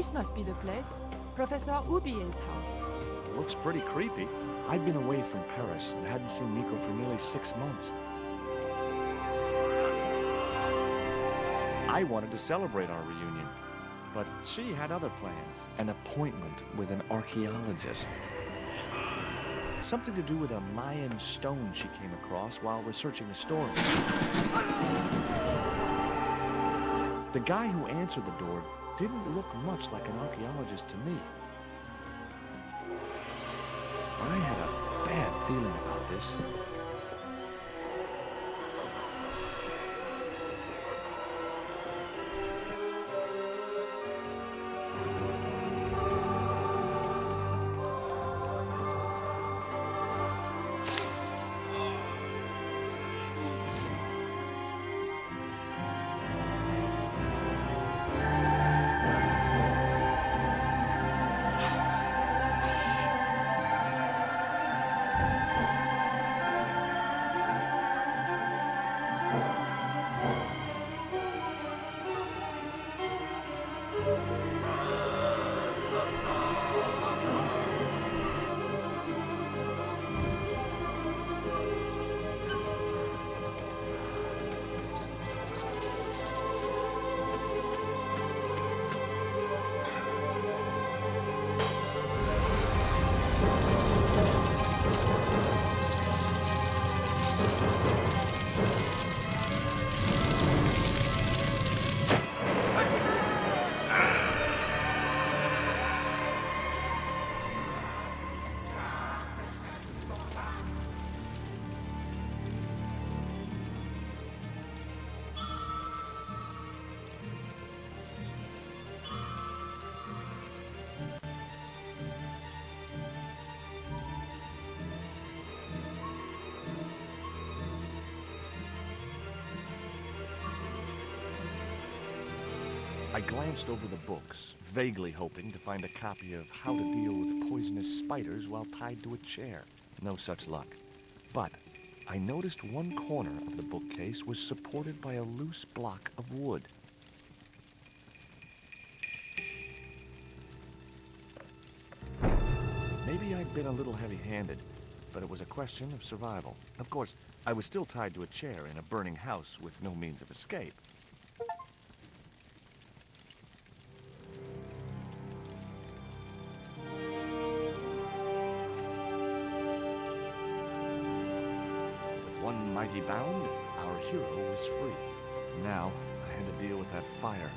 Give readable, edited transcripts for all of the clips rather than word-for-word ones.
This must be the place. Professor Ubier's house. Looks pretty creepy. I'd been away from Paris and hadn't seen Nico for nearly 6 months. I wanted to celebrate our reunion, but she had other plans. An appointment with an archaeologist. Something to do with a Mayan stone she came across while researching a story. The guy who answered the door didn't look much like an archaeologist to me. I had a bad feeling about this. I glanced over the books, vaguely hoping to find a copy of How to Deal with Poisonous Spiders while tied to a chair. No such luck. But I noticed one corner of the bookcase was supported by a loose block of wood. Maybe I'd been a little heavy-handed, but it was a question of survival. Of course, I was still tied to a chair in a burning house with no means of escape. One mighty bound, our hero was free. Now, I had to deal with that fire.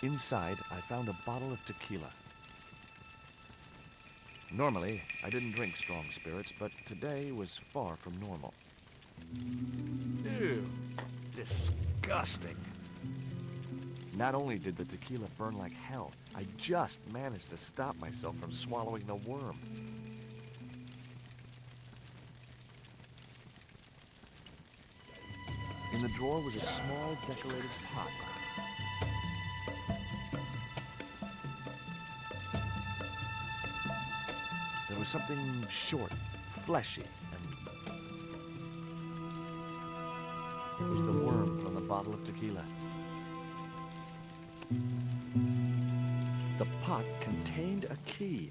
Inside, I found a bottle of tequila. Normally, I didn't drink strong spirits, but today was far from normal. Ew. Disgusting. Not only did the tequila burn like hell, I just managed to stop myself from swallowing the worm. In the drawer was a small decorated pot. There was something short, fleshy, and it was the worm from the bottle of tequila. The pot contained a key.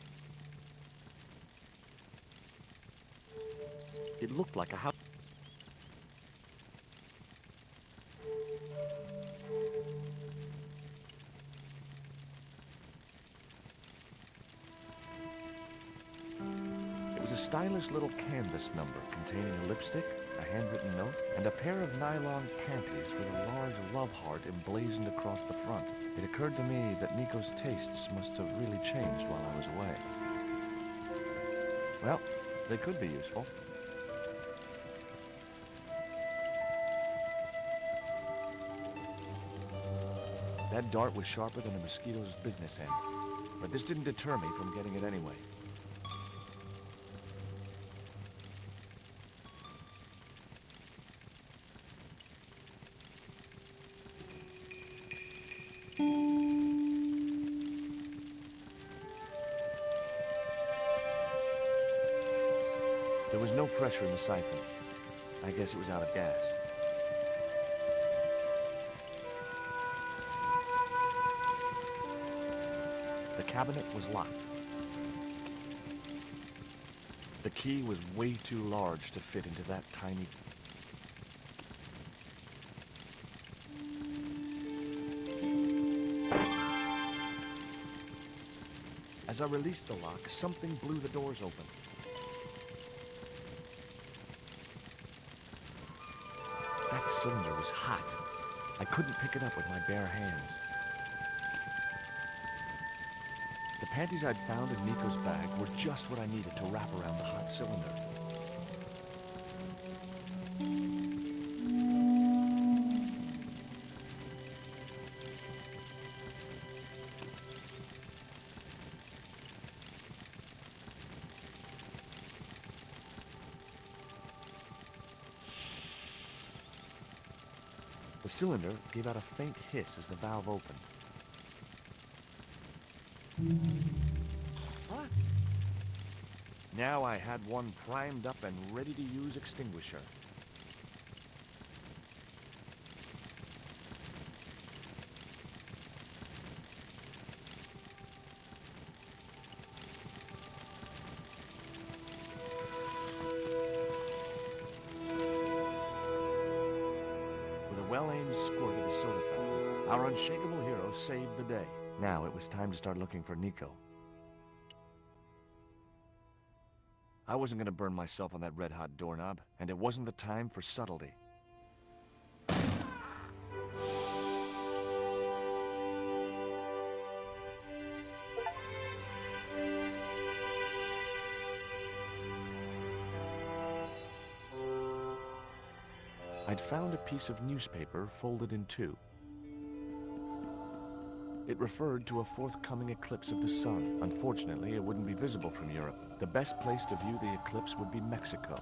It looked like a house. It was a stylish little canvas number containing a lipstick, a handwritten note, and a pair of nylon panties with a large love heart emblazoned across the front. It occurred to me that Nico's tastes must have really changed while I was away. Well, they could be useful. That dart was sharper than a mosquito's business end, but this didn't deter me from getting it anyway. There was no pressure in the siphon. I guess it was out of gas. The cabinet was locked. The key was way too large to fit into that tiny... As I released the lock, something blew the doors open. That cylinder was hot. I couldn't pick it up with my bare hands. The panties I'd found in Nico's bag were just what I needed to wrap around the hot cylinder. The cylinder gave out a faint hiss as the valve opened. What? Now I had one primed up and ready to use extinguisher. With a well-aimed squirt of the soda fountain, our unshakable hero saved the day. Now it was time to start looking for Nico. I wasn't gonna burn myself on that red-hot doorknob, and it wasn't the time for subtlety. I'd found a piece of newspaper folded in two. It referred to a forthcoming eclipse of the sun. Unfortunately, it wouldn't be visible from Europe. The best place to view the eclipse would be Mexico.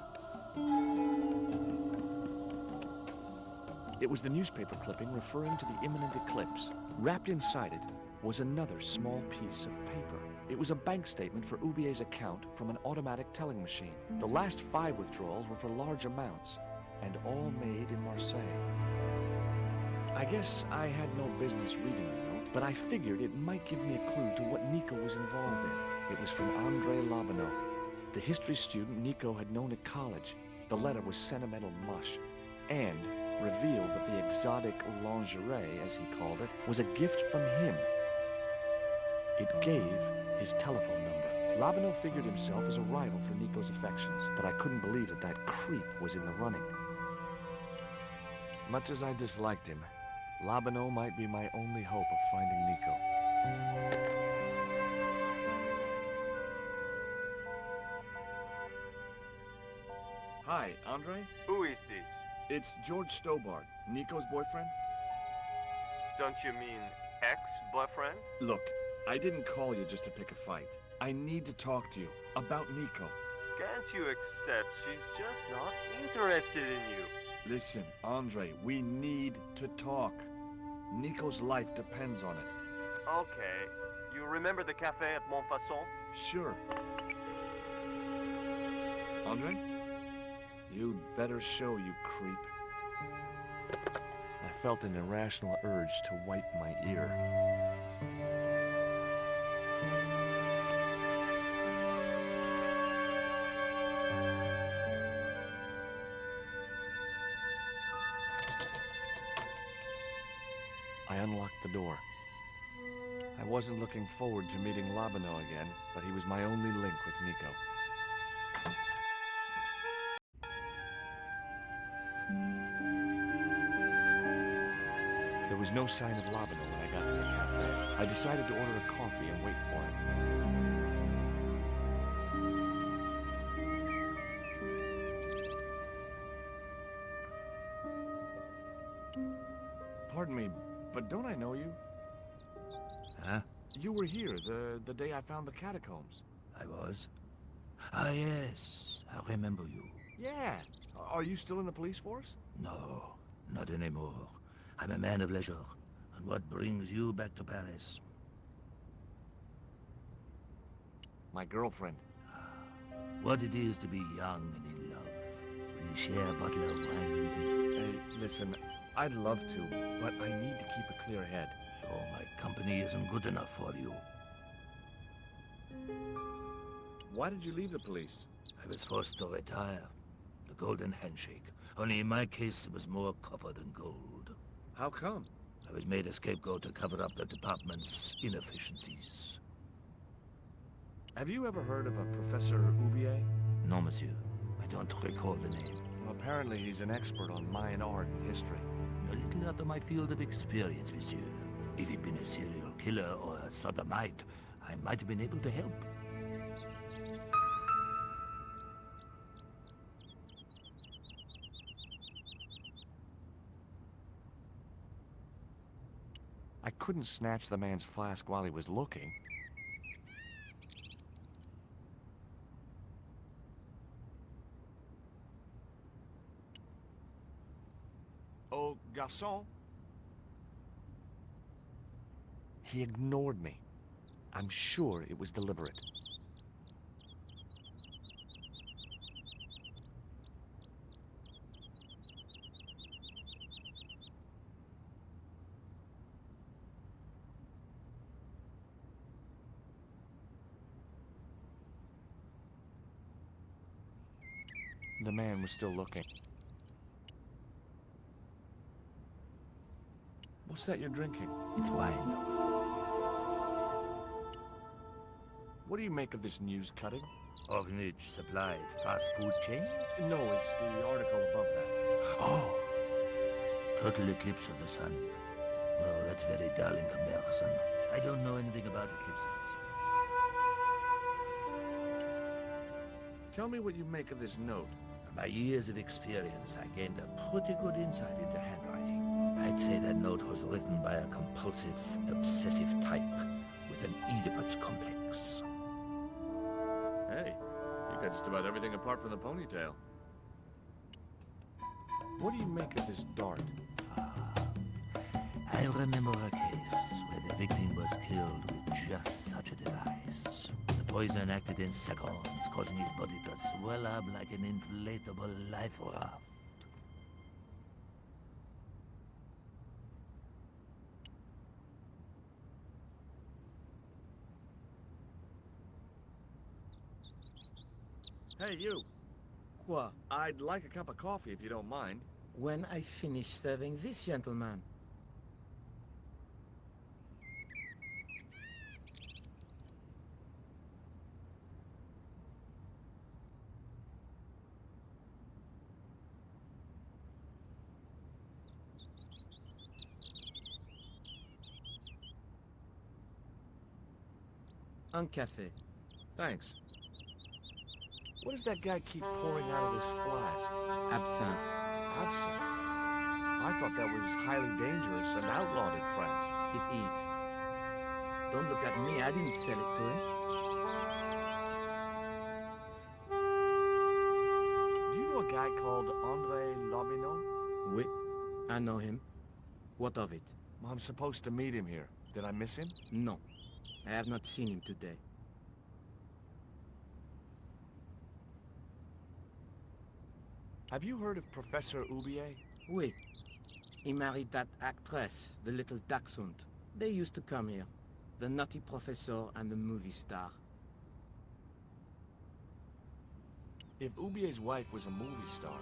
It was the newspaper clipping referring to the imminent eclipse. Wrapped inside it was another small piece of paper. It was a bank statement for Ubier's account from an automatic telling machine. The last 5 withdrawals were for large amounts, and all made in Marseille. I guess I had no business reading the note, but I figured it might give me a clue to what Nico was involved in. It was from Andre Lobineau, the history student Nico had known at college. The letter was sentimental mush, and revealed that the exotic lingerie, as he called it, was a gift from him. It gave his telephone number. Lobineau figured himself as a rival for Nico's affections, but I couldn't believe that that creep was in the running. Much as I disliked him, Lobineau might be my only hope of finding Nico. Hi, Andre? Who is this? It's George Stobbart, Nico's boyfriend. Don't you mean ex-boyfriend? Look, I didn't call you just to pick a fight. I need to talk to you about Nico. Can't you accept she's just not interested in you? Listen, Andre, we need to talk. Nico's life depends on it. Okay. You remember the cafe at Montfaucon? Sure. Andre? You'd better show, you creep. I felt an irrational urge to wipe my ear. I unlocked the door. I wasn't looking forward to meeting Lobineau again, but he was my only link with Nico. There was no sign of Lobineau when I got to the cafe. I decided to order a coffee and wait for him. Pardon me, but don't I know you? Huh? You were here the day I found the catacombs. I was? Ah, yes. I remember you. Yeah. Are you still in the police force? No, not anymore. I'm a man of leisure. And what brings you back to Paris? My girlfriend. What it is to be young and in love, when share a bottle of wine with me? Hey, listen, I'd love to, but I need to keep a clear head. So my company isn't good enough for you. Why did you leave the police? I was forced to retire. The golden handshake. Only in my case, it was more copper than gold. How come? I was made a scapegoat to cover up the department's inefficiencies. Have you ever heard of a Professor Oubier? No, monsieur. I don't recall the name. Well, apparently he's an expert on Mayan art and history. A little out of my field of experience, monsieur. If he'd been a serial killer or a sodomite, I might have been able to help. I couldn't snatch the man's flask while he was looking. Oh, garçon. He ignored me. I'm sure it was deliberate. The man was still looking. What's that you're drinking? It's wine. What do you make of this news cutting? Orphanage supplied fast food chain? No, it's the article above that. Oh! Total eclipse of the sun. Well, that's very dull in comparison. I don't know anything about eclipses. Tell me what you make of this note. From my years of experience, I gained a pretty good insight into handwriting. I'd say that note was written by a compulsive, obsessive type with an Oedipus complex. Hey, you got just about everything apart from the ponytail. What do you make of this dart? I remember a case where the victim was killed with just such a device. The poison acted in seconds, causing his body to swell up like an inflatable life raft. Hey, you. Quoi? I'd like a cup of coffee if you don't mind. When I finish serving this gentleman. Un café. Thanks. What does that guy keep pouring out of this flask? Absinthe. Absinthe? I thought that was highly dangerous and outlawed in France. It is. Don't look at me, I didn't sell it to him. Do you know a guy called André Lobineau? Oui, I know him. What of it? Well, I'm supposed to meet him here. Did I miss him? No, I have not seen him today. Have you heard of Professor Oubier? Oui. He married that actress, the little dachshund. They used to come here. The nutty professor and the movie star. If Oubier's wife was a movie star,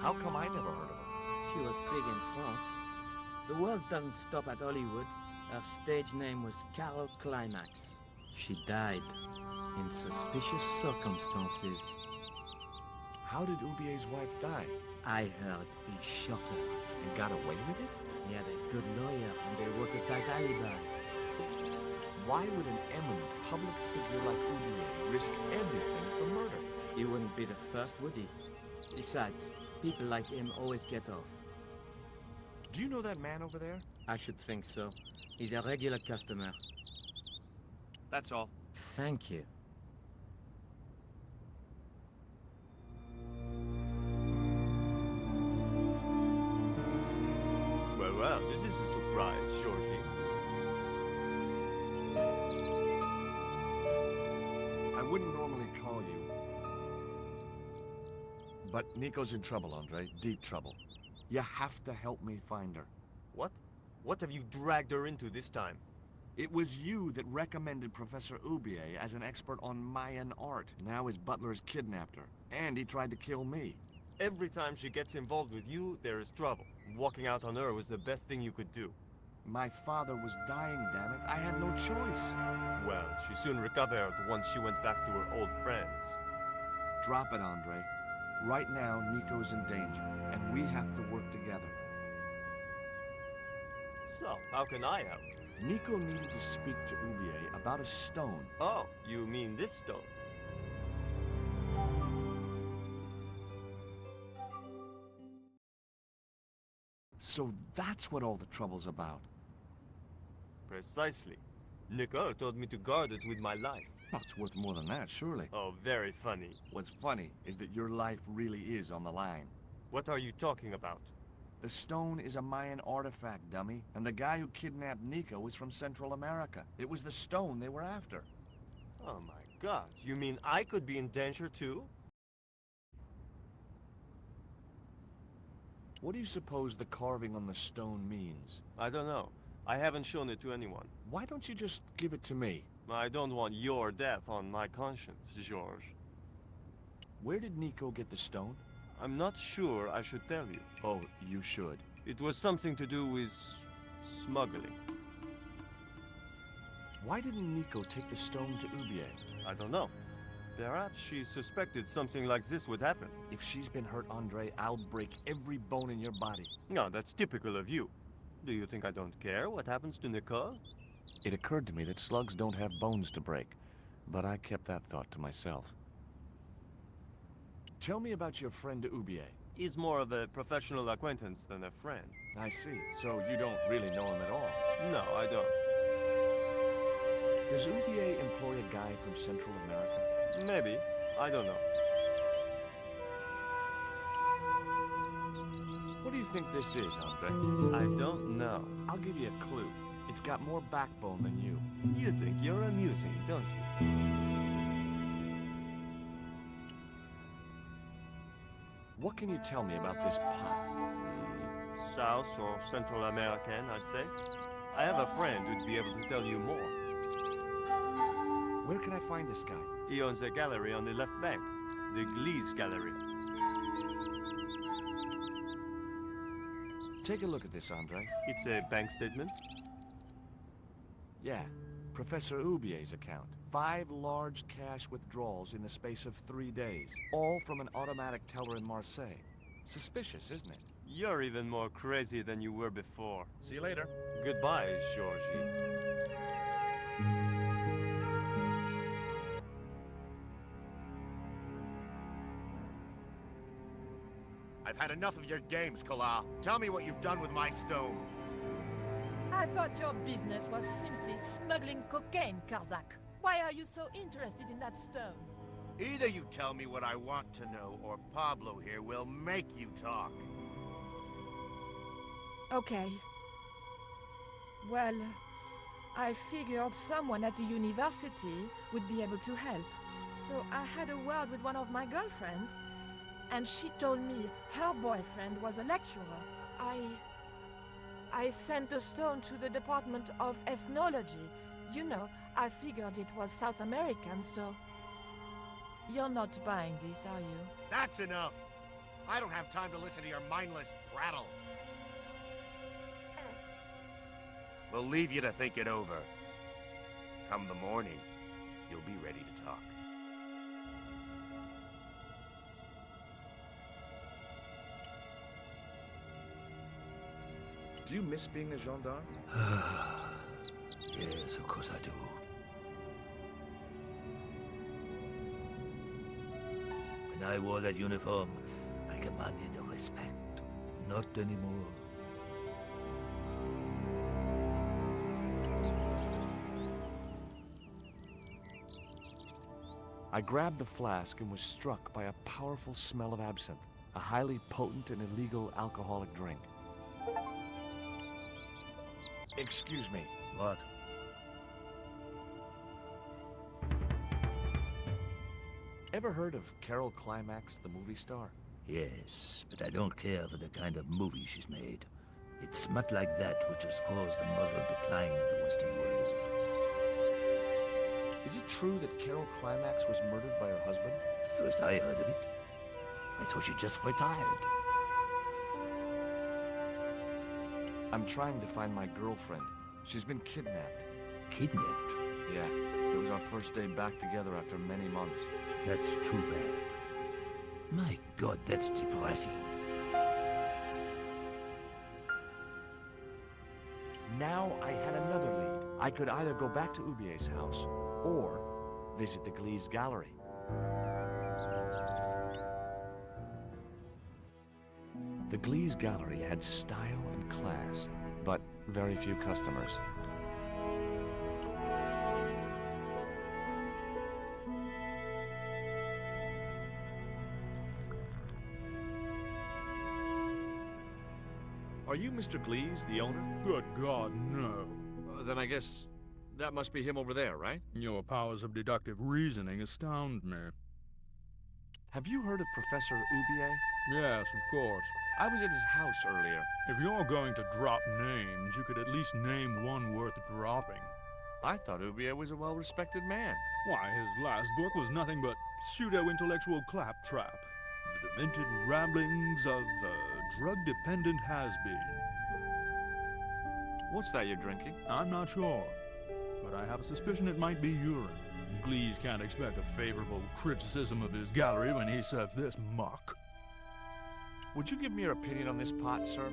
how come I never heard of her? She was big in France. The world doesn't stop at Hollywood. Her stage name was Carol Climax. She died in suspicious circumstances. How did Oubier's wife die? I heard he shot her. And got away with it? He had a good lawyer and they wrote a tight alibi. Why would an eminent public figure like Oubier risk everything for murder? He wouldn't be the first, would he? Besides, people like him always get off. Do you know that man over there? I should think so. He's a regular customer. That's all. Thank you. Well, this is a surprise, surely. I wouldn't normally call you But Nico's in trouble, Andre. Deep trouble. You have to help me find her. What? What have you dragged her into this time? It was you that recommended Professor Ubier as an expert on Mayan art. Now his butler's kidnapped her, and he tried to kill me. Every time she gets involved with you, there is trouble. Walking out on her was the best thing you could do. My father was dying, damn it. I had no choice. Well, she soon recovered once she went back to her old friends. Drop it, Andre. Right now, Nico's in danger, and we have to work together. So, how can I help? Nico needed to speak to Ubier about a stone. Oh, you mean this stone? So that's what all the trouble's about. Precisely. Nicole told me to guard it with my life. Oh, it's worth more than that, surely. Oh, very funny. What's funny is that your life really is on the line. What are you talking about? The stone is a Mayan artifact, dummy, and the guy who kidnapped Nico was from Central America. It was the stone they were after. Oh my god, you mean I could be in danger too? What do you suppose the carving on the stone means? I don't know. I haven't shown it to anyone. Why don't you just give it to me? I don't want your death on my conscience, George. Where did Nico get the stone? I'm not sure I should tell you. Oh, you should. It was something to do with smuggling. Why didn't Nico take the stone to Ubier? I don't know. Perhaps she suspected something like this would happen. If she's been hurt, Andre, I'll break every bone in your body. No, that's typical of you. Do you think I don't care what happens to Nicole? It occurred to me that slugs don't have bones to break, but I kept that thought to myself. Tell me about your friend Ubier. He's more of a professional acquaintance than a friend. I see. So you don't really know him at all? No, I don't. Does Ubier employ a guy from Central America? Maybe. I don't know. What do you think this is, Andre? I don't know. I'll give you a clue. It's got more backbone than you. You think you're amusing, don't you? What can you tell me about this pot? South or Central American, I'd say. I have a friend who'd be able to tell you more. Where can I find this guy? He owns a gallery on the left bank. The Gliese Gallery. Take a look at this, Andre. It's a bank statement. Yeah, Professor Ubier's account. 5 large cash withdrawals in the space of 3 days. All from an automatic teller in Marseille. Suspicious, isn't it? You're even more crazy than you were before. See you later. Goodbye, Georgie. I've had enough of your games, Kala. Tell me what you've done with my stone. I thought your business was simply smuggling cocaine, Karzak. Why are you so interested in that stone? Either you tell me what I want to know, or Pablo here will make you talk. Okay. Well, I figured someone at the university would be able to help. So I had a word with one of my girlfriends, and she told me her boyfriend was a lecturer. I sent the stone to the Department of Ethnology. You know, I figured it was South American, so... You're not buying this, are you? That's enough! I don't have time to listen to your mindless prattle. We'll leave you to think it over. Come the morning, you'll be ready to talk. Do you miss being a gendarme? Yes, of course I do. When I wore that uniform, I commanded respect. Not anymore. I grabbed the flask and was struck by a powerful smell of absinthe, a highly potent and illegal alcoholic drink. Excuse me. What? Ever heard of Carol Climax, the movie star? Yes, but I don't care for the kind of movie she's made. It's smut like that which has caused the moral decline of the Western world. Is it true that Carol Climax was murdered by her husband? First I heard of it. I thought she just retired. I'm trying to find my girlfriend. She's been kidnapped. Kidnapped? Yeah, it was our first day back together after many months. That's too bad. My God, that's depressing. Now I had another lead. I could either go back to Ubier's house, or visit the Glee's gallery. The Glee's gallery had style and class, but very few customers. Are you Mr. Glees, the owner? Good God, no. Then I guess that must be him over there, right? Your powers of deductive reasoning astound me. Have you heard of Professor Ubier? Yes, of course. I was at his house earlier. If you're going to drop names, you could at least name one worth dropping. I thought Ubier was a well-respected man. Why, his last book was nothing but pseudo-intellectual claptrap. The demented ramblings of a drug-dependent has-been. What's that you're drinking? I'm not sure, but I have a suspicion it might be urine. Glees can't expect a favorable criticism of his gallery when he serves this muck. Would you give me your opinion on this pot, sir?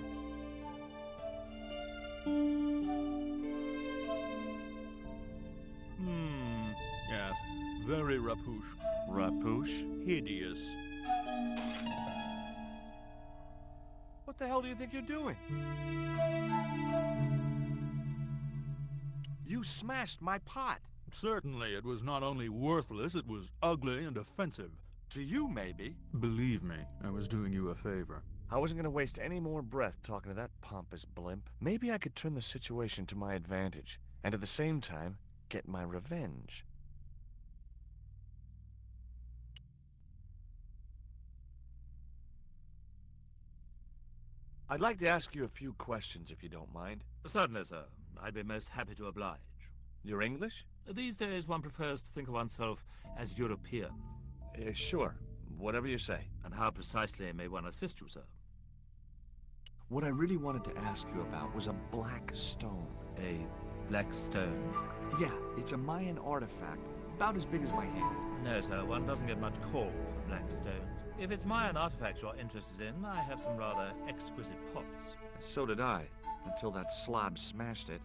Yes. Very rapouche. Rapouche? Hideous. What the hell do you think you're doing? You smashed my pot. Certainly, it was not only worthless, it was ugly and offensive. To you, maybe. Believe me, I was doing you a favor. I wasn't going to waste any more breath talking to that pompous blimp. Maybe I could turn the situation to my advantage, and at the same time, get my revenge. I'd like to ask you a few questions, if you don't mind. Certainly, sir. I'd be most happy to oblige. You're English? These days, one prefers to think of oneself as European. Sure. Whatever you say. And how precisely may one assist you, sir? What I really wanted to ask you about was a black stone. A black stone? Yeah, it's a Mayan artifact, about as big as my hand. No, sir, one doesn't get much call for black stones. If it's Mayan artifacts you're interested in, I have some rather exquisite pots. So did I, until that slob smashed it.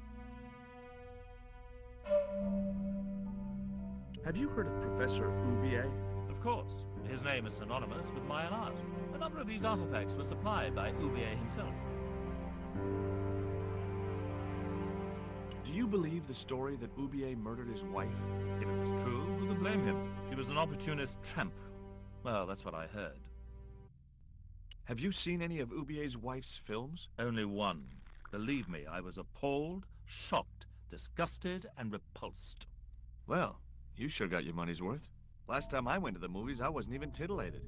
Have you heard of Professor Ubier? Of course. His name is synonymous with Mayan art. A number of these artifacts were supplied by Ubier himself. Do you believe the story that Ubier murdered his wife? If it was true, who could blame him? She was an opportunist tramp. Well, that's what I heard. Have you seen any of Ubier's wife's films? Only one. Believe me, I was appalled, shocked, disgusted, and repulsed. Well, you sure got your money's worth. Last time I went to the movies, I wasn't even titillated.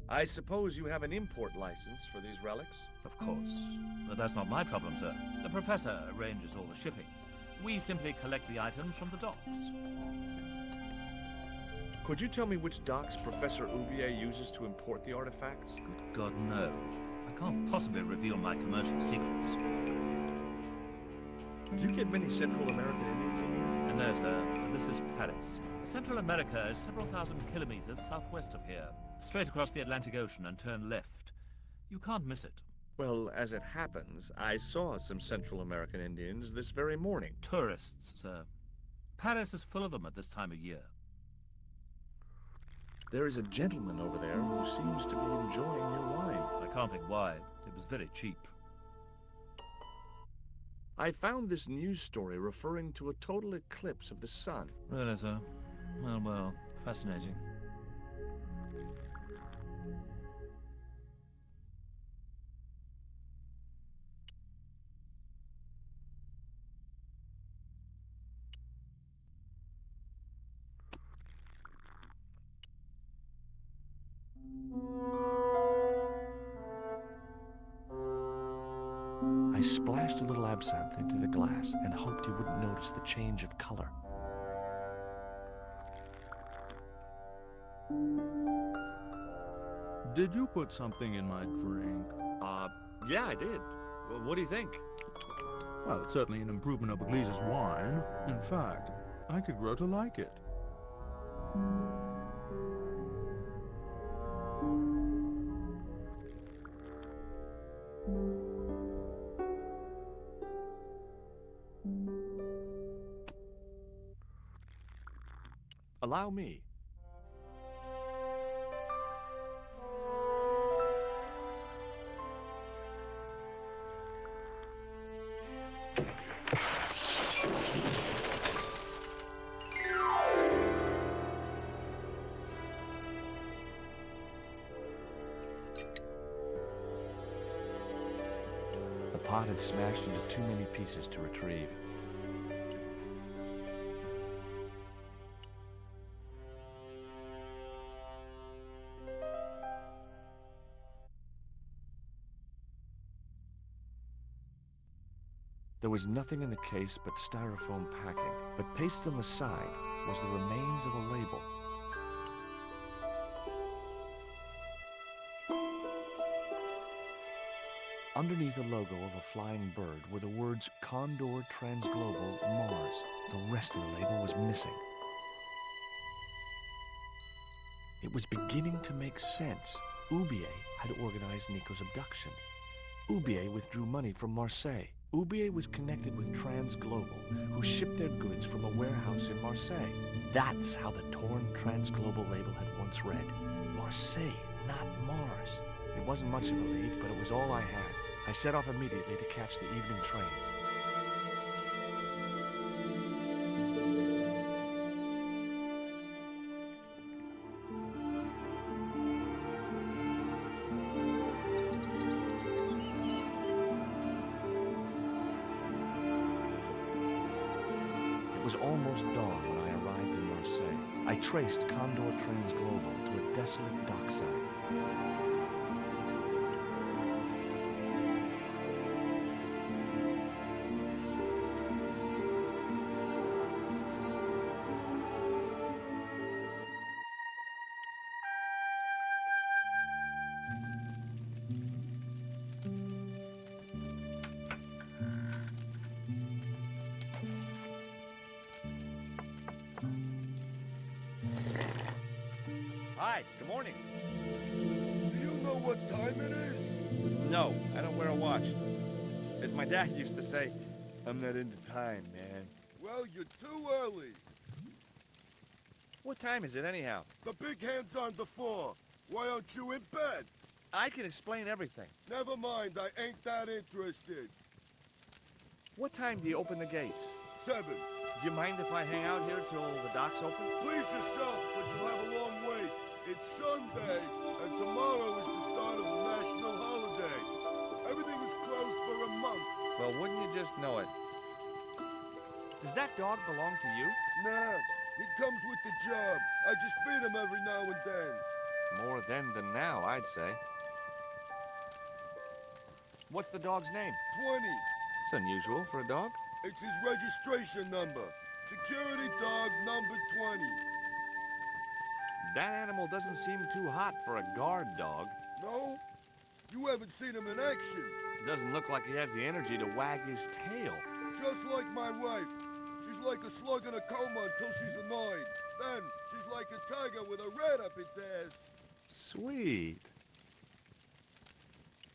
I suppose you have an import license for these relics? Of course. But that's not my problem, sir. The professor arranges all the shipping. We simply collect the items from the docks. Could you tell me which docks Professor Ubier uses to import the artifacts? Good God, no. I can't possibly reveal my commercial secrets. Do you get many Central American Indians in here? No, sir. This is Paris. Central America is several thousand kilometers southwest of here. Straight across the Atlantic Ocean and turn left. You can't miss it. Well, as it happens, I saw some Central American Indians this very morning. Tourists, sir. Paris is full of them at this time of year. There is a gentleman over there who seems to be enjoying your wine. I can't think why. It was very cheap. I found this news story referring to a total eclipse of the sun. Really, sir? Well, fascinating. splashed a little absinthe into the glass and hoped he wouldn't notice the change of color. Did you put something in my drink? Yeah, I did. Well, what do you think? Well, it's certainly an improvement over Gleese's wine. In fact, I could grow to like it. Allow me. The pot had smashed into too many pieces to retrieve. There was nothing in the case but styrofoam packing, but pasted on the side was the remains of a label. Underneath the logo of a flying bird were the words Condor Transglobal Mars. The rest of the label was missing. It was beginning to make sense. Oubier had organized Nico's abduction. Oubier withdrew money from Marseille. Oubier was connected with Transglobal, who shipped their goods from a warehouse in Marseille. That's how the torn Transglobal label had once read. Marseille, not Mars. It wasn't much of a lead, but it was all I had. I set off immediately to catch the evening train. It was almost dawn when I arrived in Marseille. I traced Condor Transglobal to a desolate dockside. Hi, good morning. Do you know what time it is? No, I don't wear a watch. As my dad used to say, I'm not into time, man. Well, you're too early. What time is it anyhow? The big hand's on the floor. Why aren't you in bed? I can explain everything. Never mind, I ain't that interested. What time do you open the gates? 7. Do you mind if I hang out here till the docks open? Please yourself, but you'll have a long wait. It's Sunday, and tomorrow is the start of the national holiday. Everything is closed for a month. Well, wouldn't you just know it? Does that dog belong to you? Nah, he comes with the job. I just feed him every now and then. More then than now, I'd say. What's the dog's name? 20. It's unusual for a dog. It's his registration number. Security dog number 20. That animal doesn't seem too hot for a guard dog. No? You haven't seen him in action. Doesn't look like he has the energy to wag his tail. Just like my wife. She's like a slug in a coma until she's annoyed. Then, she's like a tiger with a rat up its ass. Sweet.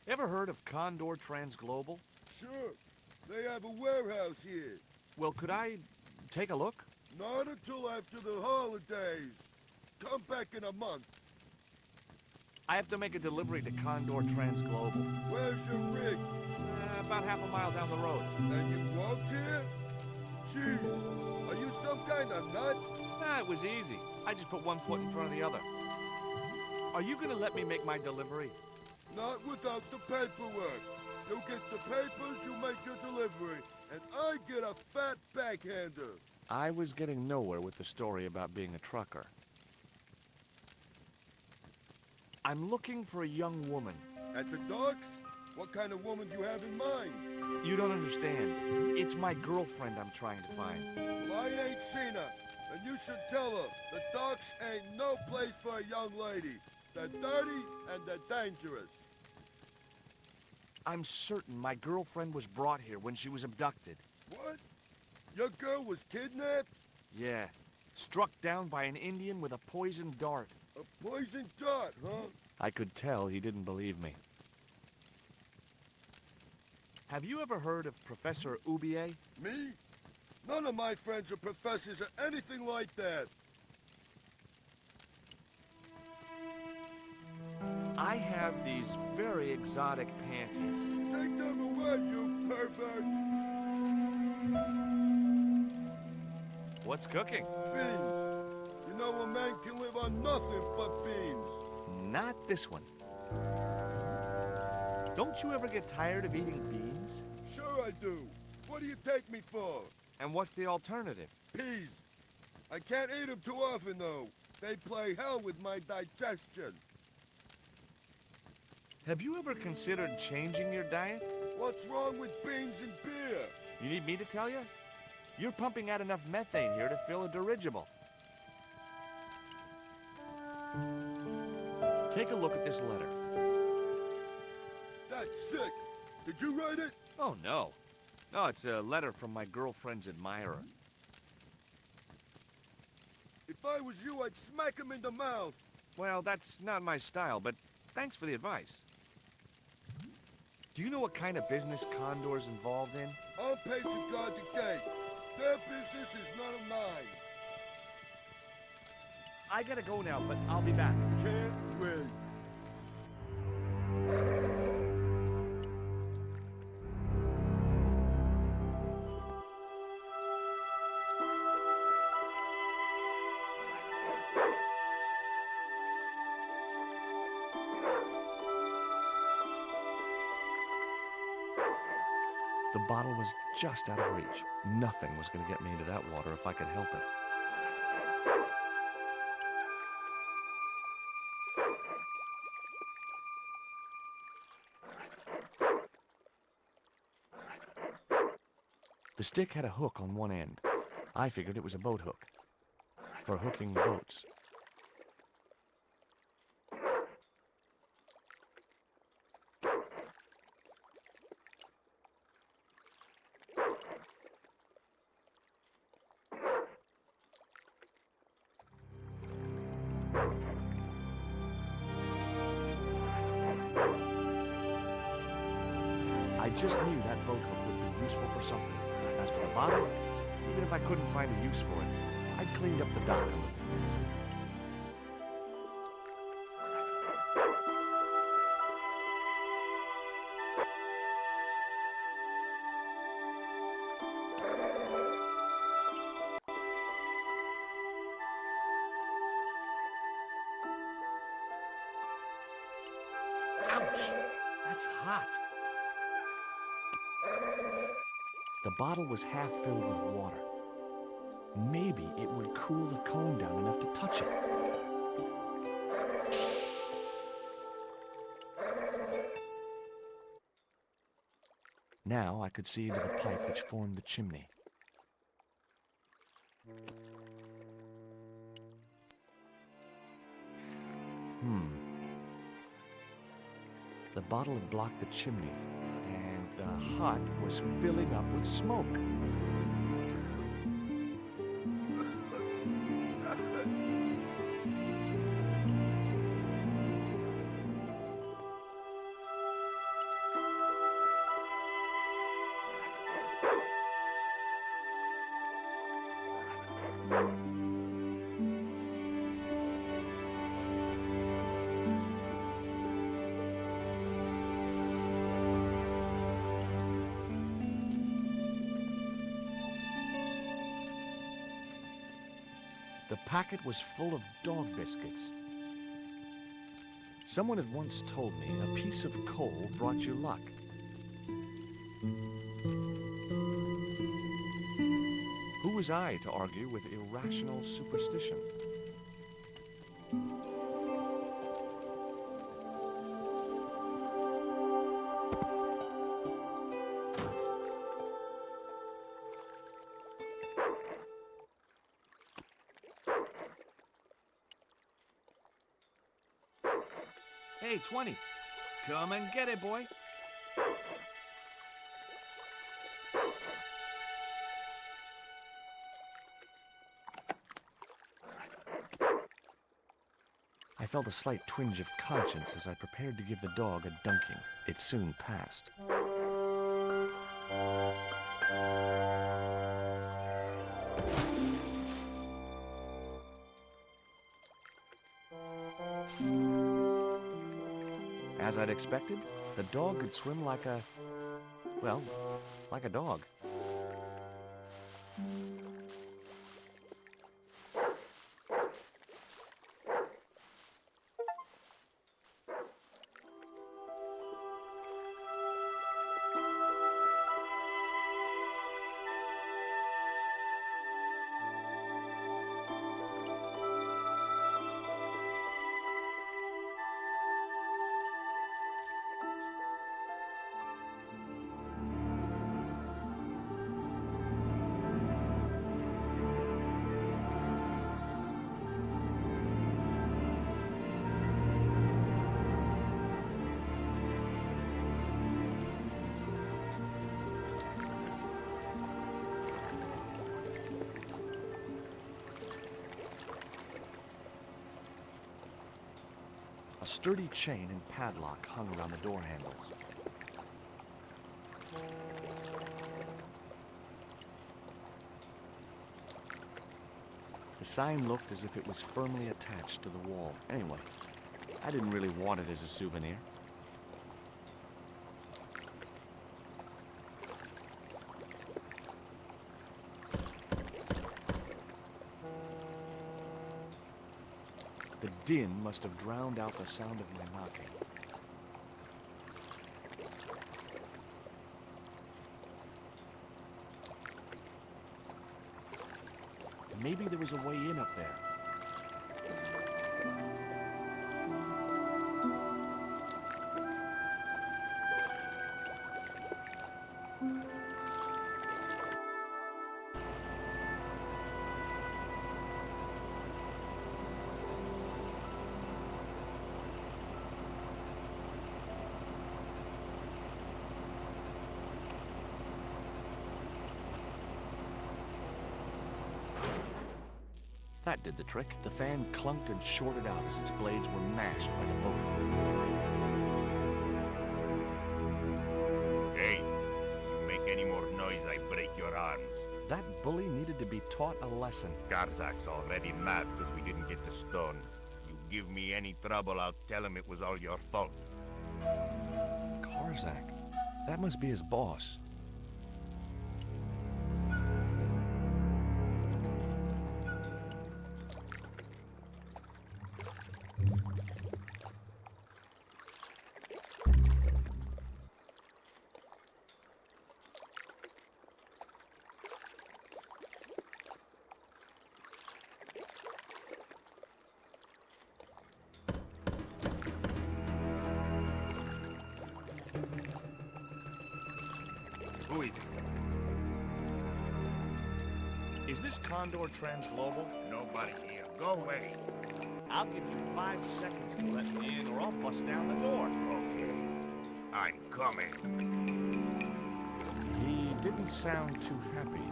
Ever heard of Condor Transglobal? Sure. They have a warehouse here. Well, could I take a look? Not until after the holidays. Come back in a month. I have to make a delivery to Condor Transglobal. Where's your rig? About half a mile down the road. And you walked here? Jeez, are you some kind of nut? Nah, it was easy. I just put one foot in front of the other. Are you gonna let me make my delivery? Not without the paperwork. You get the papers, you make your delivery, and I get a fat backhander. I was getting nowhere with the story about being a trucker. I'm looking for a young woman. At the docks? What kind of woman do you have in mind? You don't understand. It's my girlfriend I'm trying to find. Well, I ain't seen her, and you should tell her the docks ain't no place for a young lady. They're dirty and they're dangerous. I'm certain my girlfriend was brought here when she was abducted. What? Your girl was kidnapped? Yeah. Struck down by an Indian with a poisoned dart. A poison dart, huh? I could tell he didn't believe me. Have you ever heard of Professor Oubier? Me? None of my friends are professors or anything like that. I have these very exotic panties. Take them away, you pervert! What's cooking? Beans. You know a man can live on nothing but beans. Not this one. Don't you ever get tired of eating beans? Sure I do. What do you take me for? And what's the alternative? Peas. I can't eat them too often, though. They play hell with my digestion. Have you ever considered changing your diet? What's wrong with beans and beer? You need me to tell you? You're pumping out enough methane here to fill a dirigible. Take a look at this letter. That's sick. Did you write it? Oh, no. No, it's a letter from my girlfriend's admirer. If I was you, I'd smack him in the mouth. Well, that's not my style, but thanks for the advice. Do you know what kind of business Condor's involved in? I'll pay to guard the gate. Their business is none of mine. I gotta go now, but I'll be back. Can't wait. The bottle was just out of reach. Nothing was gonna get me into that water if I could help it. The stick had a hook on one end. I figured it was a boat hook for hooking boats. I just knew that boat hook would be useful for something. As for the bottle, even if I couldn't find a use for it, I'd cleaned up the dock a little. Ouch! That's hot. The bottle was half filled with water. Maybe it would cool the cone down enough to touch it. Now I could see into the pipe which formed the chimney. The bottle had blocked the chimney, and the hut was filling up with smoke. The packet was full of dog biscuits. Someone had once told me a piece of coal brought you luck. Who was I to argue with irrational superstition? Hey, 20. Come and get it, boy. I felt a slight twinge of conscience as I prepared to give the dog a dunking. It soon passed. As I'd expected, the dog could swim like a... well, like a dog. A sturdy chain and padlock hung around the door handles. The sign looked as if it was firmly attached to the wall. Anyway, I didn't really want it as a souvenir. The din must have drowned out the sound of my knocking. Maybe there was a way in up there. That did the trick. The fan clunked and shorted out as its blades were mashed by the boat. Hey, you make any more noise, I break your arms. That bully needed to be taught a lesson. Garzak's already mad because we didn't get the stone. You give me any trouble, I'll tell him it was all your fault. Karzak? That must be his boss. Who is it? Is this Condor Transglobal? Nobody here. Go away. I'll give you 5 seconds to let me in or I'll bust down the door. Okay. I'm coming. He didn't sound too happy.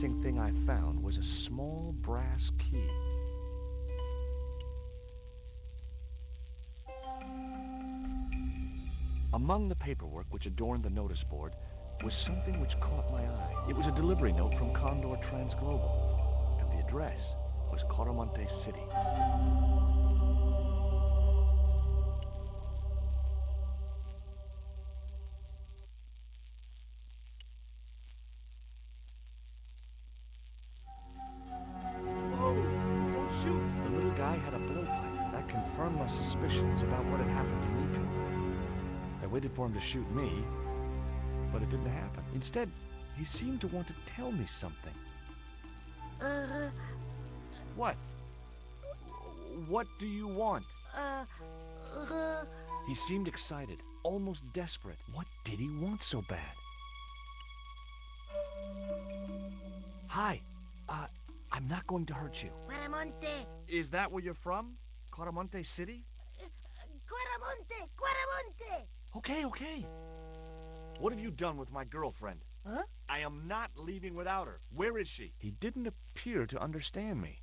interesting thing I found was a small brass key. Among the paperwork which adorned the notice board was something which caught my eye. It was a delivery note from Condor Transglobal, and the address was Coromante City. Whoa! Don't shoot! The little guy had a blowpipe. That confirmed my suspicions about what had happened to Nico. I waited for him to shoot me, but it didn't happen. Instead, he seemed to want to tell me something. What? What do you want? He seemed excited, almost desperate. What did he want so bad? Hi. I'm not going to hurt you. Quaramonte! Is that where you're from? Coromante City? Quaramonte! Quaramonte! Okay. What have you done with my girlfriend? Huh? I am not leaving without her. Where is she? He didn't appear to understand me.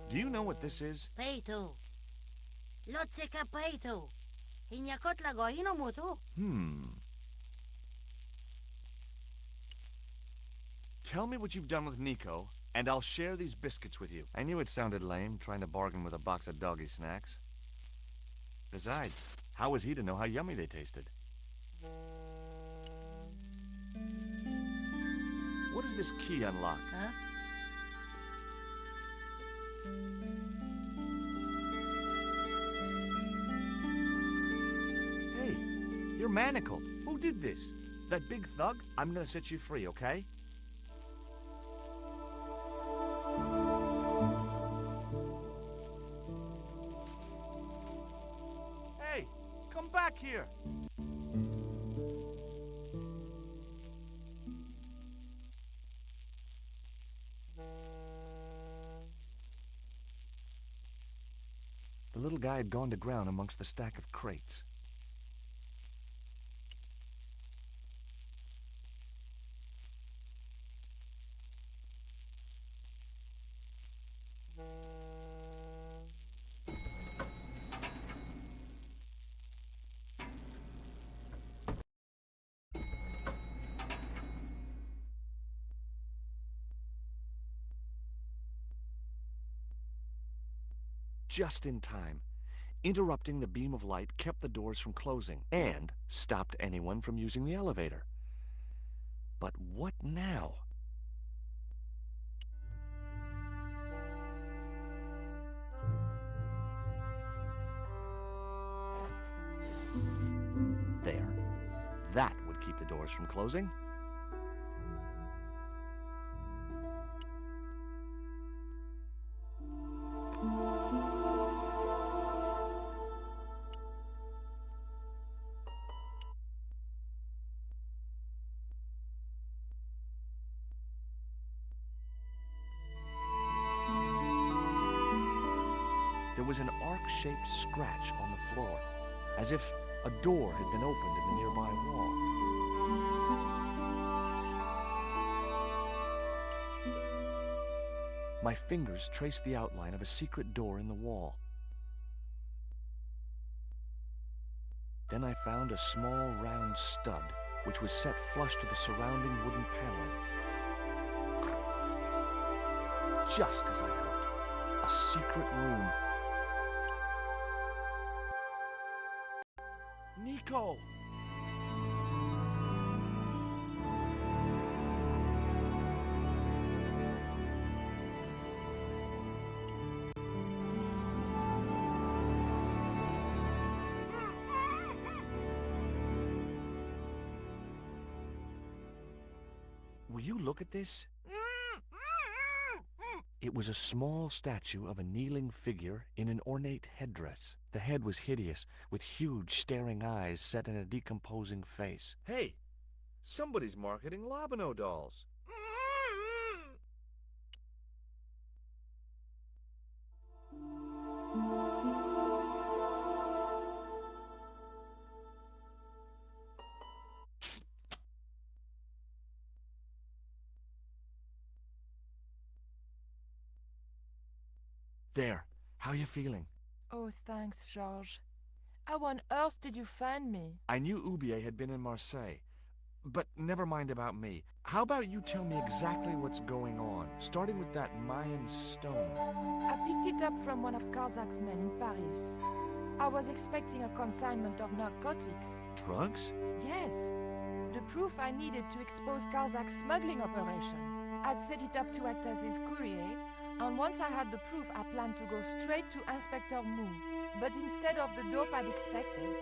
Do you know what this is? Peito. Lotseka peito. Hinyakot lago hinomutu. Tell me what you've done with Nico, and I'll share these biscuits with you. I knew it sounded lame, trying to bargain with a box of doggy snacks. Besides, how was he to know how yummy they tasted? What does this key unlock? Huh? Hey, you're manacled. Who did this? That big thug? I'm gonna set you free, okay? Hey, come back here. The little guy had gone to ground amongst the stack of crates. Just in time. Interrupting the beam of light kept the doors from closing and stopped anyone from using the elevator. But what now? There. That would keep the doors from closing. There was an arc-shaped scratch on the floor, as if a door had been opened in the nearby wall. My fingers traced the outline of a secret door in the wall. Then I found a small round stud, which was set flush to the surrounding wooden paneling. Just as I hoped, a secret room. Nico! Will you look at this? It was a small statue of a kneeling figure in an ornate headdress. The head was hideous, with huge staring eyes set in a decomposing face. Hey! Somebody's marketing Labano dolls. There. How you feeling? Oh, thanks, Georges. How on earth did you find me? I knew Ubier had been in Marseille. But never mind about me. How about you tell me exactly what's going on, starting with that Mayan stone? I picked it up from one of Karzak's men in Paris. I was expecting a consignment of narcotics. Drugs? Yes. The proof I needed to expose Karzak's smuggling operation. I'd set it up to act as his courier, and once I had the proof, I planned to go straight to Inspector Mou. But instead of the dope I'd expected,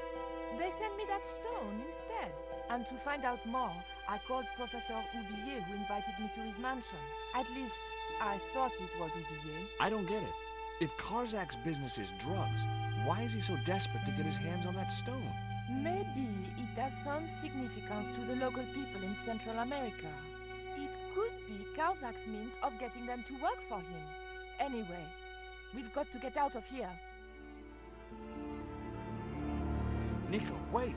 they sent me that stone instead. And to find out more, I called Professor Oublier, who invited me to his mansion. At least, I thought it was Oublier. I don't get it. If Karzak's business is drugs, why is he so desperate to get his hands on that stone? Maybe it has some significance to the local people in Central America. It could be Karzak's means of getting them to work for him. Anyway, we've got to get out of here. Nico, wait!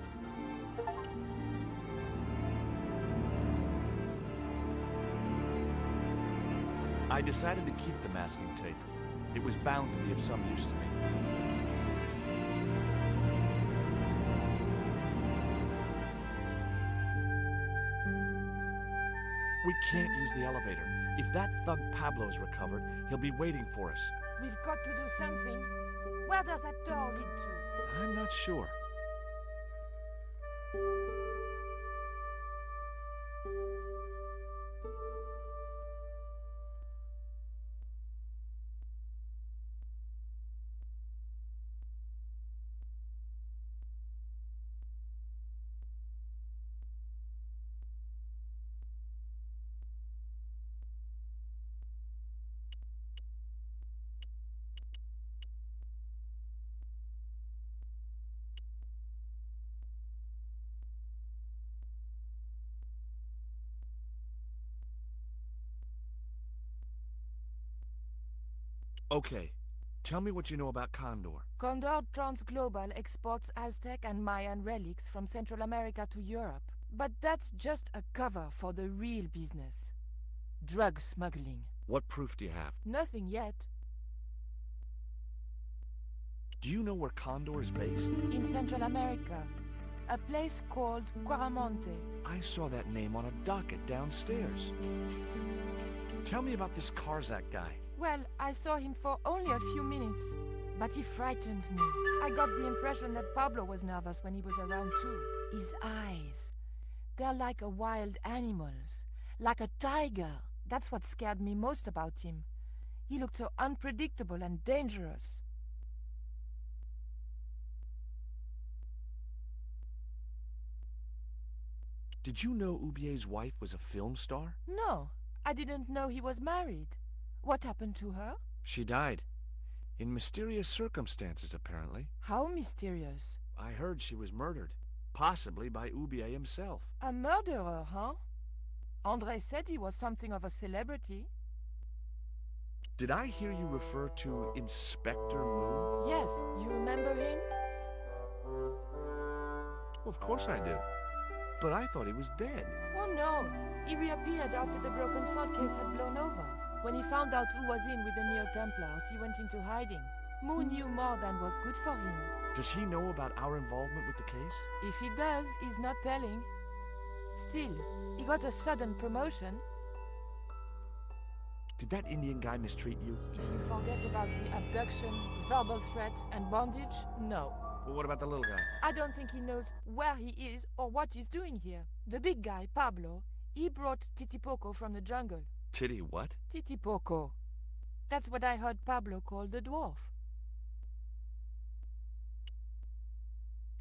I decided to keep the masking tape. It was bound to be of some use to me. We can't use the elevator. If that thug Pablo's recovered, he'll be waiting for us. We've got to do something. Where does that door lead to? I'm not sure. Okay, tell me what you know about Condor. Condor Transglobal exports Aztec and Mayan relics from Central America to Europe. But that's just a cover for the real business. Drug smuggling. What proof do you have? Nothing yet. Do you know where Condor is based? In Central America. A place called Quaramonte. I saw that name on a docket downstairs. Tell me about this Karzak guy. Well, I saw him for only a few minutes, but he frightens me. I got the impression that Pablo was nervous when he was around too. His eyes, they're like a wild animal's, like a tiger. That's what scared me most about him. He looked so unpredictable and dangerous. Did you know Ubier's wife was a film star? No, I didn't know he was married. What happened to her? She died. In mysterious circumstances, apparently. How mysterious? I heard she was murdered. Possibly by Ubier himself. A murderer, huh? André said he was something of a celebrity. Did I hear you refer to Inspector Moon? Yes, you remember him? Of course I do. But I thought he was dead. Oh no, he reappeared after the broken sword case had blown over. When he found out who was in with the Neo-Templars, he went into hiding. Mu knew more than was good for him. Does he know about our involvement with the case? If he does, he's not telling. Still, he got a sudden promotion. Did that Indian guy mistreat you? If you forget about the abduction, verbal threats, and bondage, no. Well, what about the little guy? I don't think he knows where he is or what he's doing here. The big guy, Pablo, he brought Titipoco from the jungle. Titty what? Titipoco. That's what I heard Pablo call the dwarf.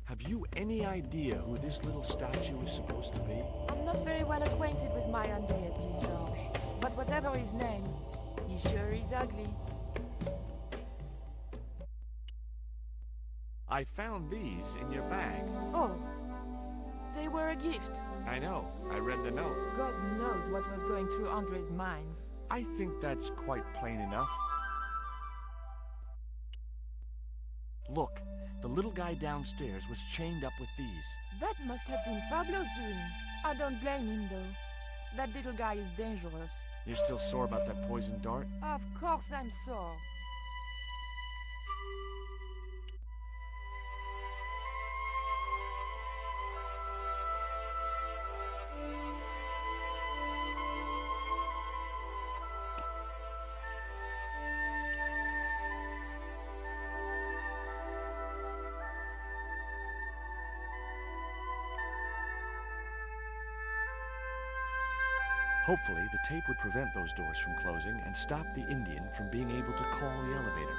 Have you any idea who this little statue is supposed to be? I'm not very well acquainted with Mayan deities, Georges. But whatever his name, he sure is ugly. I found these in your bag. Oh, they were a gift. I know. I read the note. God knows what was going through Andre's mind. I think that's quite plain enough. Look, the little guy downstairs was chained up with these. That must have been Pablo's doing. I don't blame him, though. That little guy is dangerous. You're still sore about that poison dart? Of course I'm sore. Hopefully, the tape would prevent those doors from closing and stop the Indian from being able to call the elevator.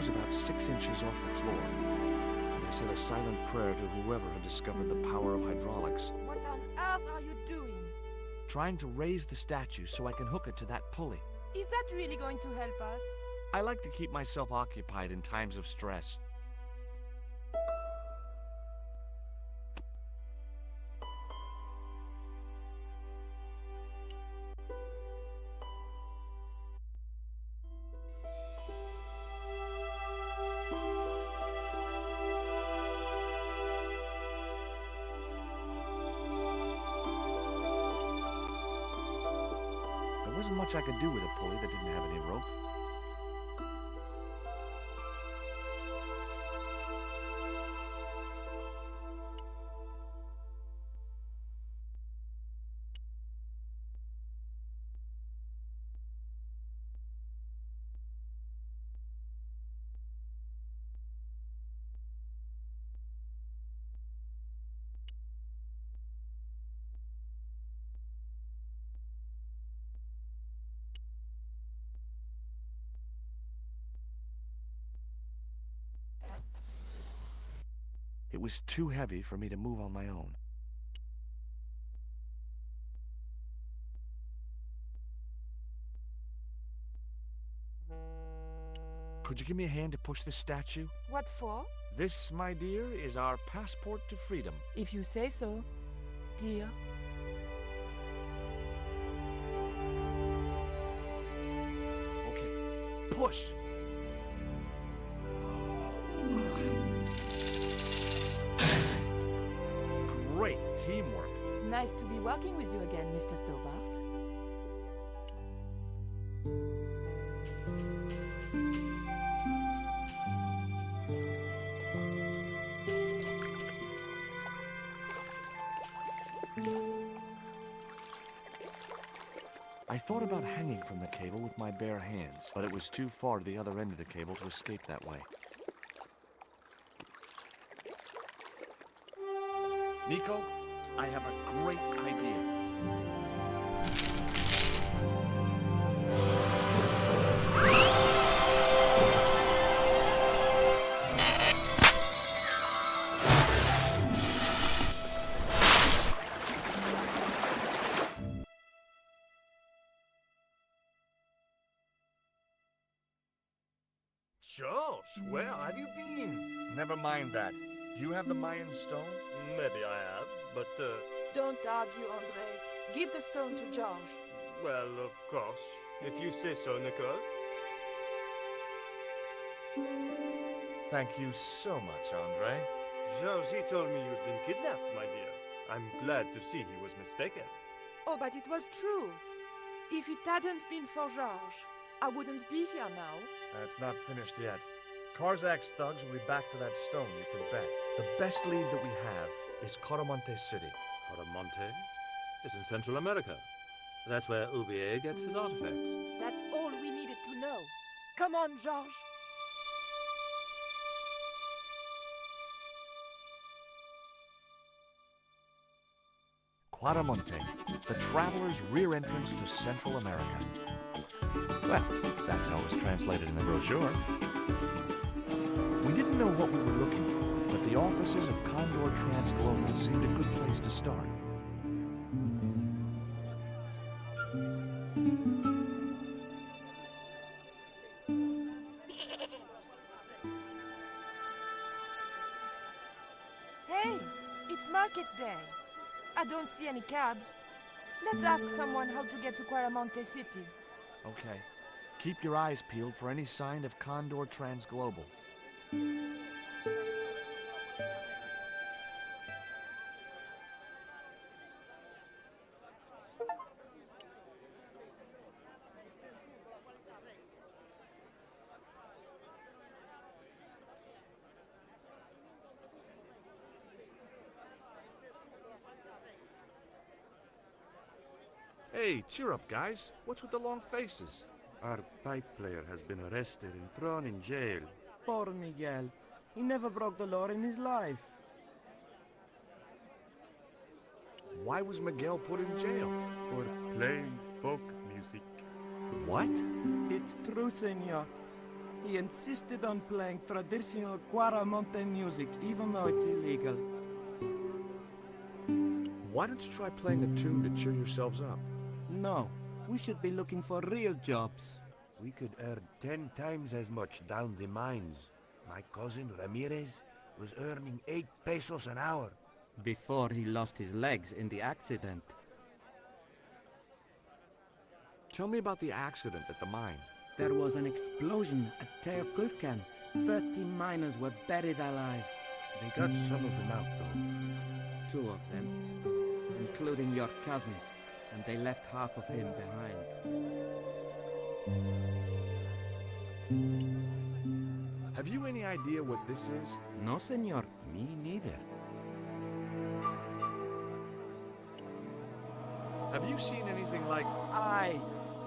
About 6 inches off the floor. They said a silent prayer to whoever had discovered the power of hydraulics. What on earth are you doing? Trying to raise the statue so I can hook it to that pulley. Is that really going to help us? I like to keep myself occupied in times of stress. There wasn't much I could do with a pulley that didn't have any rope. It was too heavy for me to move on my own. Could you give me a hand to push this statue? What for? This, my dear, is our passport to freedom. If you say so, dear. Okay, push! Great teamwork. Nice to be working with you again, Mr. Stobbart. I thought about hanging from the cable with my bare hands, but it was too far to the other end of the cable to escape that way. Nico, I have a great idea. George, where have you been? Never mind that. Do you have the Mayan stone? Maybe I have, but, Don't argue, André. Give the stone to George. well, of course. If you say so, Nicole. Thank you so much, André. George, he told me you'd been kidnapped, my dear. I'm glad to see he was mistaken. Oh, but it was true. If it hadn't been for George, I wouldn't be here now. It's not finished yet. Karzak's thugs will be back for that stone, you can bet. The best lead that we have is Coromonte City. Coromonte is in Central America. That's where Ubier gets his artifacts. That's all we needed to know. Come on, George. Quaramonte, the traveler's rear entrance to Central America. Well, that's how it was translated in the brochure. We didn't know what we were looking for, but the offices of Condor Transglobal seemed a good place to start. market day. I don't see any cabs. Let's ask someone how to get to Quaramonte City. Okay. Keep your eyes peeled for any sign of Condor Transglobal. Hey, cheer up, guys. What's with the long faces? Our pipe player has been arrested and thrown in jail. Poor Miguel. He never broke the law in his life. Why was Miguel put in jail? For playing folk music. What? It's true, senor. He insisted on playing traditional Quaramonte music, even though it's illegal. Why don't you try playing a tune to cheer yourselves up? No, we should be looking for real jobs. We could earn 10 times as much down the mines. My cousin Ramirez was earning 8 pesos an hour. Before he lost his legs in the accident. Tell me about the accident at the mine. There was an explosion at Teoculcan. 30 miners were buried alive. They got some of them out, though. 2 of them, including your cousin, and they left half of him behind. Have you any idea what this is? No, senor. Me neither. Have you seen anything like... I,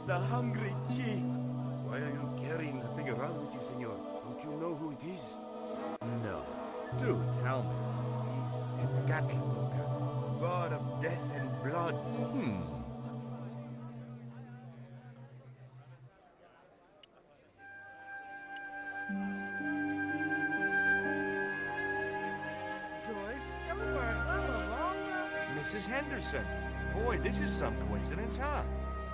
the hungry chief. Why are you carrying the thing around with you, senor? Don't you know who it is? No. Do tell me. It's Tezcatlipoca, god of death and blood. George Stobbart, what a long run. Mrs. Henderson. Boy, this is some coincidence, huh?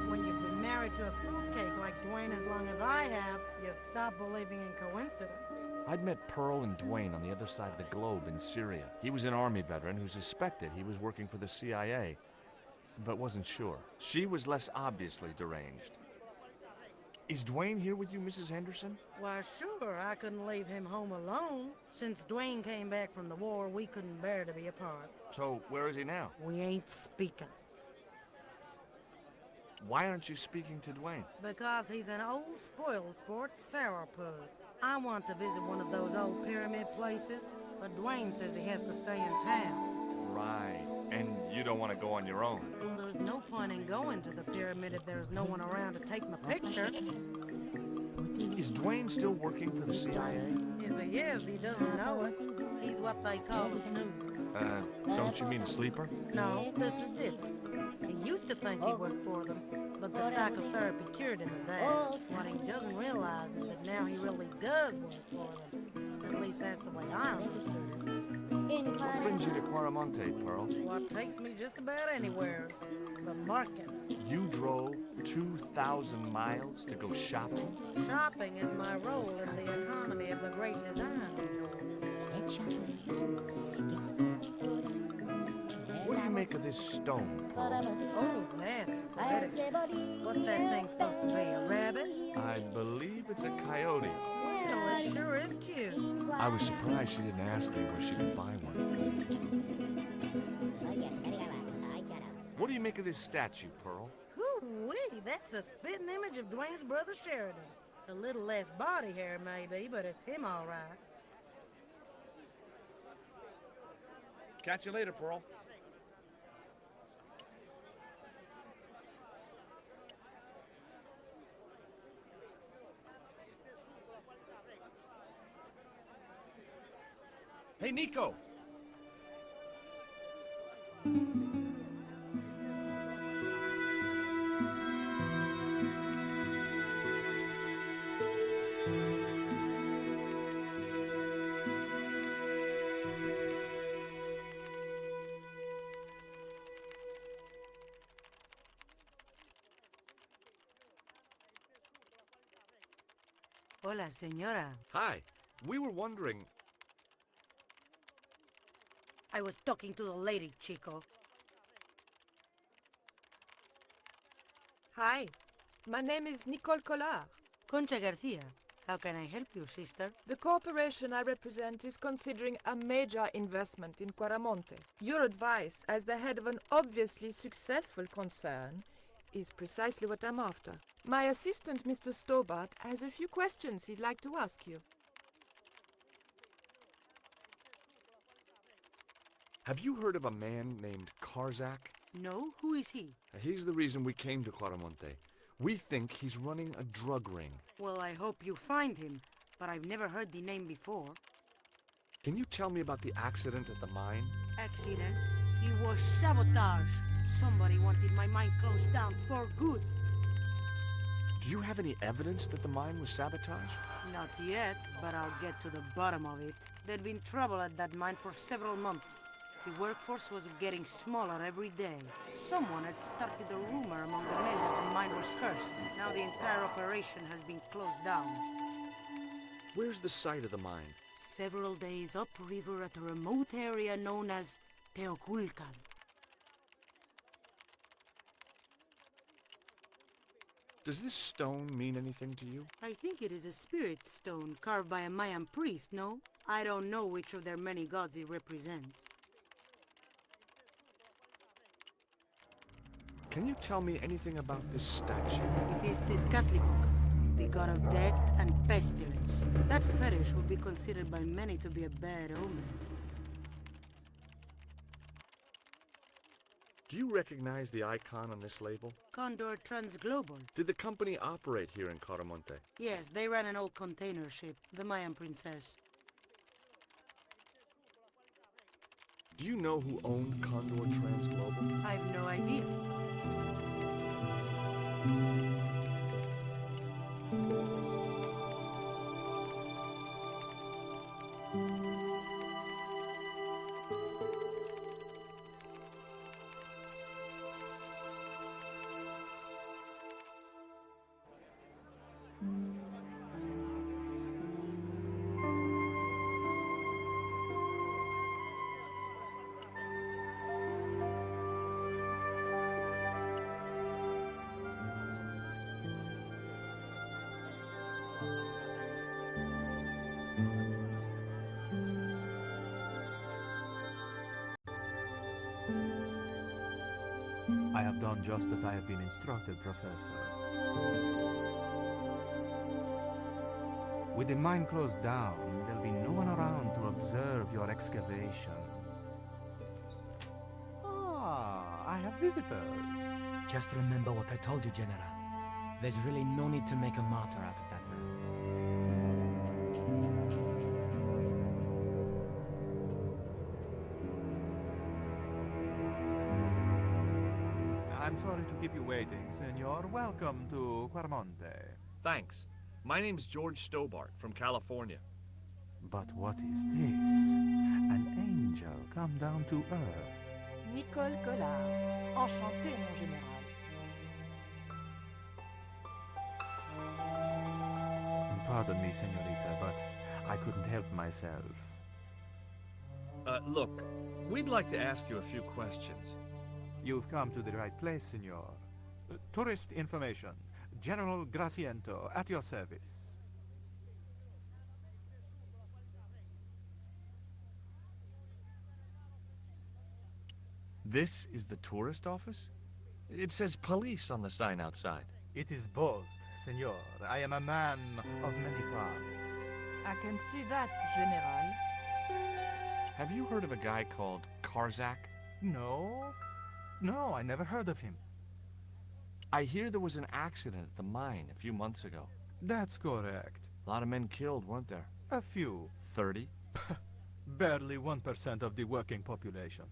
When you've been married to a fruitcake like Dwayne as long as I have, you stop believing in coincidence. I'd met Pearl and Dwayne on the other side of the globe in Syria. He was an army veteran who suspected he was working for the CIA, but wasn't sure. She was less obviously deranged. Is Dwayne here with you, Mrs. Henderson? Why, sure, I couldn't leave him home alone. Since Dwayne came back from the war, we couldn't bear to be apart. So, where is he now? We ain't speaking. Why aren't you speaking to Dwayne? Because he's an old spoil-sport sourpuss. I want to visit one of those old pyramid places, but Dwayne says he has to stay in town. Right. And you don't want to go on your own. Well, there's no point in going to the pyramid if there's no one around to take my picture. Is Dwayne still working for the CIA? If he is, he doesn't know it. He's what they call a snoozer. Don't you mean a sleeper? No, this is different. He used to think he worked for them, but the psychotherapy cured him of that. What he doesn't realize is that now he really does work for them. At least that's the way I understood it. What brings you to Quaramonte, Pearl? What takes me just about anywhere. The market. You drove 2,000 miles to go shopping? Shopping is my role in the economy of the great design. What do you make of this stone, Pearl? Oh, that's pretty. What's that thing supposed to be, a rabbit? I believe it's a coyote. Well, it sure is cute. I was surprised she didn't ask me where she could buy one. What do you make of this statue, Pearl? Hoo-wee, that's a spitting image of Dwayne's brother Sheridan. A little less body hair, maybe, but it's him all right. Catch you later, Pearl. Hey, Nico! Hola, señora. Hi. We were wondering... I was talking to the lady, Chico. Hi, my name is Nicole Collard. Concha Garcia. How can I help you, sister? The corporation I represent is considering a major investment in Quaramonte. Your advice, as the head of an obviously successful concern, is precisely what I'm after. My assistant, Mr. Stobbart, has a few questions he'd like to ask you. Have you heard of a man named Karzak? No? Who is he? He's the reason we came to Quaramonte. We think he's running a drug ring. Well, I hope you find him, but I've never heard the name before. Can you tell me about the accident at the mine? Accident? It was sabotage. Somebody wanted my mine closed down for good. Do you have any evidence that the mine was sabotaged? Not yet, but I'll get to the bottom of it. There'd been trouble at that mine for several months. The workforce was getting smaller every day. Someone had started a rumor among the men that the mine was cursed. Now the entire operation has been closed down. Where's the site of the mine? Several days upriver at a remote area known as Teoculcan. Does this stone mean anything to you? I think it is a spirit stone carved by a Mayan priest, no? I don't know which of their many gods it represents. Can you tell me anything about this statue? It is Tezcatlipoca, the god of death and pestilence. That fetish would be considered by many to be a bad omen. Do you recognize the icon on this label? Condor Transglobal. Did the company operate here in Quaramonte? Yes, they ran an old container ship, the Mayan Princess. Do you know who owned Condor Transglobal? I've no idea. I have done just as I have been instructed, Professor. With the mine closed down, there'll be no one around to observe your excavations. Ah, I have visitors. Just remember what I told you, General. There's really no need to make a martyr out of that man. I'm sorry to keep you waiting, Senor. Welcome to Quaramonte. Thanks. My name's George Stobbart from California. But what is this? An angel come down to earth. Nicole Collard. Enchantée, mon général. Pardon me, senorita, but I couldn't help myself. Look, we'd like to ask you a few questions. You've come to the right place, senor. Tourist information. General Graciento, at your service. This is the tourist office? It says police on the sign outside. It is both, senor. I am a man of many parts. I can see that, General. Have you heard of a guy called Karzak? No. No, I never heard of him. I hear there was an accident at the mine a few months ago. That's correct. A lot of men killed, weren't there? A few. 30? Barely 1% of the working population.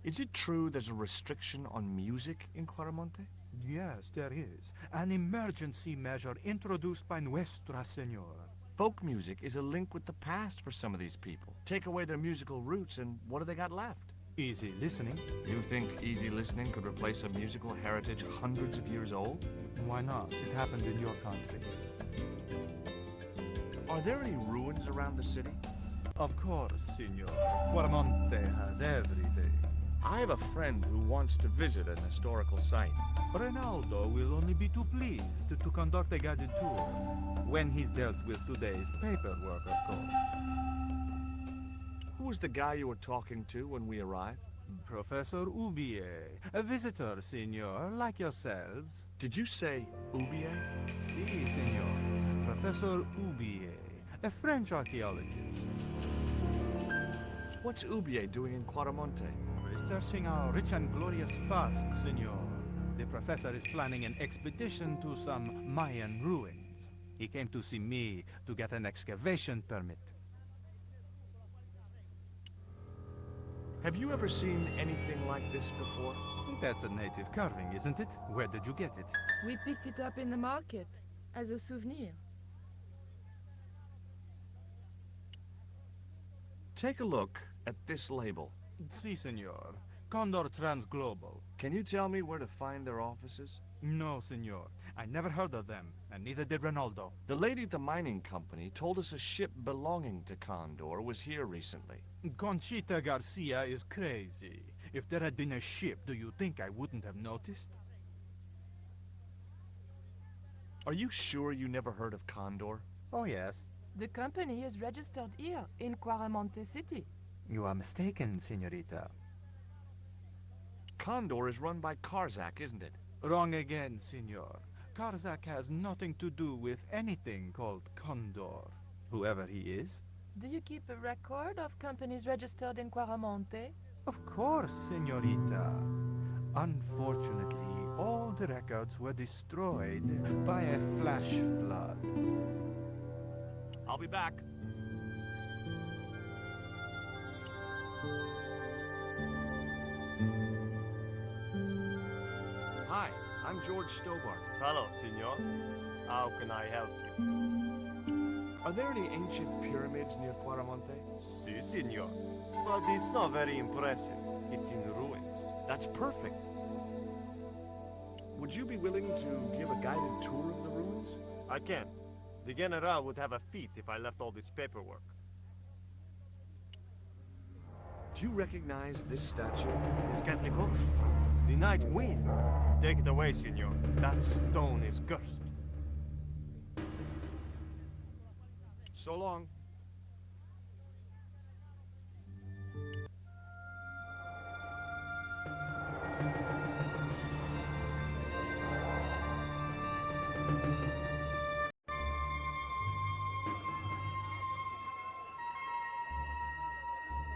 Is it true there's a restriction on music in Quaramonte? Yes, there is. An emergency measure introduced by Nuestra Senora. Folk music is a link with the past for some of these people. Take away their musical roots and what do they got left? Easy listening. You think easy listening could replace a musical heritage hundreds of years old? Why not? It happened in your country. Are there any ruins around the city? Of course, Signor. Quarmonte has everything. I have a friend who wants to visit an historical site. Ronaldo will only be too pleased to conduct a guided tour, when he's dealt with today's paperwork, of course. Who was the guy you were talking to when we arrived? Professor Oubier, a visitor, Signor, like yourselves. Did you say Oubier? Si, Signor. Professor Oubier, a French archaeologist. What's Oubier doing in Quarmonte? Researching our rich and glorious past, Signor. The professor is planning an expedition to some Mayan ruins. He came to see me to get an excavation permit. Have you ever seen anything like this before? That's a native carving, isn't it? Where did you get it? We picked it up in the market as a souvenir. Take a look at this label. Si, Signor. Condor Transglobal. Can you tell me where to find their offices? No, Signor. I never heard of them, and neither did Ronaldo. The lady at the mining company told us a ship belonging to Condor was here recently. Conchita Garcia is crazy. If there had been a ship, do you think I wouldn't have noticed? Are you sure you never heard of Condor? Oh, yes. The company is registered here in Quarmonte City. You are mistaken, Senorita. Condor is run by Karzak, isn't it? Wrong again, Signor. Karzak has nothing to do with anything called Condor, whoever he is. Do you keep a record of companies registered in Quarmonte? Of course, Senorita. Unfortunately, all the records were destroyed by a flash flood. I'll be back. Hi, I'm George Stobbart. Hello, senor. How can I help you? Are there any ancient pyramids near Quarmonte? Si, senor. But it's not very impressive. It's in ruins. That's perfect. Would you be willing to give a guided tour of the ruins? I can't. The General would have a fit if I left all this paperwork. Do you recognize this statue? Skeptical? The night wind. Take it away, senor. That stone is cursed. So long.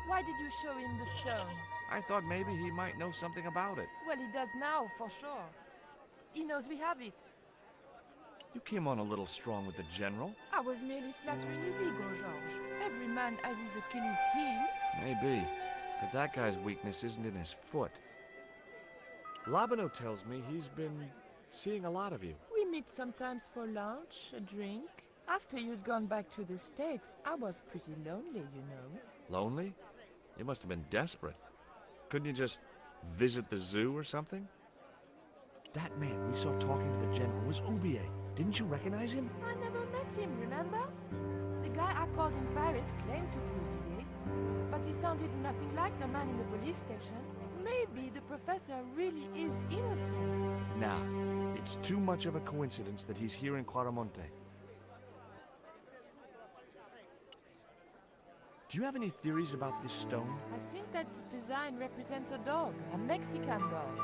Why did you show him the stone? I thought maybe he might know something about it. Well, he does now, for sure. He knows we have it. You came on a little strong with the General. I was merely flattering his ego, Georges. Every man has his Achilles heel. Maybe. But that guy's weakness isn't in his foot. Labano tells me he's been seeing a lot of you. We meet sometimes for lunch, a drink. After you'd gone back to the States, I was pretty lonely, you know. Lonely? You must have been desperate. Couldn't you just visit the zoo or something? That man we saw talking to the General was Oubier. Didn't you recognize him? I never met him, remember? The guy I called in Paris claimed to be Oubier, but he sounded nothing like the man in the police station. Maybe the professor really is innocent. Nah, it's too much of a coincidence that he's here in Quarmonte. Do you have any theories about this stone? I think that the design represents a dog, a Mexican dog.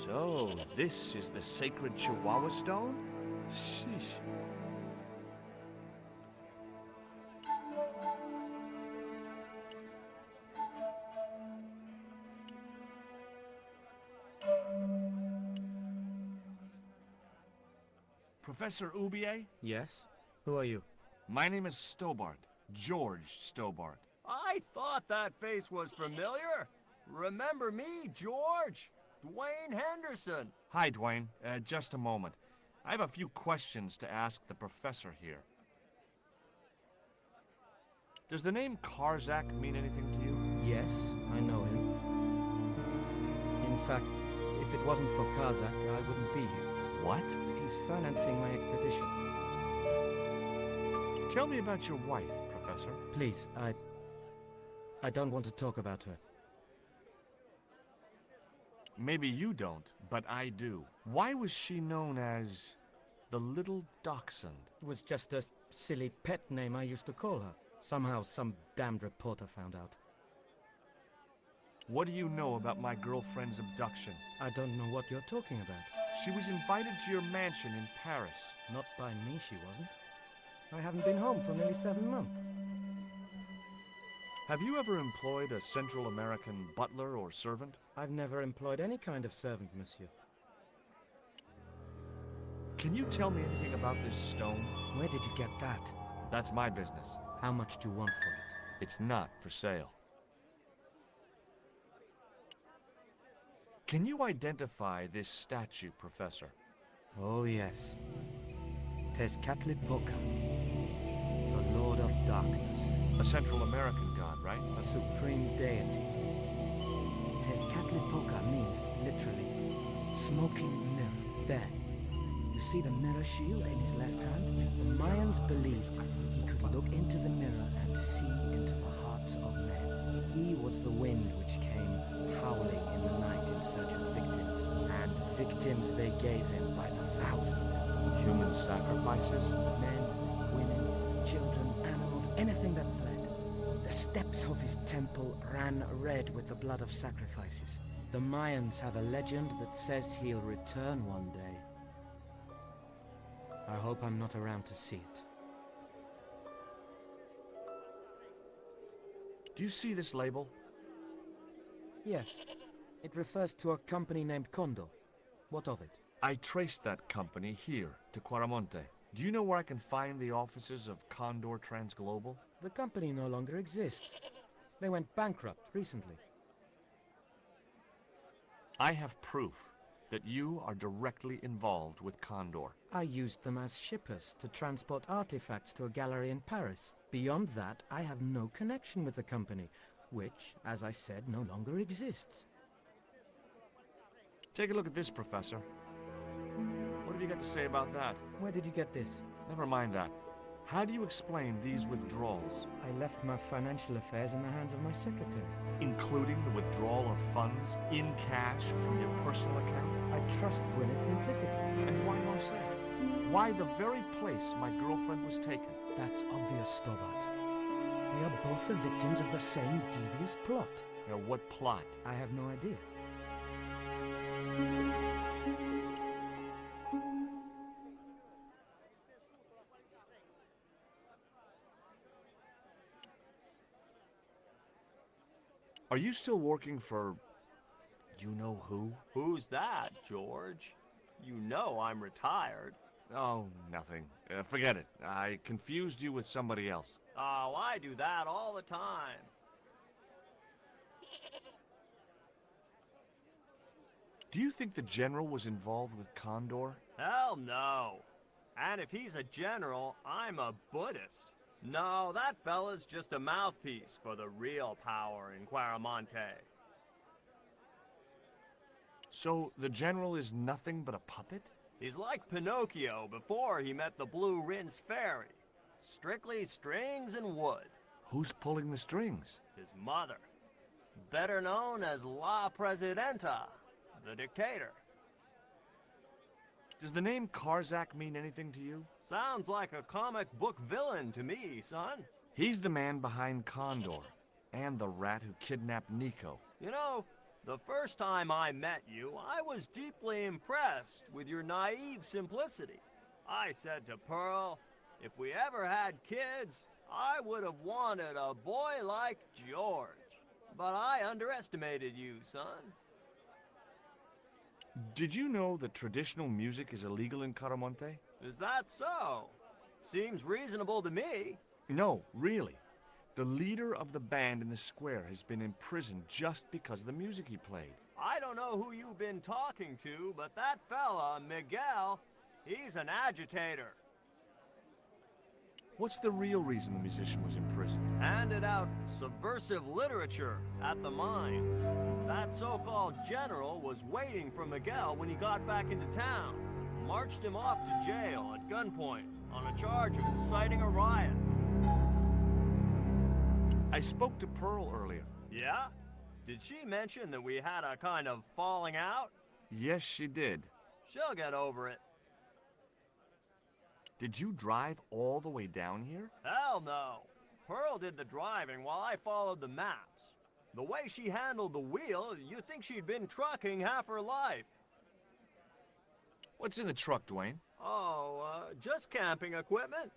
So, this is the sacred Chihuahua stone? Sheesh. Professor Oubier? Yes? Who are you? My name is Stobbart. George Stobbart. I thought that face was familiar. Remember me, George? Dwayne Henderson. Hi, Dwayne. Just a moment. I have a few questions to ask the professor here. Does the name Karzak mean anything to you? Yes, I know him. In fact, if it wasn't for Karzak, I wouldn't be here. What? He's financing my expedition. Tell me about your wife, Professor. Please, I don't want to talk about her. Maybe you don't, but I do. Why was she known as the Little Dachshund? It was just a silly pet name I used to call her. Somehow some damned reporter found out. What do you know about my girlfriend's abduction? I don't know what you're talking about. She was invited to your mansion in Paris. Not by me, she wasn't. I haven't been home for nearly 7 months. Have you ever employed a Central American butler or servant? I've never employed any kind of servant, monsieur. Can you tell me anything about this stone? Where did you get that? That's my business. How much do you want for it? It's not for sale. Can you identify this statue, Professor? Oh, yes. Tezcatlipoca, the Lord of Darkness. A Central American god, right? A supreme deity. Tezcatlipoca means, literally, smoking mirror. There. You see the mirror shield in his left hand? The Mayans believed he could look into the mirror and see into the hearts of men. He was the wind which came howling in the night in search of victims. And victims they gave him by the thousand. Human sacrifices? Men, women, children, animals, anything that bled. The steps of his temple ran red with the blood of sacrifices. The Mayans have a legend that says he'll return one day. I hope I'm not around to see it. Do you see this label? Yes. It refers to a company named Condor. What of it? I traced that company here, to Quaramonte. Do you know where I can find the offices of Condor Transglobal? The company no longer exists. They went bankrupt recently. I have proof that you are directly involved with Condor. I used them as shippers to transport artifacts to a gallery in Paris. Beyond that, I have no connection with the company, which, as I said, no longer exists. Take a look at this, Professor. What have you got to say about that? Where did you get this? Never mind that. How do you explain these withdrawals? I left my financial affairs in the hands of my secretary. Including the withdrawal of funds in cash from your personal account? I trust Gwyneth implicitly. And why Marseille? Why the very place my girlfriend was taken? That's obvious, Stobbart. We are both the victims of the same devious plot. Now, what plot? I have no idea. Are you still working for... you know who? Who's that, George? You know I'm retired. Oh, nothing. Forget it. I confused you with somebody else. Oh, I do that all the time. Do you think the General was involved with Condor? Hell no. And if he's a general, I'm a Buddhist. No, that fella's just a mouthpiece for the real power in Quaramonte. So, the General is nothing but a puppet? He's like Pinocchio before he met the Blue Rinse Fairy. Strictly strings and wood. Who's pulling the strings? His mother. Better known as La Presidenta, the dictator. Does the name Karzak mean anything to you? Sounds like a comic book villain to me, son. He's the man behind Condor, and the rat who kidnapped Nico. You know, the first time I met you, I was deeply impressed with your naive simplicity. I said to Pearl, if we ever had kids, I would have wanted a boy like George. But I underestimated you, son. Did you know that traditional music is illegal in Caramonte? Is that so? Seems reasonable to me. No, really. The leader of the band in the square has been imprisoned just because of the music he played. I don't know who you've been talking to, but that fella, Miguel, he's an agitator. What's the real reason the musician was imprisoned? Handed out subversive literature at the mines. That so-called general was waiting for Miguel when he got back into town. Marched him off to jail at gunpoint on a charge of inciting a riot. I spoke to Pearl earlier. Yeah? Did she mention that we had a kind of falling out? Yes, she did. She'll get over it. Did you drive all the way down here? Hell no. Pearl did the driving while I followed the maps. The way she handled the wheel, you'd think she'd been trucking half her life. What's in the truck, Dwayne? Oh, just camping equipment.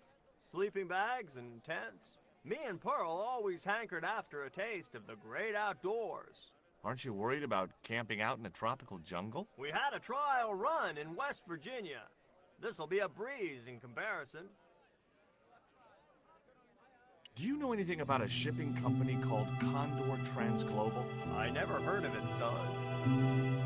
Sleeping bags and tents. Me and Pearl always hankered after a taste of the great outdoors. Aren't you worried about camping out in a tropical jungle? We had a trial run in West Virginia. This'll be a breeze in comparison. Do you know anything about a shipping company called Condor Transglobal? I never heard of it, son.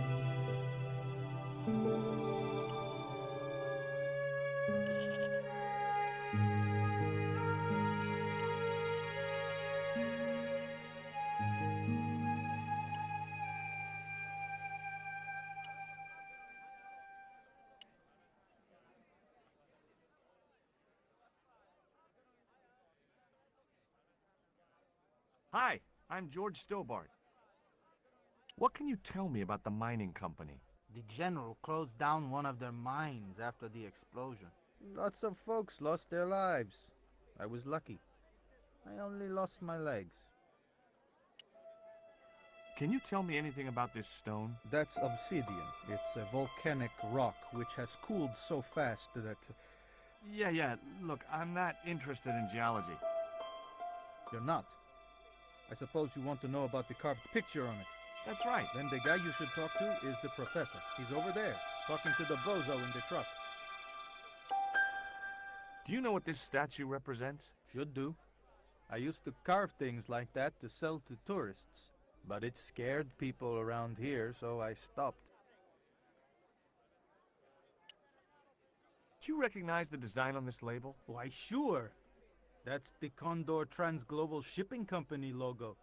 Hi, I'm George Stobbart. What can you tell me about the mining company? The general closed down one of their mines after the explosion. Lots of folks lost their lives. I was lucky. I only lost my legs. Can you tell me anything about this stone? That's obsidian. It's a volcanic rock which has cooled so fast that... Yeah, look, I'm not interested in geology. You're not? I suppose you want to know about the carved picture on it. That's right. Then the guy you should talk to is the professor. He's over there, talking to the bozo in the truck. Do you know what this statue represents? Should do. I used to carve things like that to sell to tourists. But it scared people around here, so I stopped. Do you recognize the design on this label? Why, sure. That's the Condor Transglobal Shipping Company logo.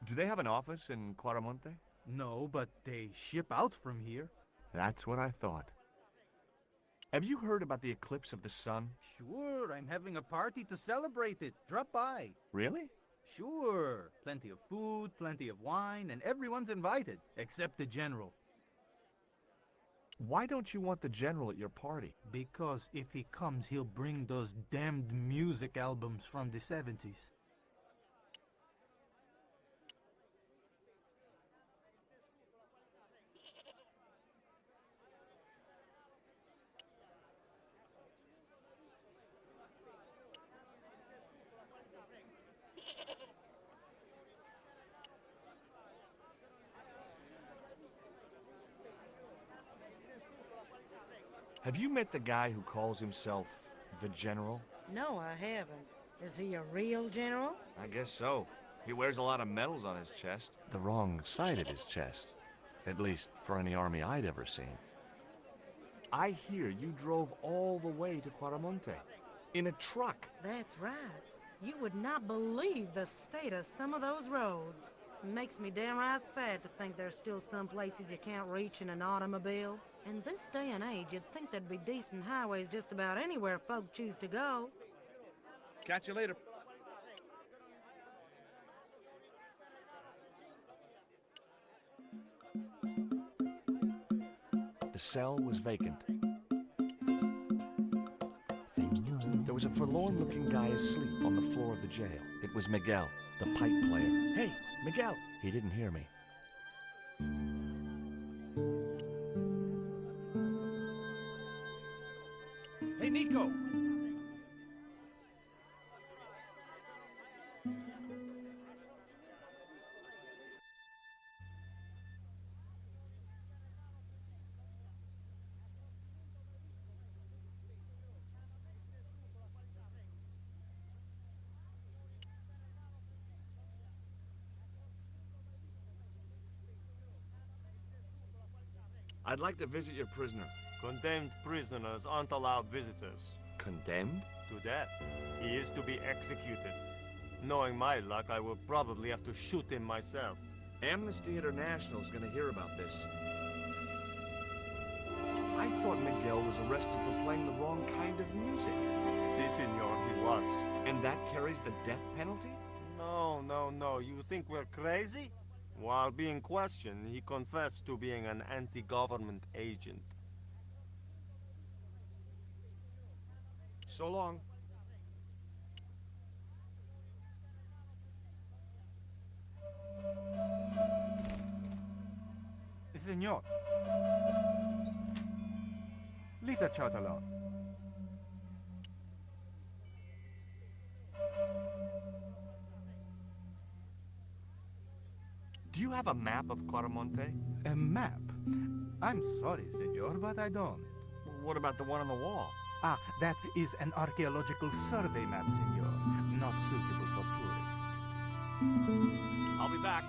Do they have an office in Quaramonte? No, but they ship out from here. That's what I thought. Have you heard about the eclipse of the sun? Sure, I'm having a party to celebrate it. Drop by. Really? Sure. Plenty of food, plenty of wine, and everyone's invited, except the general. Why don't you want the general at your party? Because if he comes, he'll bring those damned music albums from the 70s. Have you met the guy who calls himself the General? No, I haven't. Is he a real general? I guess so. He wears a lot of medals on his chest. The wrong side of his chest. At least for any army I'd ever seen. I hear you drove all the way to Quaramonte. In a truck. That's right. You would not believe the state of some of those roads. Makes me downright sad to think there's still some places you can't reach in an automobile. In this day and age, you'd think there'd be decent highways just about anywhere folk choose to go. Catch you later. The cell was vacant. There was a forlorn-looking guy asleep on the floor of the jail. It was Miguel, the pipe player. Hey, Miguel! He didn't hear me. Hey, Nico! I'd like to visit your prisoner. Condemned prisoners aren't allowed visitors. Condemned? To death. He is to be executed. Knowing my luck, I will probably have to shoot him myself. Amnesty International's gonna hear about this. I thought Miguel was arrested for playing the wrong kind of music. Si, senor, he was. And that carries the death penalty? No. You think we're crazy? While being questioned, he confessed to being an anti-government agent. So long. Senor. Leave the child alone. Do you have a map of Quaramonte? A map? I'm sorry, senor, but I don't. What about the one on the wall? Ah, that is an archaeological survey map, senor. Not suitable for tourists. I'll be back.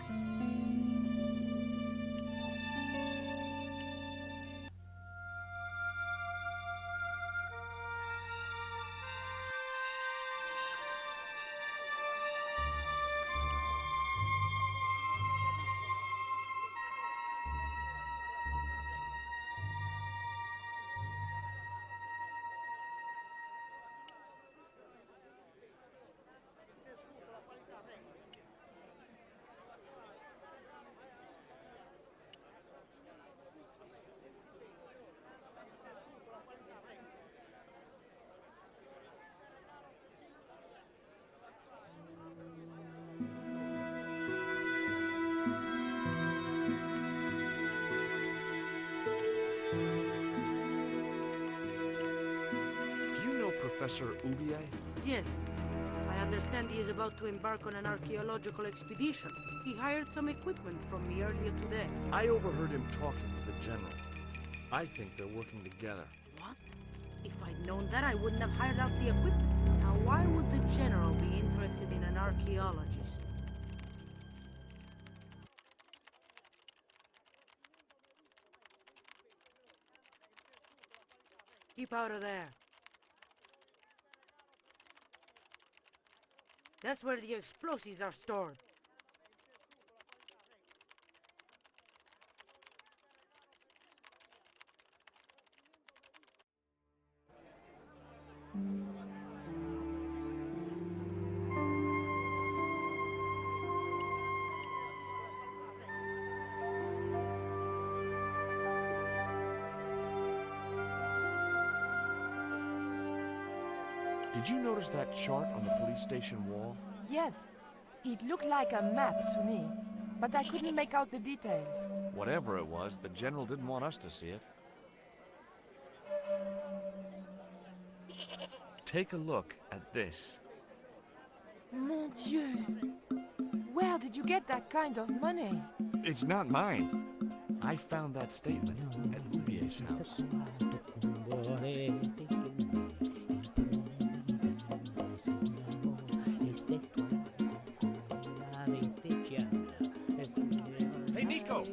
Professor Ubier? Yes. I understand he is about to embark on an archaeological expedition. He hired some equipment from me earlier today. I overheard him talking to the general. I think they're working together. What? If I'd known that, I wouldn't have hired out the equipment. Now, why would the general be interested in an archaeologist? Keep out of there. That's where the explosives are stored. Did you notice that chart on the police station wall? Yes, it looked like a map to me, but I couldn't make out the details. Whatever it was, the general didn't want us to see it. Take a look at this. Mon Dieu! Where did you get that kind of money? It's not mine. I found that statement at Ubier's house. Hey, Nico!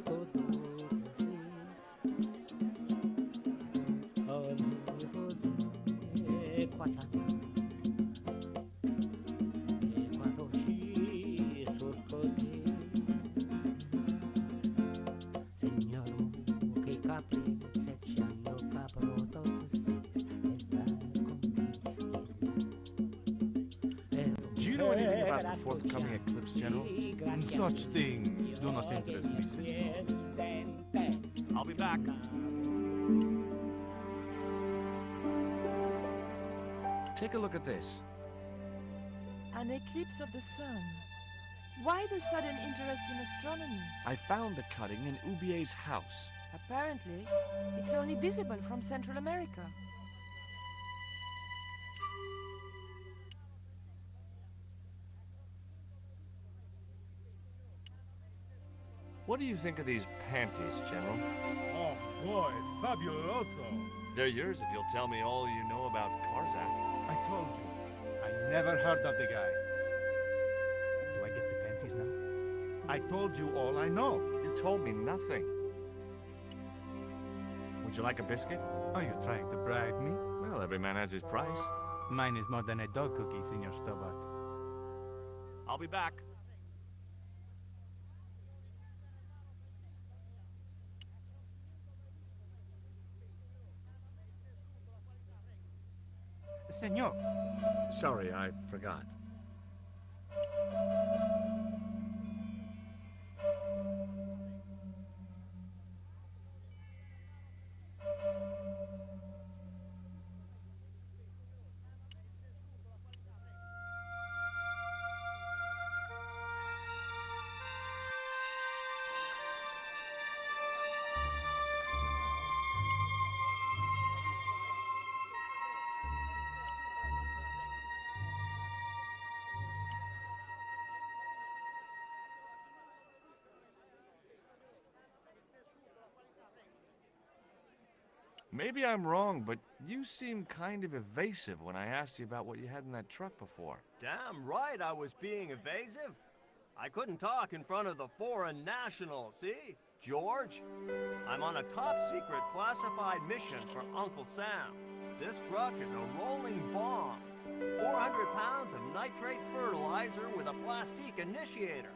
Do you know anything about the forthcoming eclipse, General? Such things do not interest me, senor. I'll be back. Take a look at this. An eclipse of the sun. Why the sudden interest in astronomy? I found the cutting in Ubier's house. Apparently, it's only visible from Central America. What do you think of these panties, General? Oh boy, fabuloso. They're yours if you'll tell me all you know about Karzak. I told you, I never heard of the guy. Do I get the panties now? I told you all I know. You told me nothing. Would you like a biscuit? Are you trying to bribe me? Well, every man has his price. Mine is more than a dog cookie, Senor Stobbart. I'll be back. Senor. Sorry, I forgot. Maybe I'm wrong, but you seemed kind of evasive when I asked you about what you had in that truck before. Damn right I was being evasive. I couldn't talk in front of the foreign nationals, see? George, I'm on a top-secret classified mission for Uncle Sam. This truck is a rolling bomb. 400 pounds of nitrate fertilizer with a plastique initiator.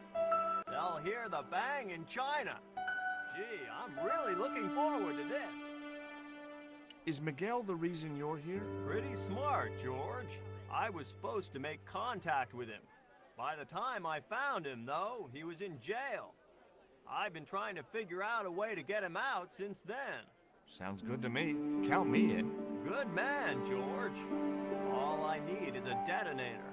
They'll hear the bang in China. Gee, I'm really looking forward to this. Is Miguel the reason you're here? Pretty smart, George. I was supposed to make contact with him. By the time I found him, though, he was in jail. I've been trying to figure out a way to get him out since then. Sounds good to me. Count me in. Good man, George. All I need is a detonator.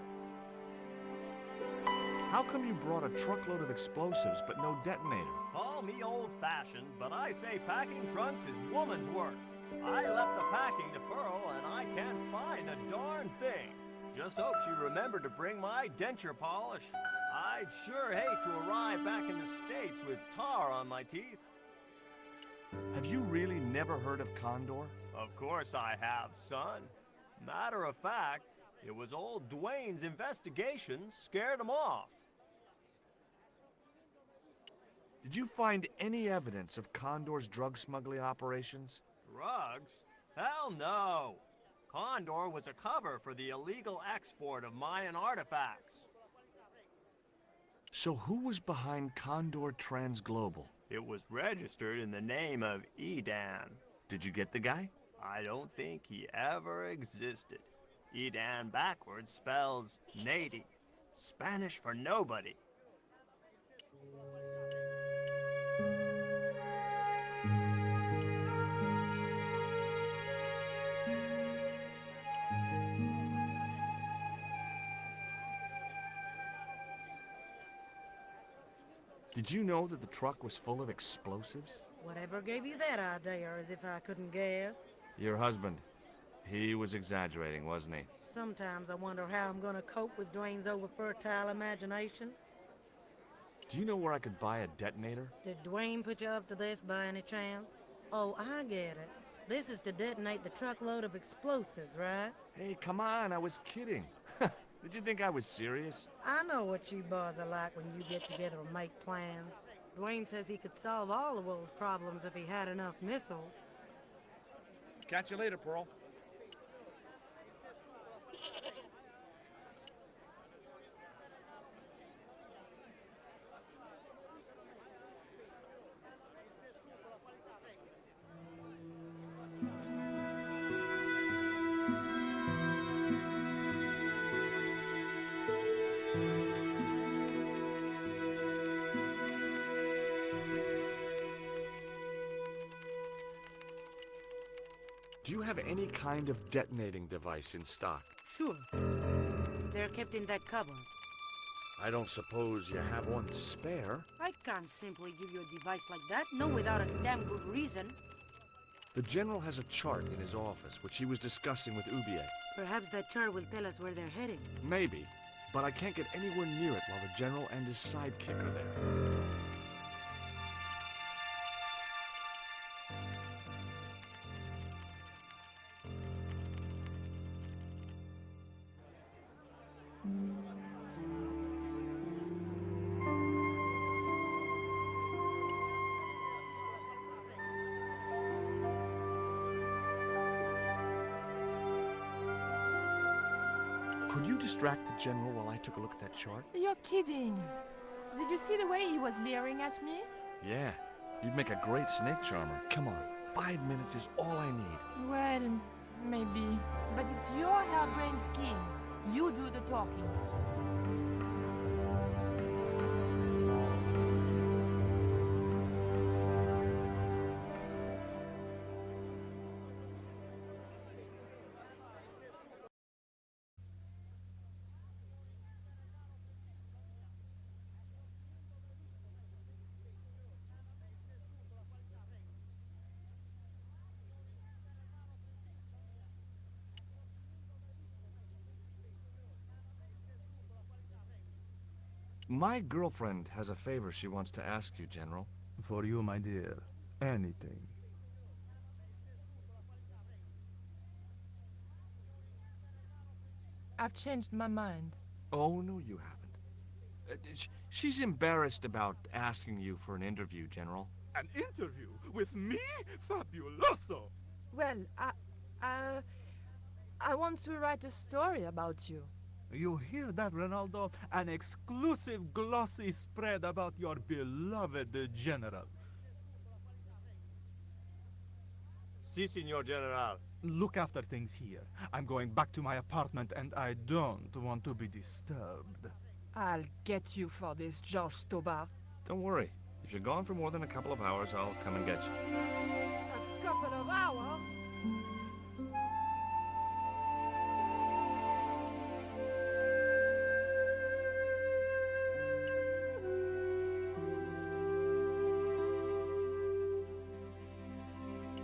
How come you brought a truckload of explosives but no detonator? Call me old-fashioned, but I say packing trunks is woman's work. I left the packing to Pearl, and I can't find a darn thing. Just hope she remembered to bring my denture polish. I'd sure hate to arrive back in the States with tar on my teeth. Have you really never heard of Condor? Of course I have, son. Matter of fact, it was old Dwayne's investigations scared him off. Did you find any evidence of Condor's drug smuggling operations? Drugs? Hell no! Condor was a cover for the illegal export of Mayan artifacts. So who was behind Condor Transglobal? It was registered in the name of Edan. Did you get the guy? I don't think he ever existed. Edan backwards spells Nady, Spanish for nobody. Did you know that the truck was full of explosives? Whatever gave you that idea, as if I couldn't guess? Your husband. He was exaggerating, wasn't he? Sometimes I wonder how I'm gonna cope with Dwayne's over-fertile imagination. Do you know where I could buy a detonator? Did Dwayne put you up to this by any chance? Oh, I get it. This is to detonate the truckload of explosives, right? Hey, come on, I was kidding. Did you think I was serious? I know what you boys are like when you get together and make plans. Dwayne says he could solve all the world's problems if he had enough missiles. Catch you later, Pearl. Do you have any kind of detonating device in stock? Sure. They're kept in that cupboard. I don't suppose you have one spare? I can't simply give you a device like that, no without a damn good reason. The General has a chart in his office, which he was discussing with Ubier. Perhaps that chart will tell us where they're heading. Maybe, but I can't get anywhere near it while the General and his sidekick are there. Could you distract the General while I took a look at that chart? You're kidding. Did you see the way he was leering at me? Yeah, you'd make a great snake charmer. Come on, 5 minutes is all I need. Well, maybe. But it's your harebrained scheme. You do the talking. My girlfriend has a favor she wants to ask you, General. For you, my dear. Anything. I've changed my mind. Oh, no, you haven't. She's embarrassed about asking you for an interview, General. An interview with me? Fabuloso! Well, I want to write a story about you. You hear that, Ronaldo? An exclusive glossy spread about your beloved general. Si, Signor General. Look after things here. I'm going back to my apartment and I don't want to be disturbed. I'll get you for this, George Stobbart. Don't worry. If you're gone for more than a couple of hours, I'll come and get you. A couple of hours?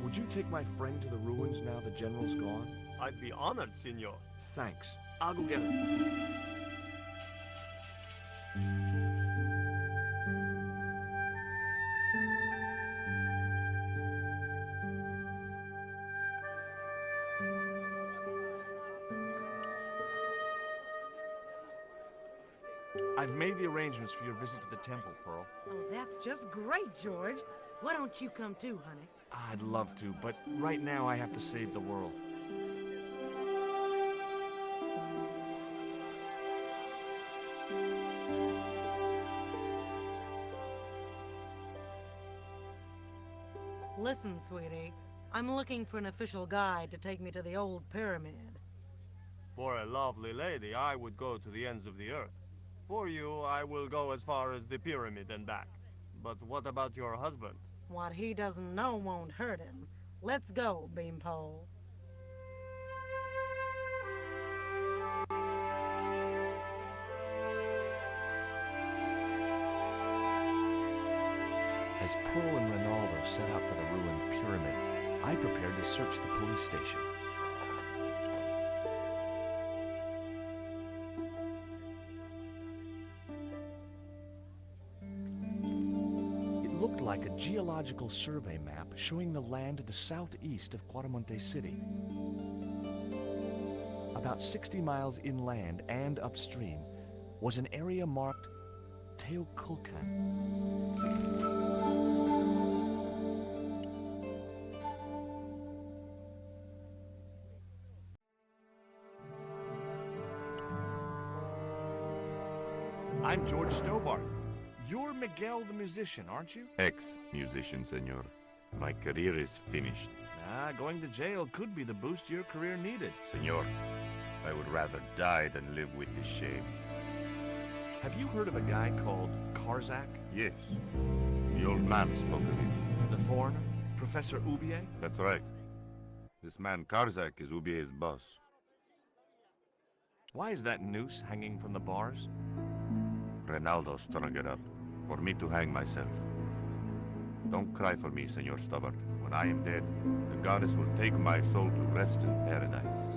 Would you take my friend to the ruins now the General's gone? I'd be honored, Signor. Thanks. I'll go get her. I've made the arrangements for your visit to the temple, Pearl. Oh, that's just great, George. Why don't you come too, honey? I'd love to, but right now I have to save the world. Listen, sweetie. I'm looking for an official guide to take me to the old pyramid. For a lovely lady, I would go to the ends of the earth. For you, I will go as far as the pyramid and back. But what about your husband? What he doesn't know won't hurt him. Let's go, Beanpole. As Pearl and Ronaldo set out for the ruined pyramid, I prepared to search the police station. It looked like a geological survey map showing the land to the southeast of Quaramonte City. About 60 miles inland and upstream was an area marked Teoculcan. I'm George Stobbart. You're Miguel the musician, aren't you? Ex-musician, senor. My career is finished. Going to jail could be the boost your career needed. Senor, I would rather die than live with this shame. Have you heard of a guy called Karzak? Yes. The old man spoke of him. The foreigner? Professor Ubier? That's right. This man Karzak is Ubier's boss. Why is that noose hanging from the bars? Ronaldo strung it up for me to hang myself. Don't cry for me, Senor Stobbart. When I am dead, the goddess will take my soul to rest in paradise.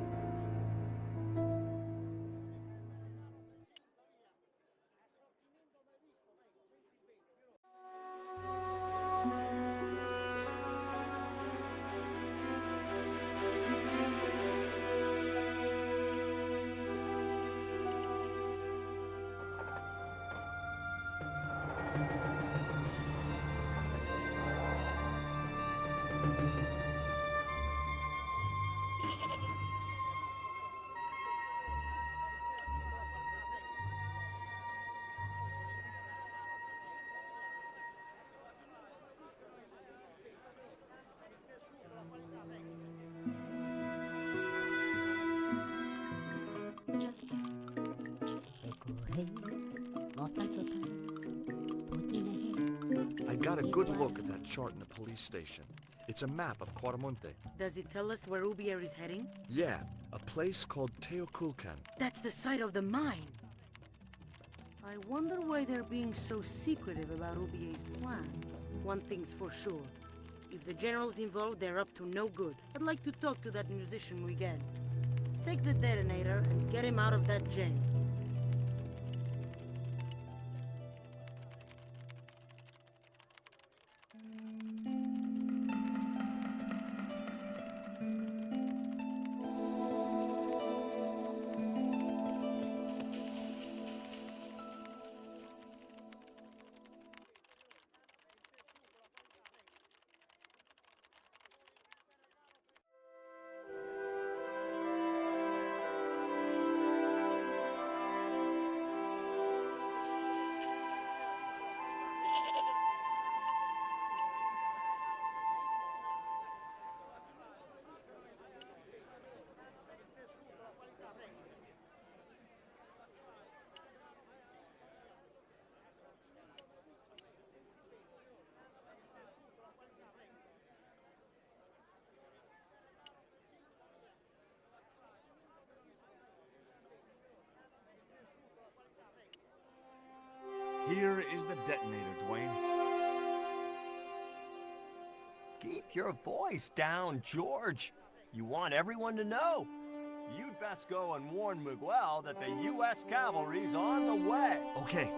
I got a good look at that chart in the police station. It's a map of Quaramonte. Does it tell us where Ubier is heading? Yeah, a place called Teoculcan. That's the site of the mine. I wonder why they're being so secretive about Ubier's plans. One thing's for sure. If the general's involved, they're up to no good. I'd like to talk to that musician Miguel. Take the detonator and get him out of that jail. Here is the detonator, Dwayne. Keep your voice down, George. You want everyone to know. You'd best go and warn Miguel that the U.S. cavalry's on the way. Okay.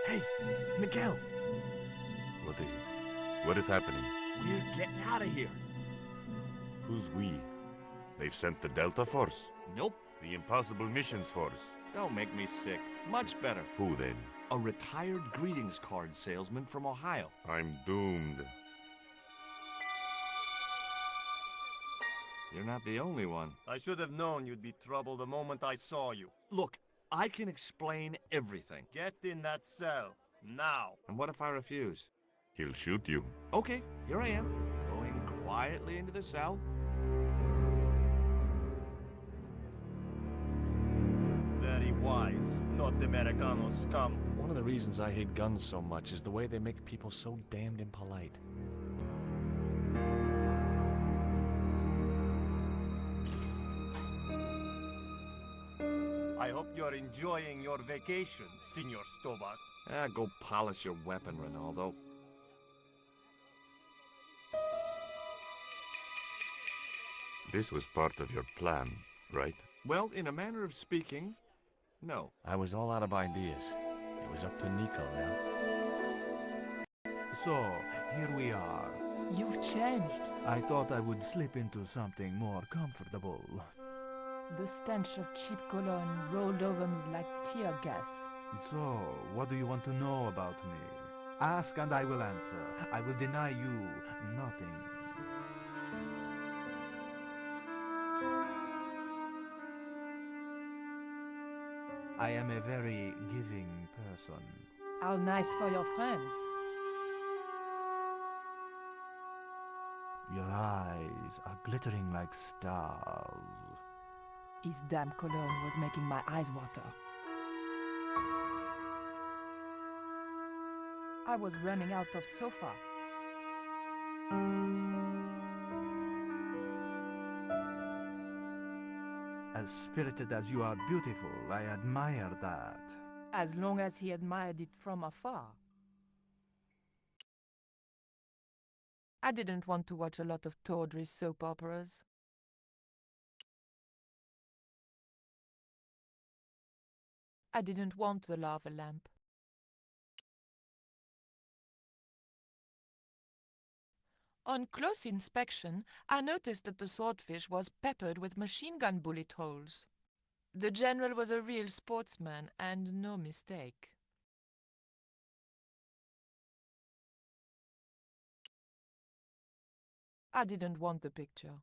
Hey, Miguel, What is it? What is happening? we're getting out of here. Who's we? They've sent the Delta Force? Nope. The Impossible Missions Force? Don't make me sick. Much better. Who then? A retired greetings card salesman from Ohio. I'm doomed. You're not the only one. I should have known you'd be trouble the moment I saw you. Look, I can explain everything. Get in that cell, now. And what if I refuse? He'll shoot you. Okay, here I am, going quietly into the cell. Very wise, not Americano scum. One of the reasons I hate guns so much is the way they make people so damned impolite. I hope you're enjoying your vacation, Senor Stobbart. Go polish your weapon, Ronaldo. This was part of your plan, right? Well, in a manner of speaking, no. I was all out of ideas. It was up to Nico now. So, here we are. You've changed. I thought I would slip into something more comfortable. The stench of cheap cologne rolled over me like tear gas. So, what do you want to know about me? Ask and I will answer. I will deny you nothing. I am a very giving person. How nice for your friends. Your eyes are glittering like stars. His damn cologne was making my eyes water. I was running out of sofa. As spirited as you are beautiful, I admire that. As long as he admired it from afar. I didn't want to watch a lot of tawdry soap operas. I didn't want the lava lamp. On close inspection, I noticed that the swordfish was peppered with machine gun bullet holes. The general was a real sportsman, and no mistake. I didn't want the picture.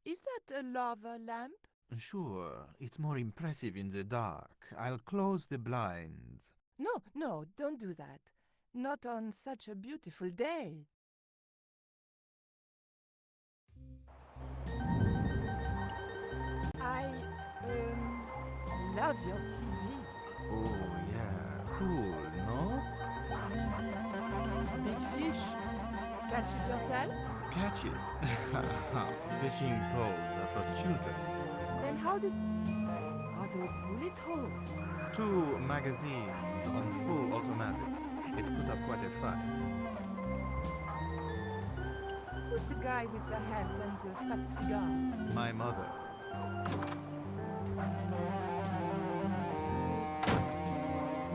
Is that a lava lamp? Sure, it's more impressive in the dark. I'll close the blinds. No, don't do that. Not on such a beautiful day. I, love your TV. Oh, yeah, cool, no? Big fish. Catch it yourself? Catch it. Fishing poles are for children. Then how did... Are those bullet holes? 2 magazines on full automatic. It put up quite a fight. Who's the guy with the hat and the fat cigar? My mother.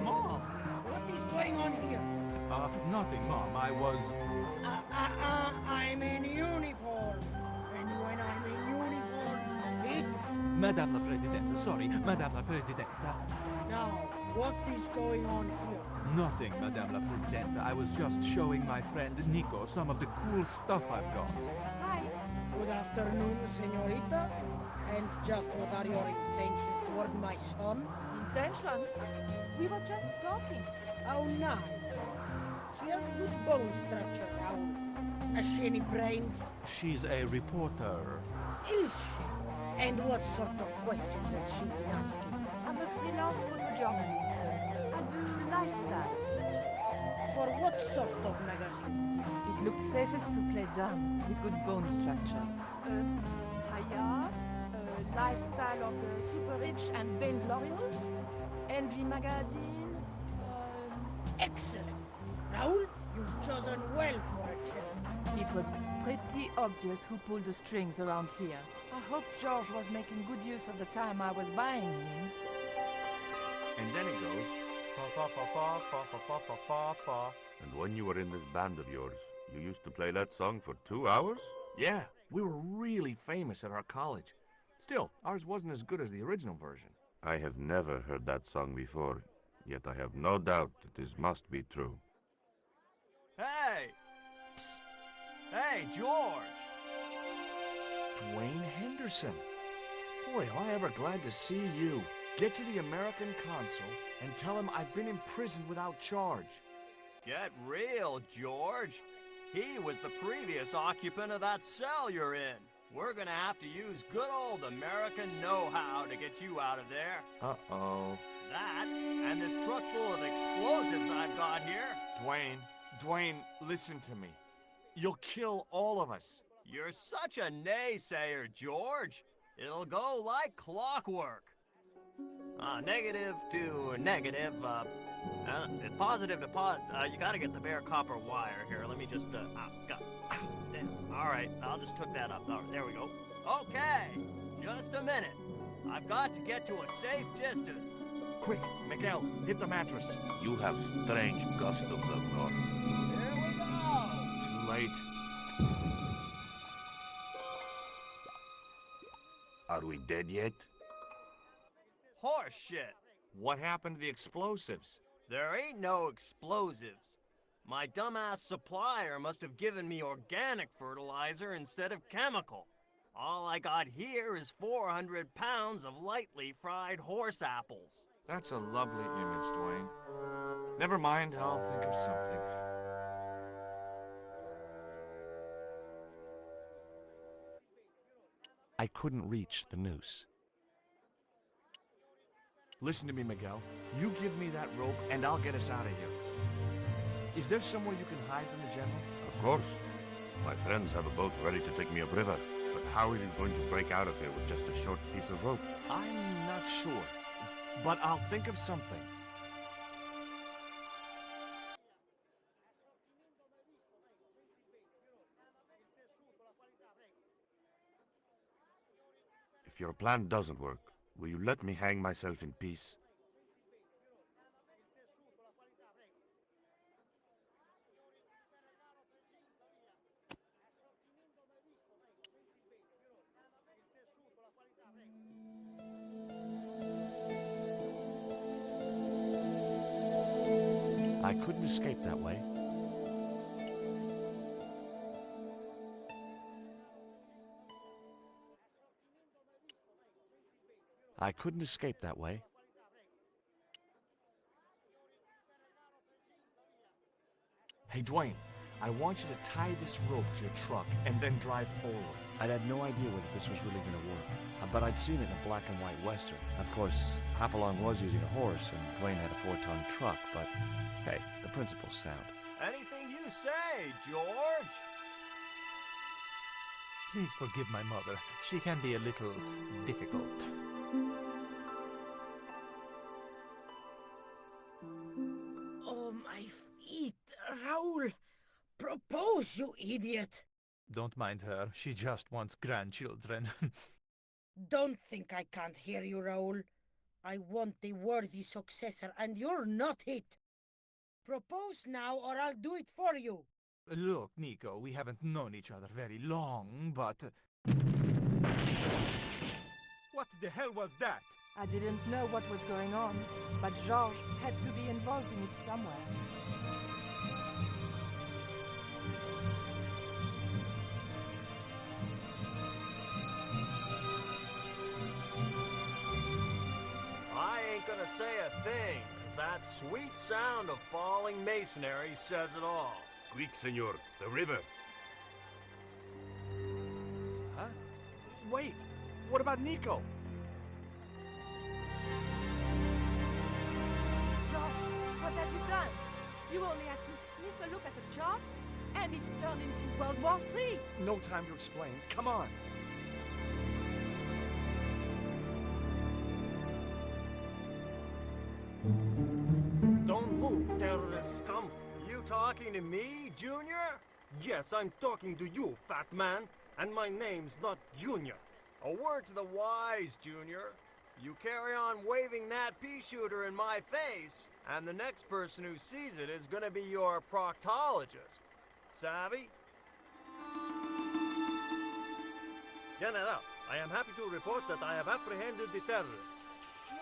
Mom, what is going on here? Nothing, Mom. I was... I'm in uniform. And when I'm in uniform, it's... Madame la Presidente. Sorry, Madame la Presidente. Now, What is going on here? Nothing, Madame la Presidente. I was just showing my friend Nico some of the cool stuff I've got. Hi. Good afternoon, señorita. And just what are your intentions toward my son? Intentions? We were just talking. How nice. She has good bone structure, Raoul. Has she any brains? She's a reporter. Is she? And what sort of questions has she been asking? I'm a freelance photojournalist. I do lifestyle. For what sort of magazines? It looks safest to play dumb with good bone structure. Haya, lifestyle of the super rich and vainglorious, Envy magazine. Excellent. Raoul, you've chosen well for a change. It was pretty obvious who pulled the strings around here. I hope George was making good use of the time I was buying him. And then it goes, pa pa pa pa pa pa pa pa pa pa. And when you were in this band of yours, you used to play that song for 2 hours? Yeah, we were really famous at our college. Still, ours wasn't as good as the original version. I have never heard that song before, yet I have no doubt that this must be true. Hey! Psst. Hey, George! Dwayne Henderson. Boy, am I ever glad to see you. Get to the American consul and tell him I've been imprisoned without charge. Get real, George. He was the previous occupant of that cell you're in. We're gonna have to use good old American know-how to get you out of there. Uh-oh. That, and this truck full of explosives I've got here. Dwayne, listen to me. You'll kill all of us. You're such a naysayer, George. It'll go like clockwork. Negative to negative, it's positive to you gotta get the bare copper wire here. Let me just, damn. All right, I'll just hook that up. All right, there we go. Okay, just a minute. I've got to get to a safe distance. Quick, Miguel, hit the mattress. You have strange customs up north. Here we go. Too late. Are we dead yet? Horse shit. What happened to the explosives? There ain't no explosives. My dumbass supplier must have given me organic fertilizer instead of chemical. All I got here is 400 pounds of lightly fried horse apples. That's a lovely image, Dwayne. Never mind, I'll think of something. I couldn't reach the noose. Listen to me, Miguel. You give me that rope and I'll get us out of here. Is there somewhere you can hide from the General? Of course. My friends have a boat ready to take me upriver. But how are you going to break out of here with just a short piece of rope? I'm not sure, but I'll think of something. If your plan doesn't work, will you let me hang myself in peace? I couldn't escape that way. I couldn't escape that way. Hey, Dwayne, I want you to tie this rope to your truck and then drive forward. I'd had no idea whether this was really going to work, but I'd seen it in a black and white western. Of course, Hopalong was using a horse, and Dwayne had a 4-ton truck, but hey, the principle's sound. Anything you say, George. Please forgive my mother. She can be a little difficult. Oh, my feet, Raoul! Propose, you idiot! Don't mind her. She just wants grandchildren. Don't think I can't hear you, Raoul. I want the worthy successor, and you're not it. Propose now, or I'll do it for you. Look, Nico, we haven't known each other very long, but... What the hell was that? I didn't know what was going on, but Georges had to be involved in it somewhere. I ain't gonna say a thing, 'cause that sweet sound of falling masonry says it all. Quick, senor. The river. Huh? Wait! What about Nico? Josh, what have you done? You only had to sneak a look at the chart, and it's turned into World War III. No time to explain. Come on. Don't move, terrorist scum. You talking to me, Junior? Yes, I'm talking to you, fat man. And my name's not Junior. A word to the wise, Junior. You carry on waving that pea shooter in my face, and the next person who sees it is gonna be your proctologist. Savvy? General, I am happy to report that I have apprehended the terrorists. You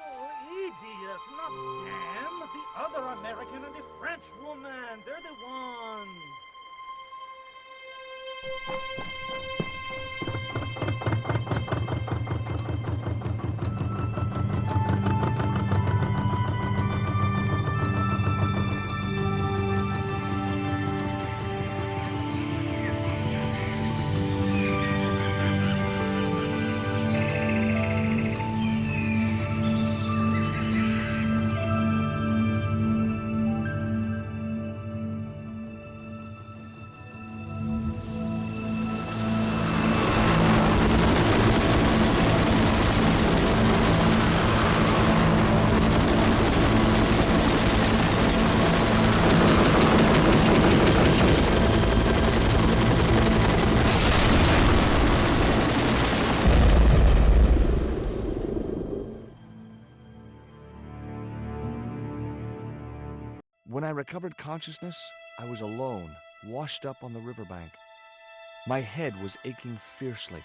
idiot, not them. The other American and the French woman. They're the ones. When I recovered consciousness, I was alone, washed up on the riverbank. My head was aching fiercely,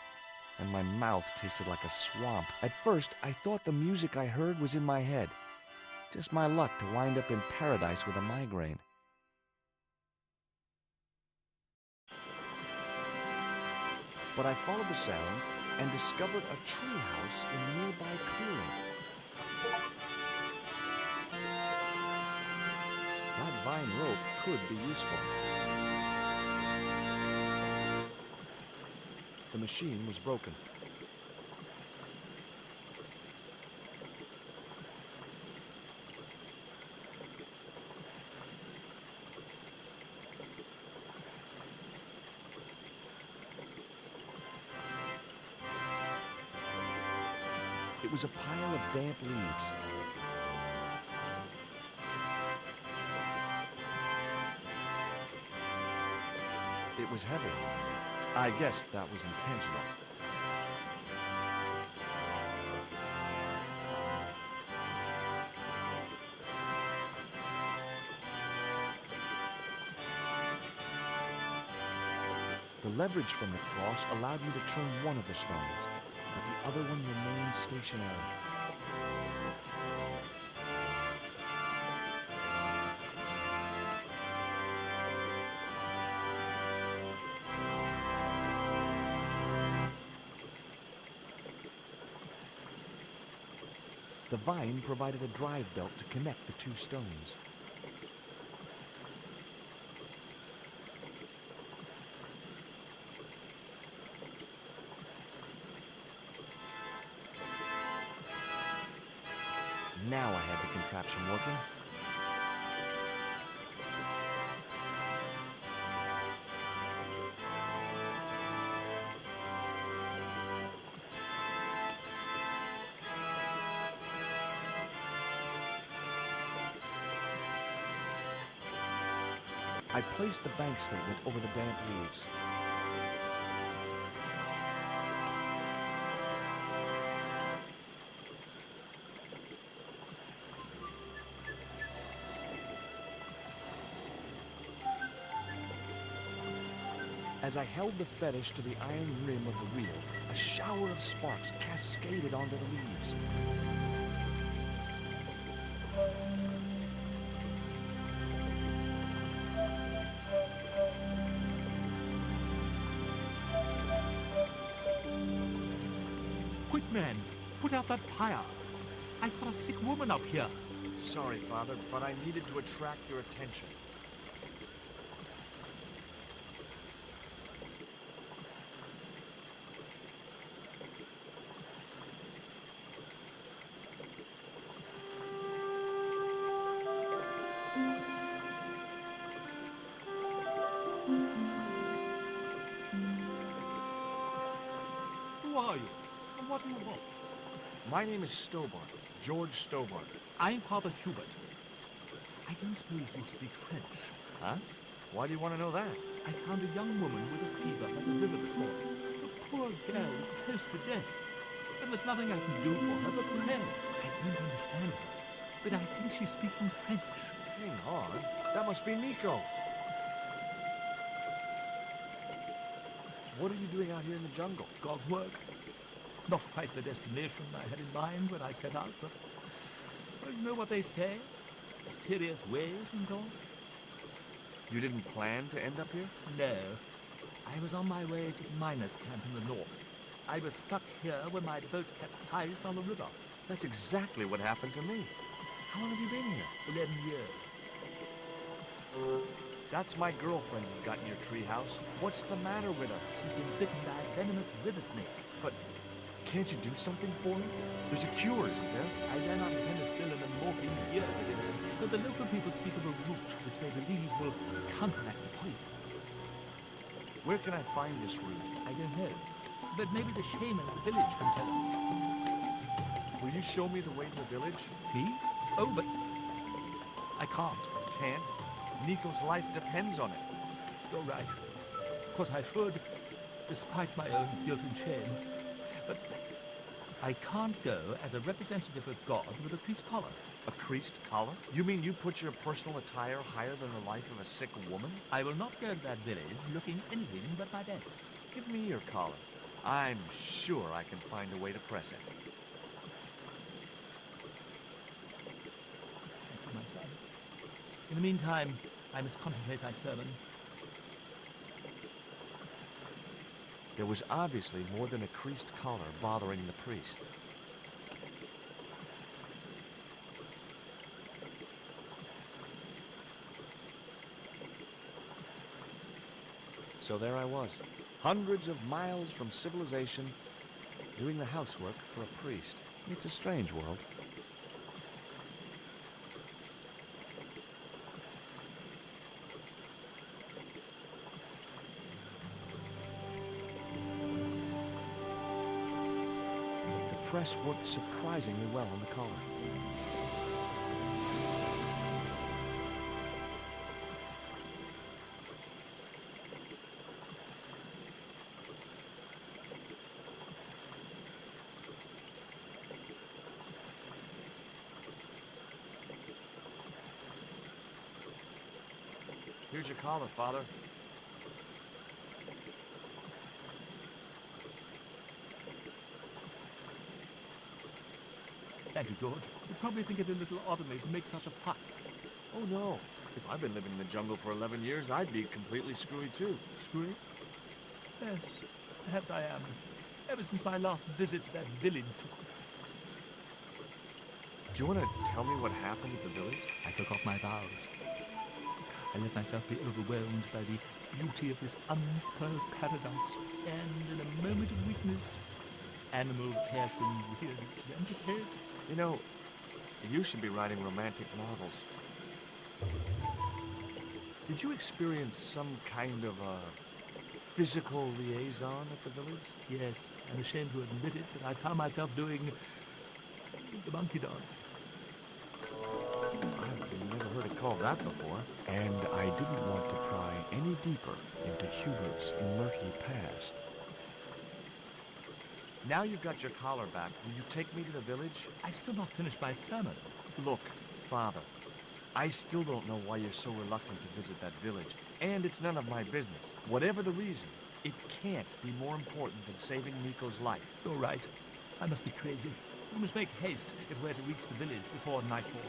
and my mouth tasted like a swamp. At first, I thought the music I heard was in my head. Just my luck to wind up in paradise with a migraine. But I followed the sound and discovered a treehouse in a nearby clearing. That vine rope could be useful. The machine was broken. It was a pile of damp leaves. It was heavy. I guess that was intentional. The leverage from the cross allowed me to turn one of the stones, but the other one remained stationary. The vine provided a drive belt to connect the two stones. Now I had the contraption working. I placed the bank statement over the damp leaves. As I held the fetish to the iron rim of the wheel, a shower of sparks cascaded onto the leaves. Quick, man! Put out that fire! I've got a sick woman up here. Sorry, Father, but I needed to attract your attention. Who are you? And what do you want? My name is Stobbart, George Stobbart. I'm Father Hubert. I don't suppose you speak French. Huh? Why do you want to know that? I found a young woman with a fever at the river this morning. The poor girl is close to death. And there's nothing I can do for her but pray. I don't understand her, but I think she's speaking French. Hang on. That must be Nico. What are you doing out here in the jungle? God's work. Not quite the destination I had in mind when I set out, but well, you know what they say? Mysterious ways and so on. You didn't plan to end up here? No. I was on my way to the miners' camp in the north. I was stuck here when my boat capsized on the river. That's exactly what happened to me. How long have you been here? 11 years. That's my girlfriend you've got in your treehouse. What's the matter with her? She's been bitten by a venomous river snake. But can't you do something for her? There's a cure, isn't there? I ran out of penicillin and morphine years ago, but the local people speak of a root which they believe will counteract the poison. Where can I find this root? I don't know, but maybe the shaman of the village can tell us. Will you show me the way to the village? Me? Oh, but I can't. Can't? Nico's life depends on it. You're right. Of course I should, despite my own guilt and shame. But I can't go as a representative of God with a creased collar. A creased collar? You mean you put your personal attire higher than the life of a sick woman? I will not go to that village looking anything but my best. Give me your collar. I'm sure I can find a way to press it. Thank you, my son. In the meantime, I must contemplate my sermon. There was obviously more than a creased collar bothering the priest. So there I was, hundreds of miles from civilization, doing the housework for a priest. It's a strange world. The press worked surprisingly well on the collar. Here's your collar, Father. Thank you, George. You probably think it a little odd of me to make such a fuss. Oh, no. If I've been living in the jungle for 11 years, I'd be completely screwy, too. Screwy? Yes, perhaps I am. Ever since my last visit to that village. Do you want to tell me what happened at the village? I forgot my vows. I let myself be overwhelmed by the beauty of this unspoiled paradise, and in a moment of weakness, animal passion reared its rampant head. You know, you should be writing romantic novels. Did you experience some kind of a physical liaison at the village? Yes, I'm ashamed to admit it, but I found myself doing the monkey dance. I've never heard it called that before. And I didn't want to pry any deeper into Hubert's murky past. Now you've got your collar back, will you take me to the village? I've still not finished my sermon. Look, Father, I still don't know why you're so reluctant to visit that village, and it's none of my business. Whatever the reason, it can't be more important than saving Nico's life. You're right. I must be crazy. We must make haste if we're to reach the village before nightfall.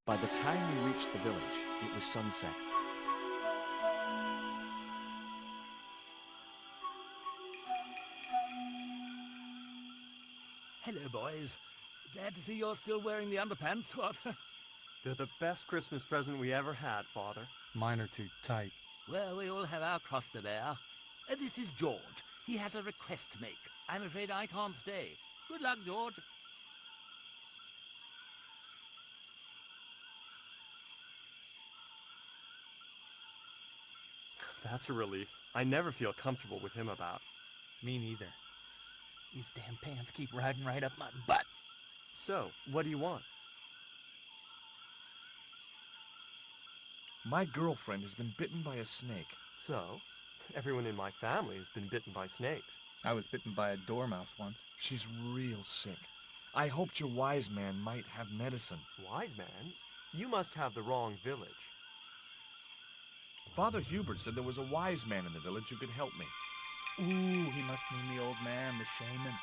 By the time we reached the village, it was sunset. Hello, boys. Glad to see you're still wearing the underpants. What? They're the best Christmas present we ever had, Father. Mine are too tight. Well, we all have our cross to bear. This is George. He has a request to make. I'm afraid I can't stay. Good luck, George. That's a relief. I never feel comfortable with him about. Me neither. These damn pants keep riding right up my butt. So, what do you want? My girlfriend has been bitten by a snake. So, everyone in my family has been bitten by snakes. I was bitten by a dormouse once. She's real sick. I hoped your wise man might have medicine. Wise man? You must have the wrong village. Father Hubert said there was a wise man in the village who could help me. Ooh, he must mean the old man, the shaman.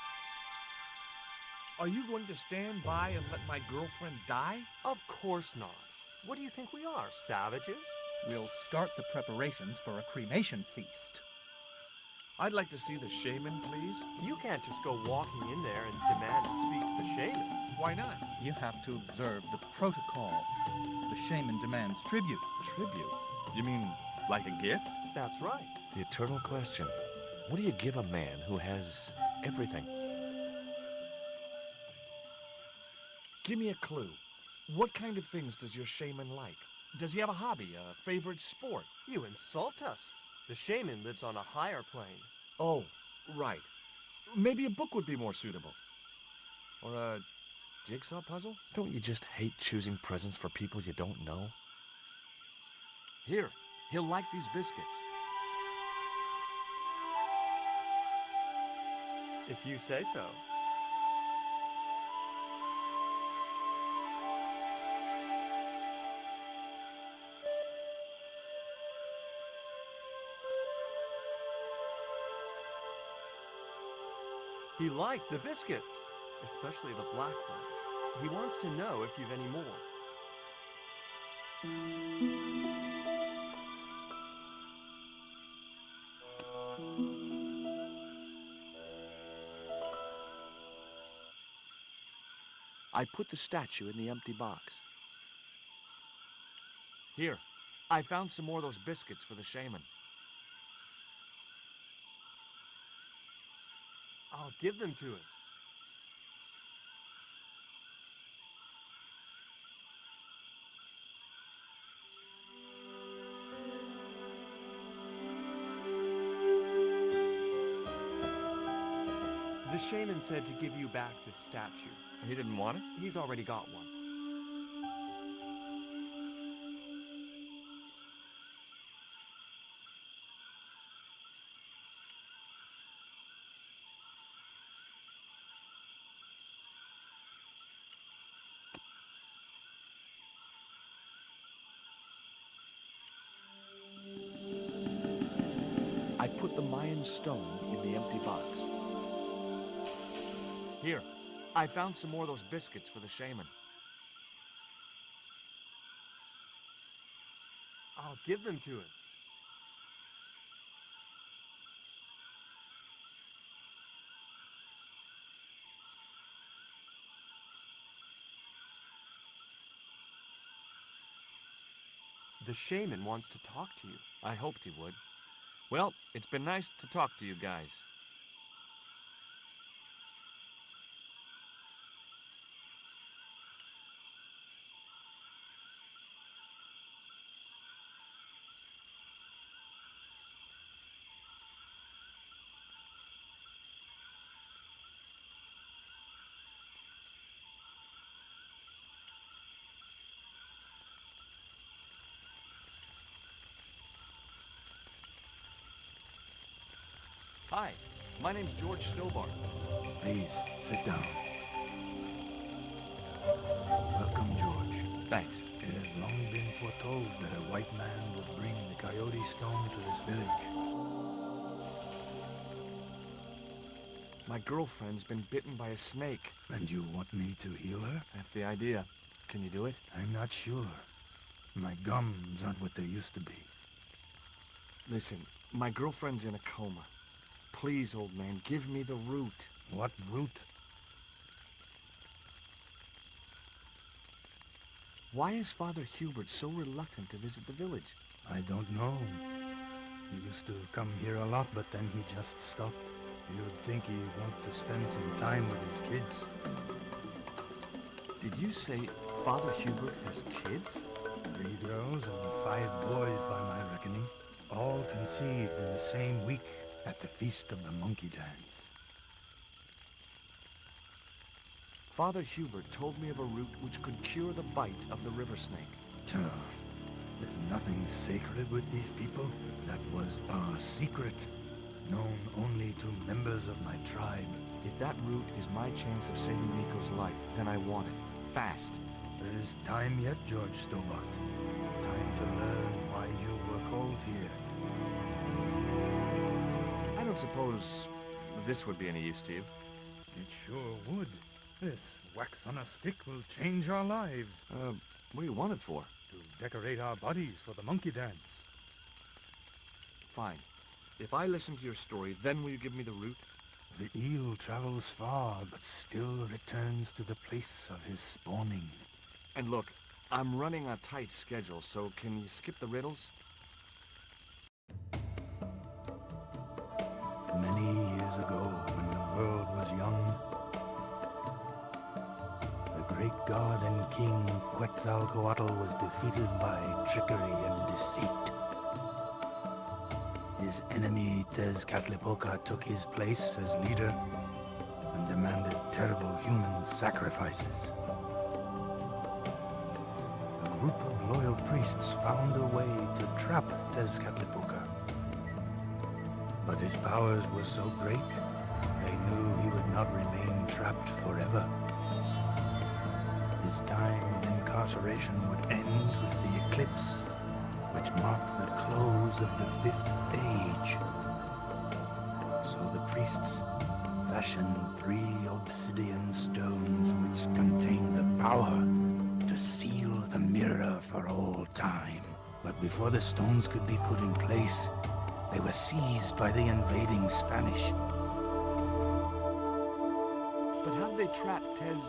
Are you going to stand by and let my girlfriend die? Of course not. What do you think we are, savages? We'll start the preparations for a cremation feast. I'd like to see the shaman, please. You can't just go walking in there and demand to speak to the shaman. Why not? You have to observe the protocol. The shaman demands tribute. Tribute? You mean like a gift? That's right. The eternal question. What do you give a man who has everything? Give me a clue. What kind of things does your shaman like? Does he have a hobby, a favorite sport? You insult us. The shaman lives on a higher plane. Oh, right. Maybe a book would be more suitable. Or a jigsaw puzzle? Don't you just hate choosing presents for people you don't know? Here, he'll like these biscuits. If you say so. He liked the biscuits, especially the black ones. He wants to know if you've any more. I put the statue in the empty box. Here, I found some more of those biscuits for the shaman. I'll give them to him. The shaman said to give you back the statue. He didn't want it? He's already got one. I put the Mayan stone in the empty box. Here, I found some more of those biscuits for the shaman. I'll give them to him. The shaman wants to talk to you. I hoped he would. Well, it's been nice to talk to you guys. Hi, my name's George Stobbart. Please, sit down. Thanks. It has long been foretold that a white man would bring the Coyote Stone to this village. My girlfriend's been bitten by a snake. And you want me to heal her? That's the idea. Can you do it? I'm not sure. My gums aren't what they used to be. Listen, my girlfriend's in a coma. Please, old man, give me the root. What root? Why is Father Hubert so reluctant to visit the village? I don't know. He used to come here a lot, but then he just stopped. You'd think he'd want to spend some time with his kids. Did you say Father Hubert has kids? 3 girls and 5 boys by my reckoning. All conceived in the same week at the Feast of the Monkey Dance. Father Hubert told me of a root which could cure the bite of the river snake. There's nothing sacred with these people. That was our secret, known only to members of my tribe. If that root is my chance of saving Nico's life, then I want it. Fast. There is time yet, George Stobbart. Time to learn why you were called here. I don't suppose this would be any use to you. It sure would. This wax on a stick will change our lives. What do you want it for? To decorate our bodies for the monkey dance. Fine. If I listen to your story, then will you give me the root? The eel travels far, but still returns to the place of his spawning. And look, I'm running a tight schedule, so can you skip the riddles? Many years ago, when the world was young, the great god and king Quetzalcoatl was defeated by trickery and deceit. His enemy Tezcatlipoca took his place as leader and demanded terrible human sacrifices. A group of loyal priests found a way to trap Tezcatlipoca. But his powers were so great, they knew he would not remain trapped forever. His time of incarceration would end with the eclipse, which marked the close of the 5th age. So the priests fashioned 3 obsidian stones which contained the power to seal the mirror for all time. But before the stones could be put in place, they were seized by the invading Spanish. But how did they trap Tez,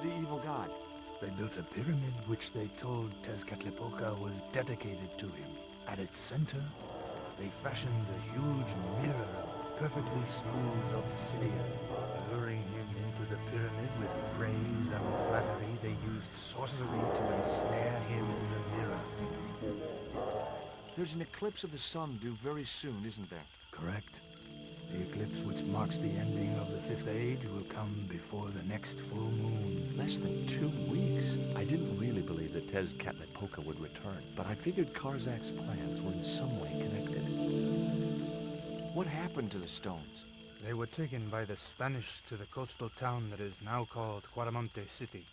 the evil god? They built a pyramid which they told Tezcatlipoca was dedicated to him. At its center, they fashioned a huge mirror of perfectly smooth obsidian. Luring him into the pyramid with praise and flattery, they used sorcery to ensnare him in the mirror. There's an eclipse of the sun due very soon, isn't there? Correct. The eclipse which marks the ending of the 5th age will come before the next full moon. Less than 2 weeks. I didn't really believe that Tezcatlipoca would return, but I figured Karzak's plans were in some way connected. What happened to the stones? They were taken by the Spanish to the coastal town that is now called Cuaramonte City.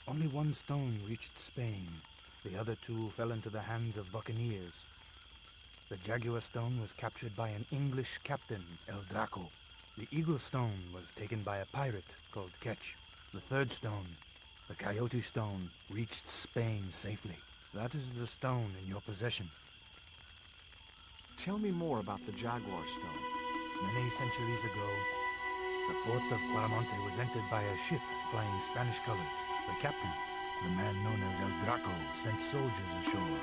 Only 1 stone reached Spain. The other 2 fell into the hands of buccaneers. The Jaguar Stone was captured by an English captain, El Draco. The Eagle Stone was taken by a pirate called Ketch. The 3rd stone, the Coyote Stone, reached Spain safely. That is the stone in your possession. Tell me more about the Jaguar Stone. Many centuries ago, the port of Cuaramonte was entered by a ship flying Spanish colors. The captain, the man known as El Draco, sent soldiers ashore.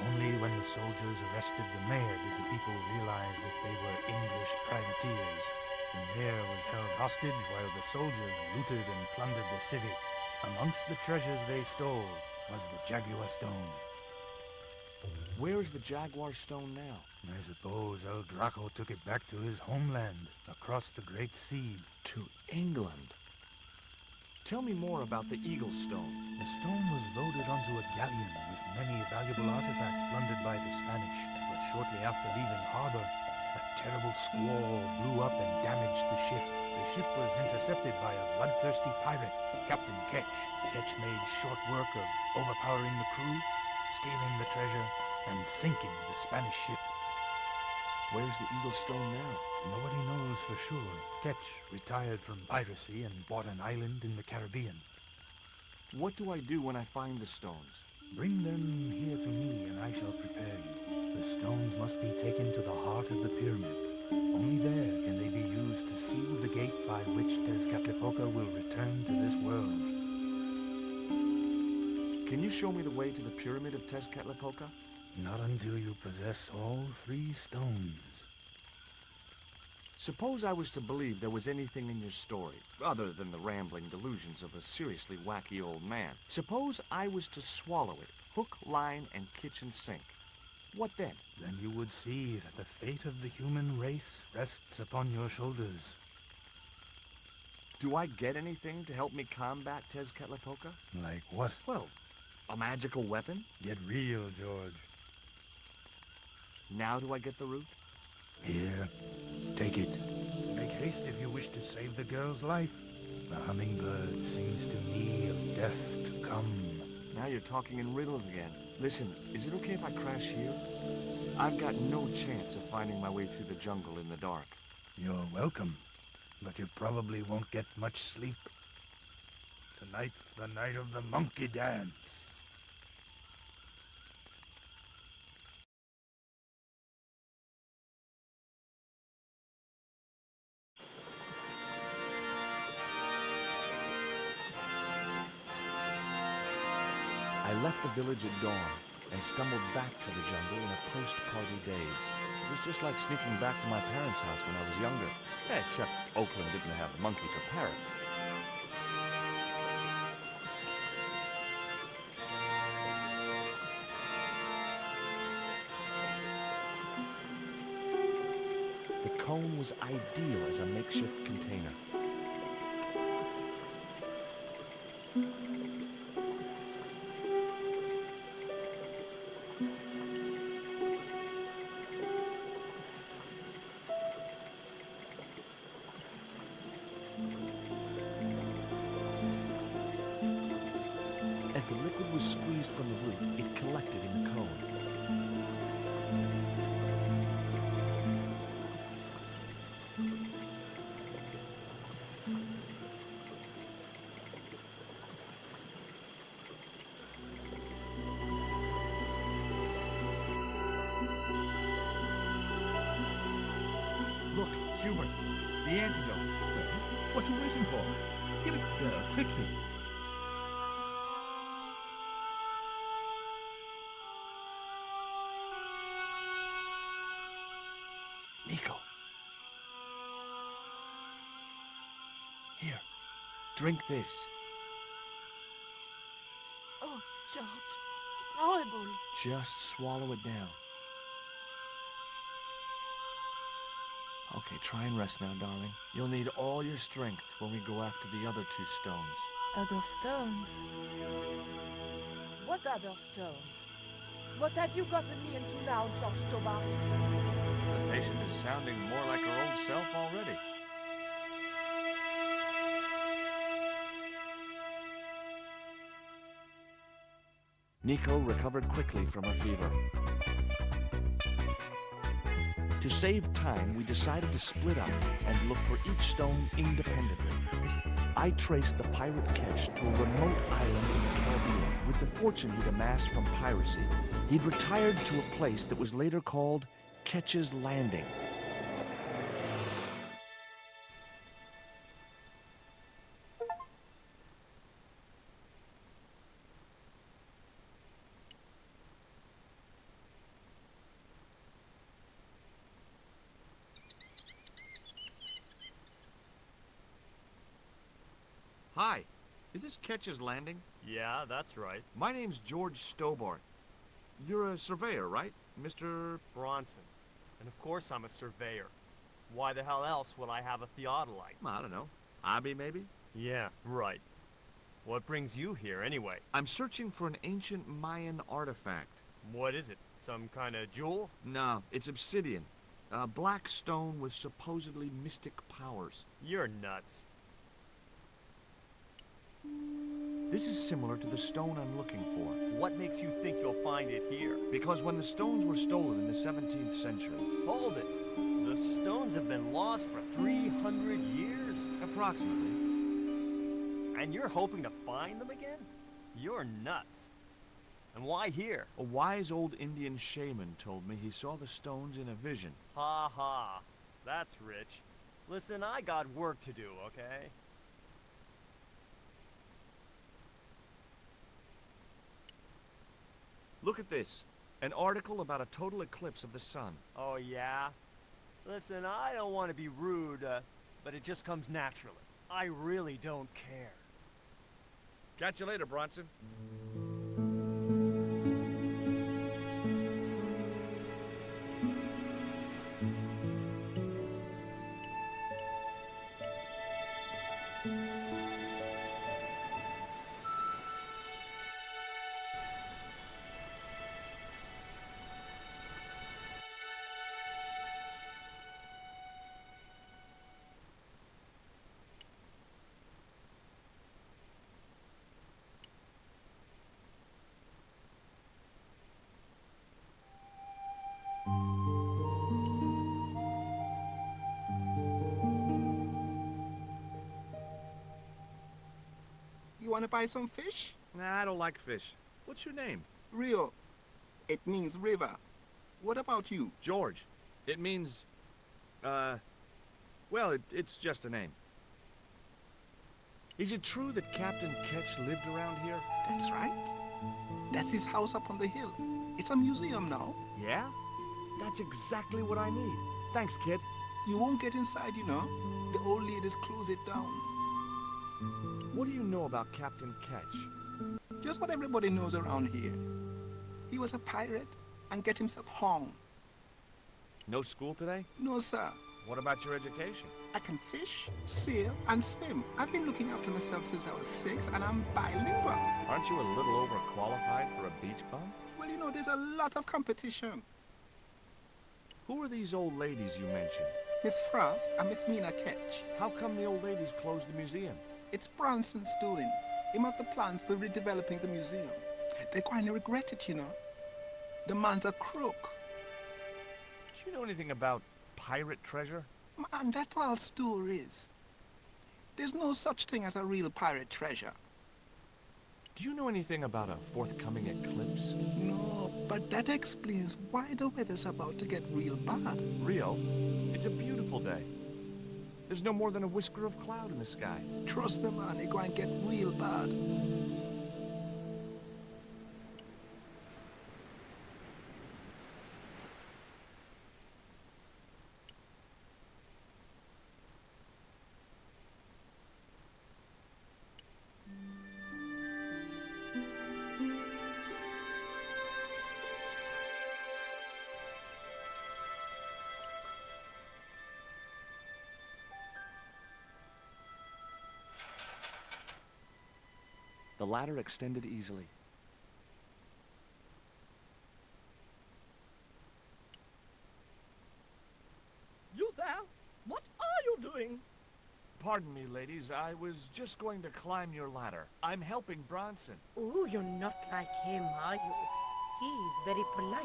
Only when the soldiers arrested the mayor did the people realize that they were English privateers. The mayor was held hostage while the soldiers looted and plundered the city. Amongst the treasures they stole was the Jaguar Stone. Where is the Jaguar Stone now? I suppose El Draco took it back to his homeland, across the Great Sea. To England? Tell me more about the Eagle Stone. The stone was loaded onto a galleon with many valuable artifacts plundered by the Spanish. But shortly after leaving harbor, a terrible squall blew up and damaged the ship. The ship was intercepted by a bloodthirsty pirate, Captain Ketch. Ketch made short work of overpowering the crew, stealing the treasure, and sinking the Spanish ship. Where's the Eagle Stone now? Nobody knows for sure. Ketch retired from piracy and bought an island in the Caribbean. What do I do when I find the stones? Bring them here to me and I shall prepare you. The stones must be taken to the heart of the pyramid. Only there can they be used to seal the gate by which Tezcatlipoca will return to this world. Can you show me the way to the pyramid of Tezcatlipoca? Not until you possess all 3 stones. Suppose I was to believe there was anything in your story, other than the rambling delusions of a seriously wacky old man. Suppose I was to swallow it, hook, line, and kitchen sink. What then? Then you would see that the fate of the human race rests upon your shoulders. Do I get anything to help me combat Tezcatlipoca? Like what? Well, a magical weapon? Get real, George. Now do I get the root? Here, take it. Make haste if you wish to save the girl's life. The hummingbird sings to me of death to come. Now you're talking in riddles again. Listen, is it okay if I crash here? I've got no chance of finding my way through the jungle in the dark. You're welcome, but you probably won't get much sleep. Tonight's the night of the monkey dance. I left the village at dawn and stumbled back through the jungle in a post-party daze. It was just like sneaking back to my parents' house when I was younger. Except Oakland didn't have monkeys or parrots. The cone was ideal as a makeshift container. As the liquid was squeezed from the root, it collected in the cone. Look, Hubert, the antidote. What are you waiting for? Give it to the girl, quickly. Nico. Here, drink this. Oh, George, it's horrible. Just swallow it down. Okay, try and rest now, darling. You'll need all your strength when we go after the other 2 stones. Other stones? What other stones? What have you gotten me into now, George Stobbart? The patient is sounding more like her old self already. Nico recovered quickly from her fever. To save time, we decided to split up and look for each stone independently. I traced the pirate Ketch to a remote island in the Caribbean. With the fortune he'd amassed from piracy, he'd retired to a place that was later called Ketch's Landing. Hi, is this Ketch's Landing? Yeah, that's right. My name's George Stobbart. You're a surveyor, right, Mr. Bronson. And of course I'm a surveyor. Why the hell else would I have a theodolite? I don't know. Hobby, maybe? Yeah, right. What brings you here, anyway? I'm searching for an ancient Mayan artifact. What is it? Some kind of jewel? No, it's obsidian. A black stone with supposedly mystic powers. You're nuts. This is similar to the stone I'm looking for. What makes you think you'll find it here? Because when the stones were stolen in the 17th century... Hold it! The stones have been lost for 300 years? Approximately. And you're hoping to find them again? You're nuts. And why here? A wise old Indian shaman told me he saw the stones in a vision. Ha ha. That's rich. Listen, I got work to do, okay? Look at this. An article about a total eclipse of the sun. Oh, yeah? Listen, I don't want to be rude, but it just comes naturally. I really don't care. Catch you later, Bronson. You want to buy some fish? Nah, I don't like fish. What's your name? Rio. It means river. What about you? George. It means... well, it's just a name. Is it true that Captain Ketch lived around here? That's right. That's his house up on the hill. It's a museum now. Yeah? That's exactly what I need. Thanks, kid. You won't get inside, you know. The old ladies close it down. What do you know about Captain Ketch? Just what everybody knows around here. He was a pirate and get himself hung. No school today? No, sir. What about your education? I can fish, sail, and swim. I've been looking after myself since I was 6, and I'm bilingual. Aren't you a little overqualified for a beach bum? Well, you know, there's a lot of competition. Who are these old ladies you mentioned? Miss Frost and Miss Mina Ketch. How come the old ladies closed the museum? It's Bronson's doing. Him have the plans for redeveloping the museum. They're going to regret it, you know. The man's a crook. Do you know anything about pirate treasure? Man, that's all stories. There's no such thing as a real pirate treasure. Do you know anything about a forthcoming eclipse? No, but that explains why the weather's about to get real bad. Rio, it's a beautiful day. There's no more than a whisker of cloud in the sky. Trust me, man, it's going to get real bad. The ladder extended easily. You there? What are you doing? Pardon me, ladies. I was just going to climb your ladder. I'm helping Bronson. Oh, you're not like him, are you? He's very polite,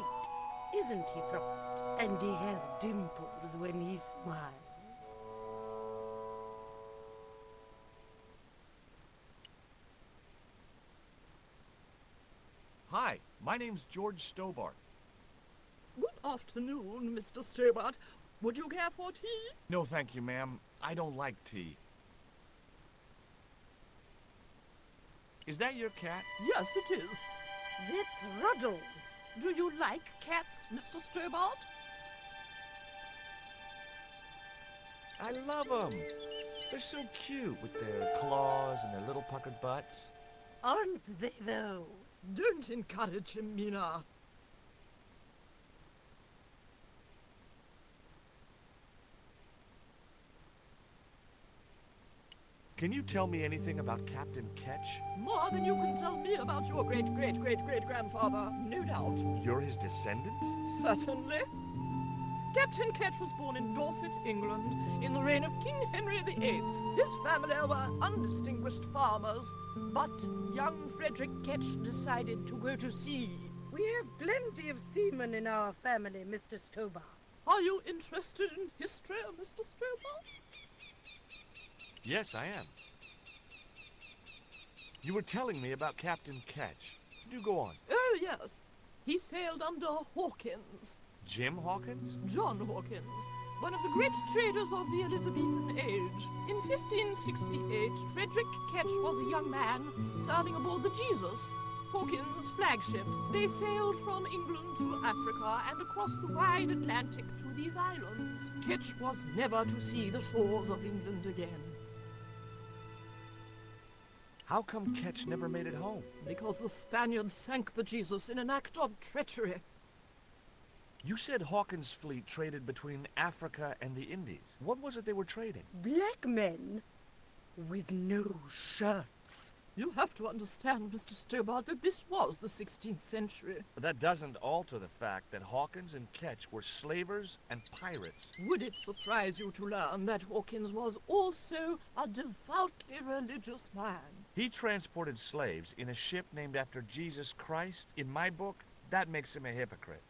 isn't he, Frost? And he has dimples when he smiles. Hi, my name's George Stobbart. Good afternoon, Mr. Stobbart. Would you care for tea? No, thank you, ma'am. I don't like tea. Is that your cat? Yes, it is. That's Ruddles. Do you like cats, Mr. Stobbart? I love them. They're so cute with their claws and their little puckered butts. Aren't they, though? Don't encourage him, Mina. Can you tell me anything about Captain Ketch? More than you can tell me about your great-great-great-great-grandfather, no doubt. You're his descendants? Certainly. Captain Ketch was born in Dorset, England, in the reign of King Henry VIII. His family were undistinguished farmers, but young Frederick Ketch decided to go to sea. We have plenty of seamen in our family, Mr. Stobbart. Are you interested in history, Mr. Stobbart? Yes, I am. You were telling me about Captain Ketch. Do go on. Oh, yes. He sailed under Hawkins. Jim Hawkins? John Hawkins, one of the great traders of the Elizabethan age. In 1568, Frederick Ketch was a young man serving aboard the Jesus, Hawkins' flagship. They sailed from England to Africa and across the wide Atlantic to these islands. Ketch was never to see the shores of England again. How come Ketch never made it home? Because the Spaniards sank the Jesus in an act of treachery. You said Hawkins' fleet traded between Africa and the Indies. What was it they were trading? Black men with no shirts. You have to understand, Mr. Stobbart, that this was the 16th century. But that doesn't alter the fact that Hawkins and Ketch were slavers and pirates. Would it surprise you to learn that Hawkins was also a devoutly religious man? He transported slaves in a ship named after Jesus Christ. In my book, that makes him a hypocrite.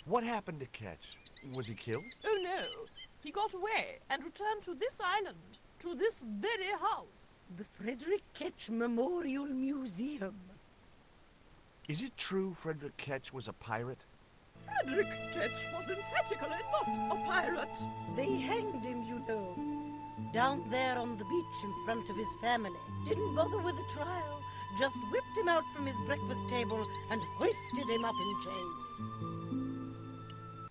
What happened to Ketch? Was he killed? Oh no, he got away and returned to this island, to this very house. The Frederick Ketch Memorial Museum. Is it true Frederick Ketch was a pirate? Frederick Ketch was emphatically not a pirate. They hanged him, you know. Down there on the beach in front of his family. Didn't bother with the trial. Just whipped him out from his breakfast table and hoisted him up in chains.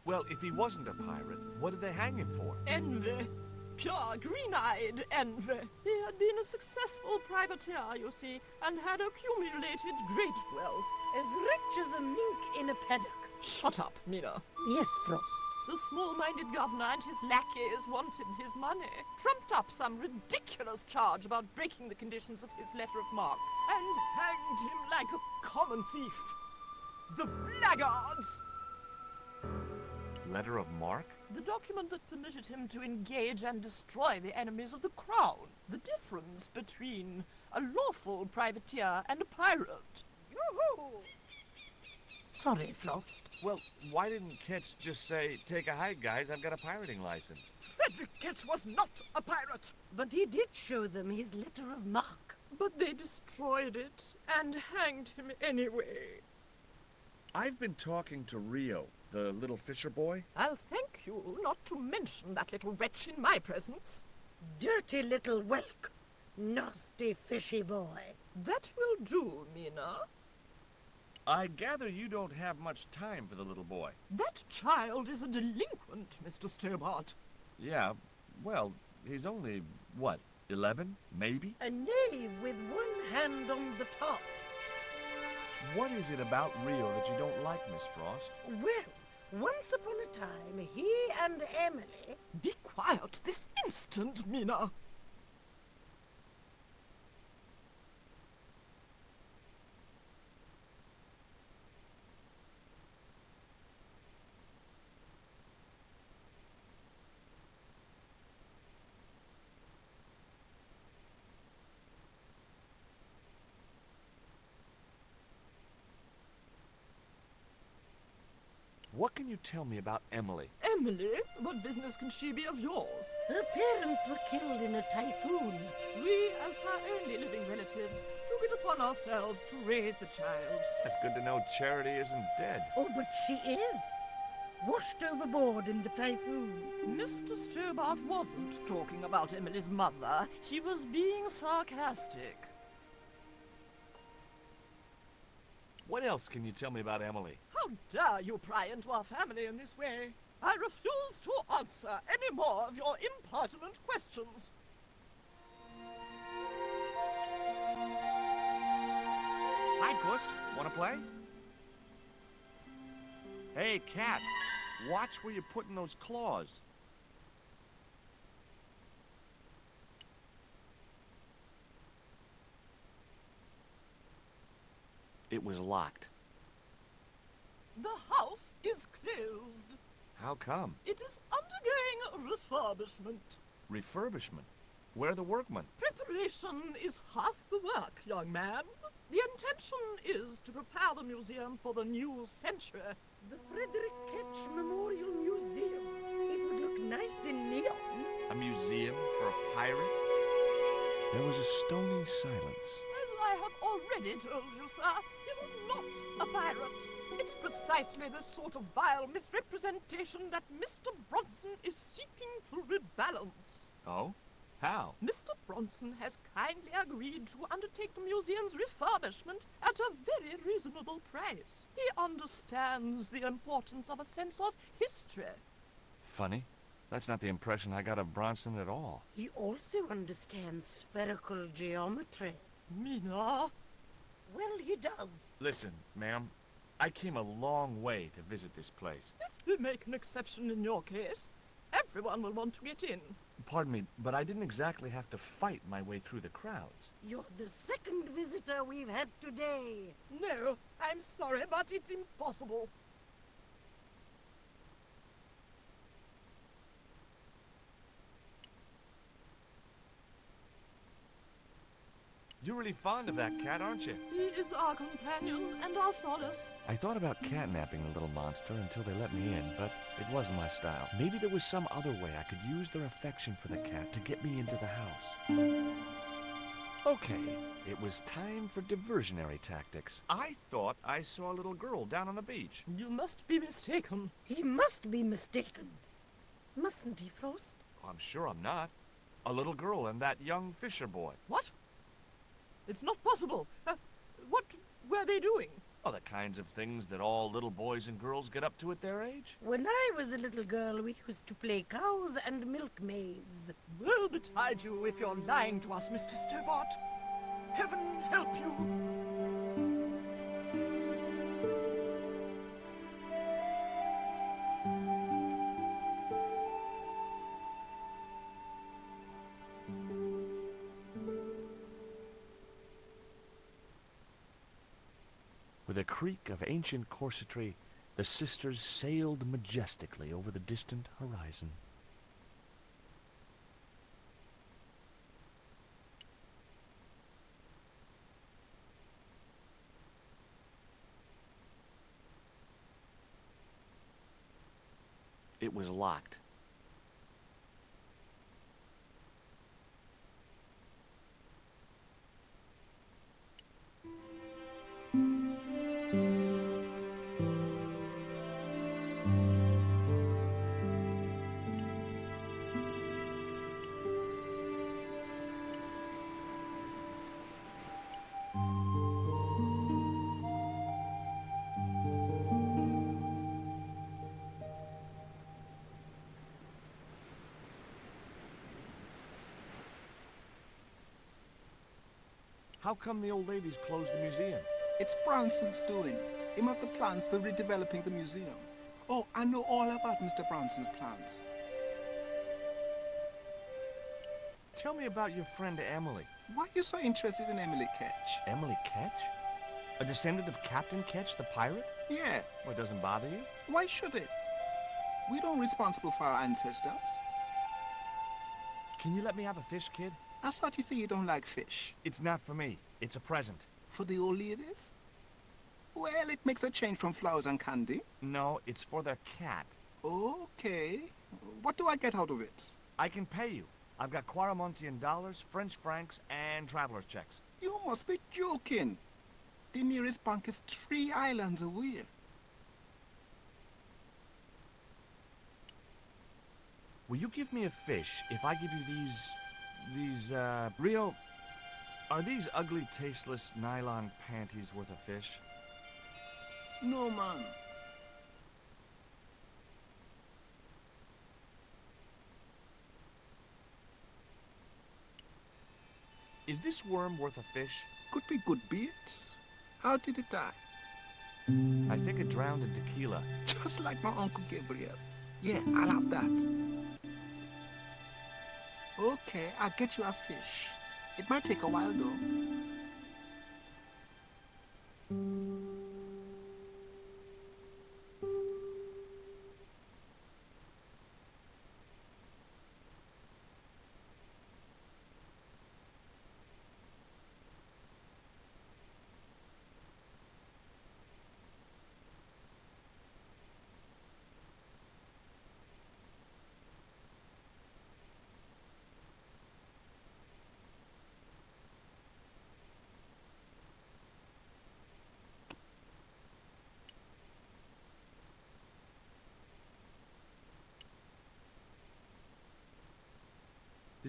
Well, if he wasn't a pirate, what did they hang him for? Envy. Pure, green-eyed envy. He had been a successful privateer, you see, and had accumulated great wealth. As rich as a mink in a paddock. Shut up, Mina. Yes, Frost. The small-minded governor and his lackeys wanted his money, trumped up some ridiculous charge about breaking the conditions of his letter of marque, and hanged him like a common thief. The blackguards! Letter of marque? The document that permitted him to engage and destroy the enemies of the crown. The difference between a lawful privateer and a pirate. Yoo-hoo! Sorry, Flost. Well, why didn't Ketch just say, take a hike, guys, I've got a pirating license? Frederick Ketch was not a pirate! But he did show them his letter of marque. But they destroyed it and hanged him anyway. I've been talking to Rio, the little fisher boy. I'll thank you not to mention that little wretch in my presence. Dirty little whelk. Nasty fishy boy. That will do, Mina. I gather you don't have much time for the little boy. That child is a delinquent, Mr. Stobbart. Yeah, well, he's only, what, 11, maybe? A knave with one hand on the tops. What is it about Rio that you don't like, Miss Frost? Well, once upon a time, he and Emily... Be quiet this instant, Mina. What can you tell me about Emily? Emily? What business can she be of yours? Her parents were killed in a typhoon. We, as her only living relatives, took it upon ourselves to raise the child. It's good to know Charity isn't dead. Oh, but she is. Washed overboard in the typhoon. Mr. Stobbart wasn't talking about Emily's mother. He was being sarcastic. What else can you tell me about Emily? How dare you pry into our family in this way? I refuse to answer any more of your impertinent questions. Hi, Puss. Wanna play? Hey, cat. Watch where you're putting those claws. It was locked. The house is closed. How come? It is undergoing refurbishment. Refurbishment? Where are the workmen? Preparation is half the work, young man. The intention is to prepare the museum for the new century. The Frederick Ketch Memorial Museum. It would look nice in neon. A museum for a pirate? There was a stony silence. As I have already told you, sir, he was not a pirate. It's precisely this sort of vile misrepresentation that Mr. Bronson is seeking to rebalance. Oh? How? Mr. Bronson has kindly agreed to undertake the museum's refurbishment at a very reasonable price. He understands the importance of a sense of history. Funny. That's not the impression I got of Bronson at all. He also understands spherical geometry. Mina? Well, he does. Listen, ma'am. I came a long way to visit this place. If we make an exception in your case, everyone will want to get in. Pardon me, but I didn't exactly have to fight my way through the crowds. You're the second visitor we've had today. No, I'm sorry, but it's impossible. You're really fond of that cat, aren't you? He is our companion and our solace. I thought about catnapping the little monster until they let me in, but it wasn't my style. Maybe there was some other way I could use their affection for the cat to get me into the house. Okay, it was time for diversionary tactics. I thought I saw a little girl down on the beach. You must be mistaken. He must be mistaken. Mustn't he, Frost? I'm sure I'm not. A little girl and that young fisher boy. What? It's not possible. What were they doing? Oh, the kinds of things that all little boys and girls get up to at their age. When I was a little girl, we used to play cows and milkmaids. Woe betide you if you're lying to us, Mr. Stobbart. Heaven help you. With a creak of ancient corsetry, the sisters sailed majestically over the distant horizon. It was locked. How come the old ladies closed the museum? It's Bronson's doing. Him have the plans for redeveloping the museum. Oh, I know all about Mr. Bronson's plans. Tell me about your friend Emily. Why are you so interested in Emily Ketch? Emily Ketch? A descendant of Captain Ketch, the pirate? Yeah. Well, it doesn't bother you? Why should it? We don't responsible for our ancestors. Can you let me have a fish, kid? I thought you said you don't like fish. It's not for me. It's a present. For the old ladies? Well, it makes a change from flowers and candy. No, it's for their cat. Okay. What do I get out of it? I can pay you. I've got Quaramontian dollars, French francs, and traveler's checks. You must be joking. The nearest bank is 3 islands away. Will you give me a fish if I give you these real... Are these ugly, tasteless nylon panties worth a fish? No, man. Is this worm worth a fish? Could be good bait. How did it die? I think it drowned in tequila. Just like my Uncle Gabriel. Yeah, I'll have that. Okay, I'll get you a fish. It might take a while, though.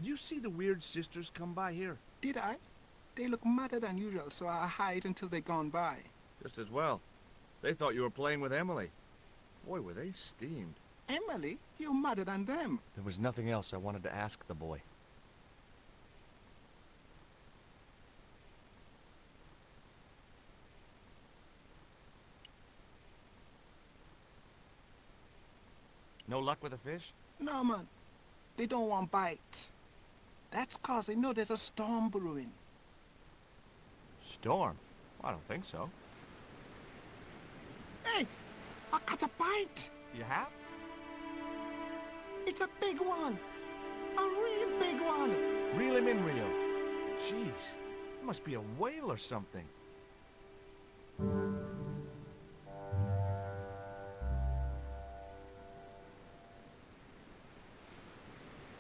Did you see the weird sisters come by here? Did I? They look madder than usual, so I hide until they're gone by. Just as well. They thought you were playing with Emily. Boy, were they steamed. Emily? You're madder than them. There was nothing else I wanted to ask the boy. No luck with a fish? No, man. They don't want bite. That's 'cause they know there's a storm brewing. Storm? I don't think so. Hey! I caught a bite! You have? It's a big one! A real big one! Reel him in, Rio. Jeez, it must be a whale or something.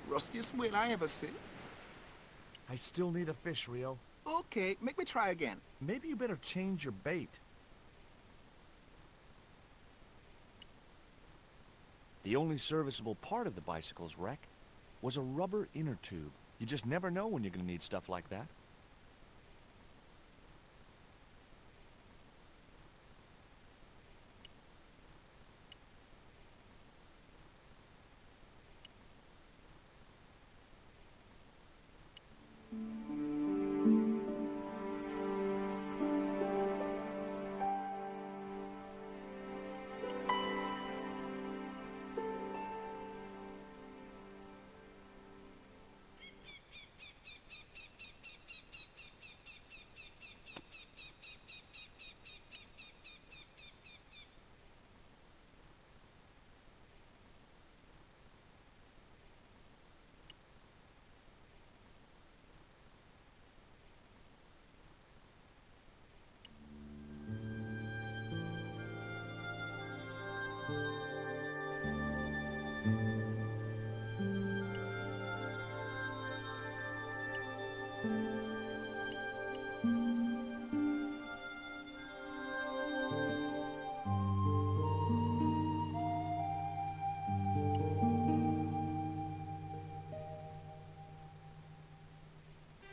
Rustiest whale I ever see. I still need a fish, Rio. Okay, make me try again. Maybe you better change your bait. The only serviceable part of the bicycle's wreck was a rubber inner tube. You just never know when you're going to need stuff like that.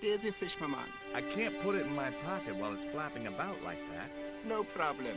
There's your fish, my man. I can't put it in my pocket while it's flapping about like that. No problem.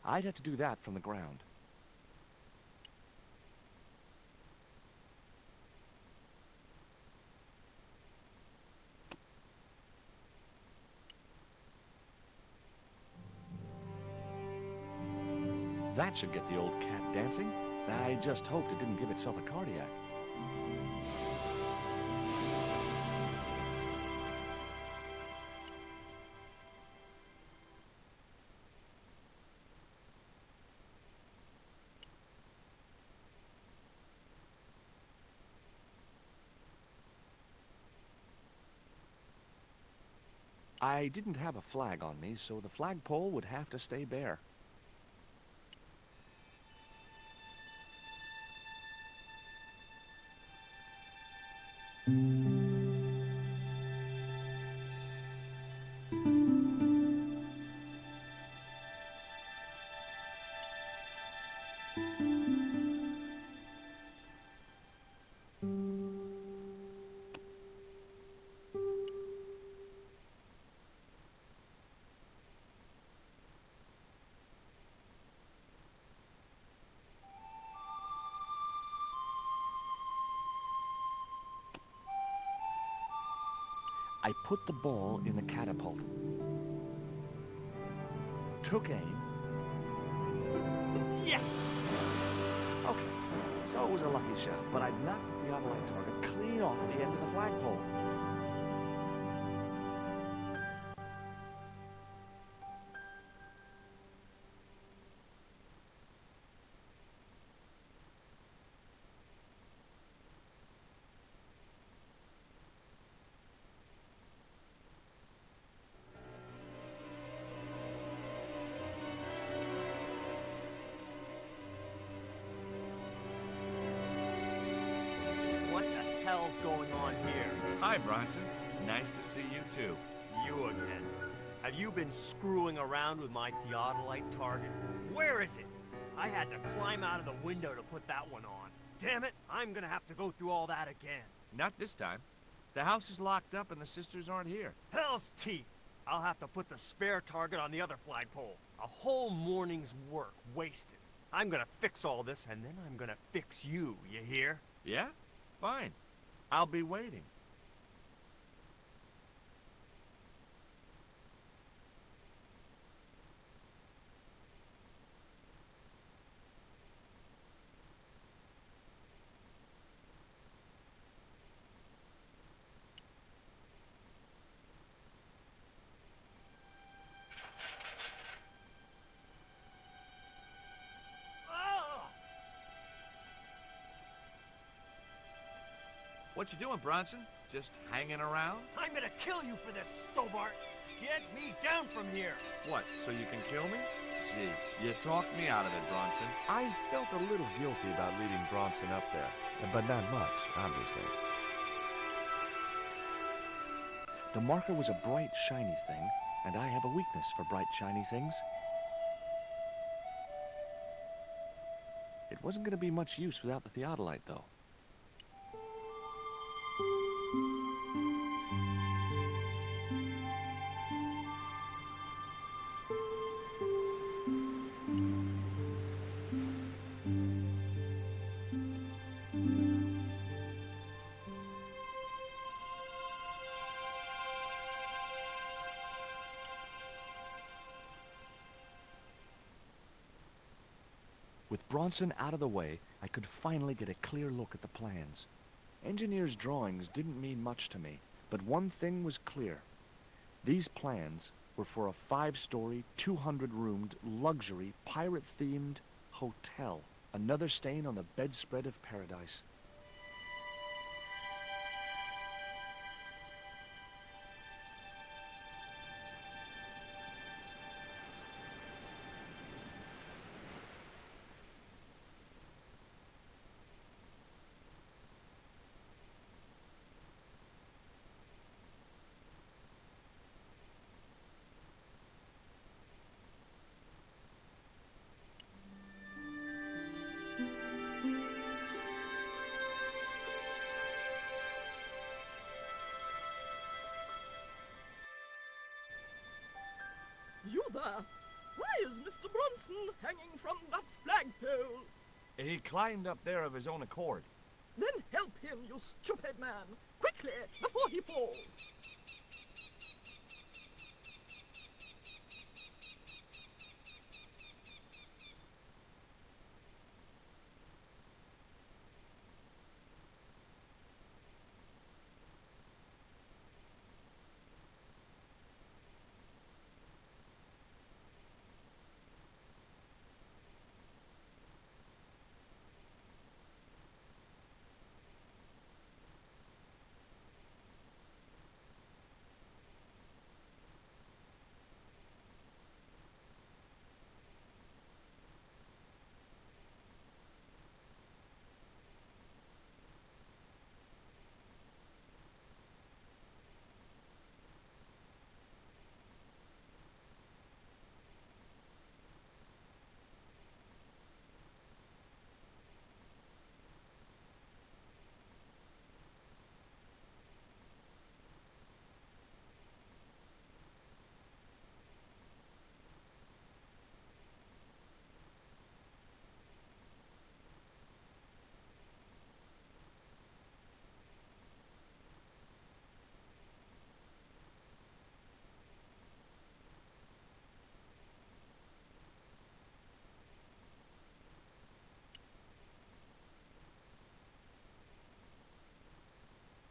I'd have to do that from the ground. That should get the old cat dancing. I just hoped it didn't give itself a cardiac. I didn't have a flag on me, so the flagpole would have to stay bare. I put the ball in the catapult. Took aim. Yes! Okay, so it was a lucky shot, but I'd knocked the theodolite target clean off the end of the flagpole. hell's going on here? Hi, Bronson. Nice to see you, too. You again. Have you been screwing around with my theodolite target? Where is it? I had to climb out of the window to put that one on. Damn it, I'm gonna have to go through all that again. Not this time. The house is locked up and the sisters aren't here. Hell's teeth! I'll have to put the spare target on the other flagpole. A whole morning's work wasted. I'm gonna fix all this, and then I'm gonna fix you, you hear? Yeah? Fine. I'll be waiting. What you doing, Bronson? Just hanging around? I'm gonna kill you for this, Stobbart! Get me down from here! What, so you can kill me? Gee, you talked me out of it, Bronson. I felt a little guilty about leading Bronson up there, but not much, obviously. The marker was a bright, shiny thing, and I have a weakness for bright, shiny things. It wasn't going to be much use without the theodolite, though. With Bronson out of the way, I could finally get a clear look at the plans. Engineers' drawings didn't mean much to me, but one thing was clear. These plans were for a 5-story, 200-roomed, luxury, pirate-themed hotel. Another stain on the bedspread of paradise. You there! Why is Mr. Bronson hanging from that flagpole? He climbed up there of his own accord. Then help him, you stupid man! Quickly, before he falls!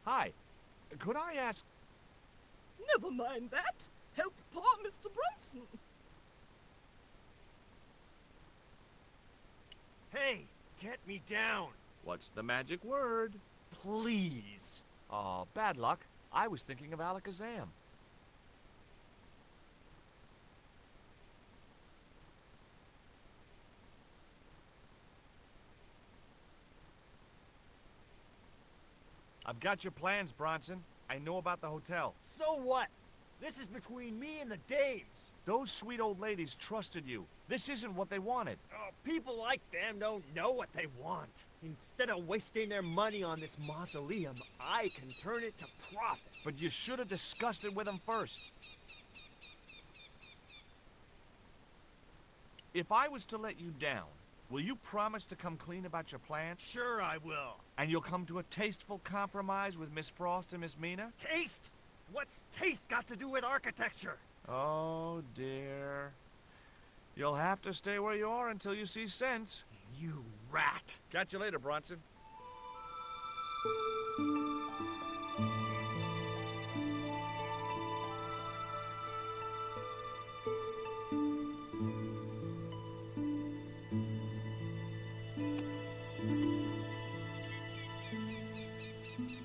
Hi. Could I ask... Never mind that! Help poor Mr. Bronson! Hey, get me down! What's the magic word? Please! Oh, bad luck. I was thinking of Alakazam. I've got your plans, Bronson. I know about the hotel. So what? This is between me and the dames. Those sweet old ladies trusted you. This isn't what they wanted. Oh, people like them don't know what they want. Instead of wasting their money on this mausoleum, I can turn it to profit. But you should have discussed it with them first. If I was to let you down, will you promise to come clean about your plan? Sure I will. And you'll come to a tasteful compromise with Miss Frost and Miss Mina? Taste? What's taste got to do with architecture? Oh, dear. You'll have to stay where you are until you see sense. You rat. Catch you later, Bronson.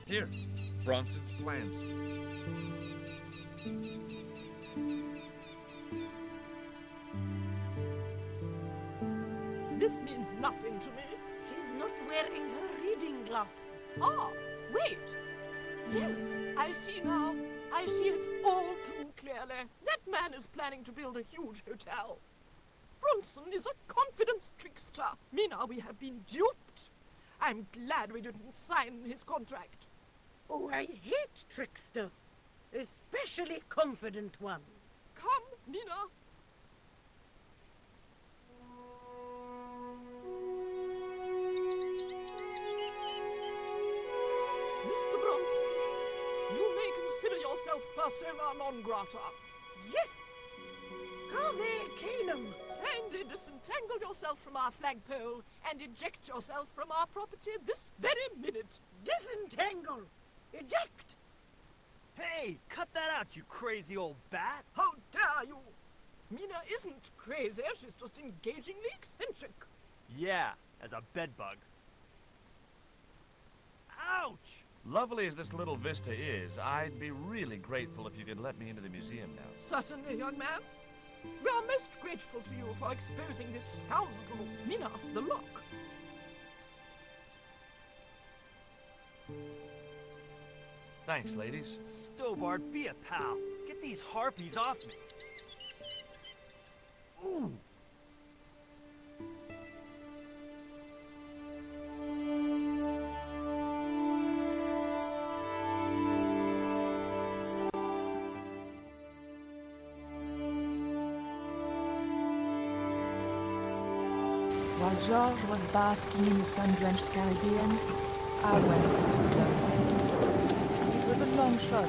Here, Bronson's plans. This means nothing to me. She's not wearing her reading glasses. Ah, wait. Yes, I see now. I see it all too clearly. That man is planning to build a huge hotel. Bronson is a confidence trickster. Mina, we have been duped. I'm glad we didn't sign his contract. Oh, I hate tricksters, especially confident ones. Come, Mina. Mr. Bronson, you may consider yourself persona non grata. Yes. Cave Canum. Kindly disentangle yourself from our flagpole and eject yourself from our property this very minute. Disentangle. Eject. Hey, cut that out, you crazy old bat. How dare you? Mina isn't crazy, she's just engagingly eccentric. Yeah, as a bedbug. Ouch! Lovely as this little vista is, I'd be really grateful if you could let me into the museum now. Certainly, young man. We are most grateful to you for exposing this scoundrel, Mina, the lock. Thanks, ladies. Stobbart, be a pal. Get these harpies off me. Ooh! While George was basking in the sun-drenched Caribbean, I went to Travle. It was a long shot,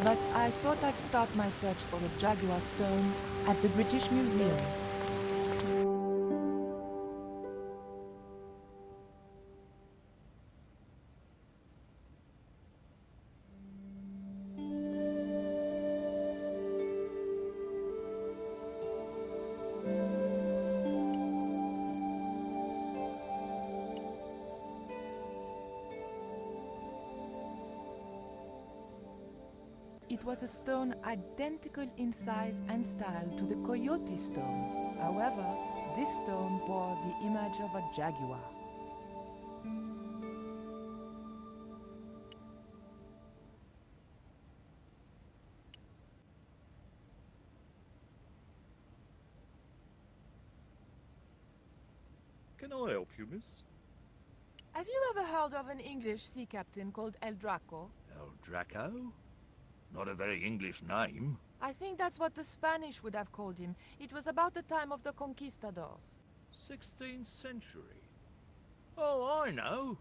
but I thought I'd start my search for the Jaguar stone at the British Museum. It was a stone identical in size and style to the Coyote stone. However, this stone bore the image of a jaguar. Can I help you, miss? Have you ever heard of an English sea captain called El Draco? El Draco? Not a very English name. I think that's what the Spanish would have called him. It was about the time of the conquistadors. 16th century. Oh, I know.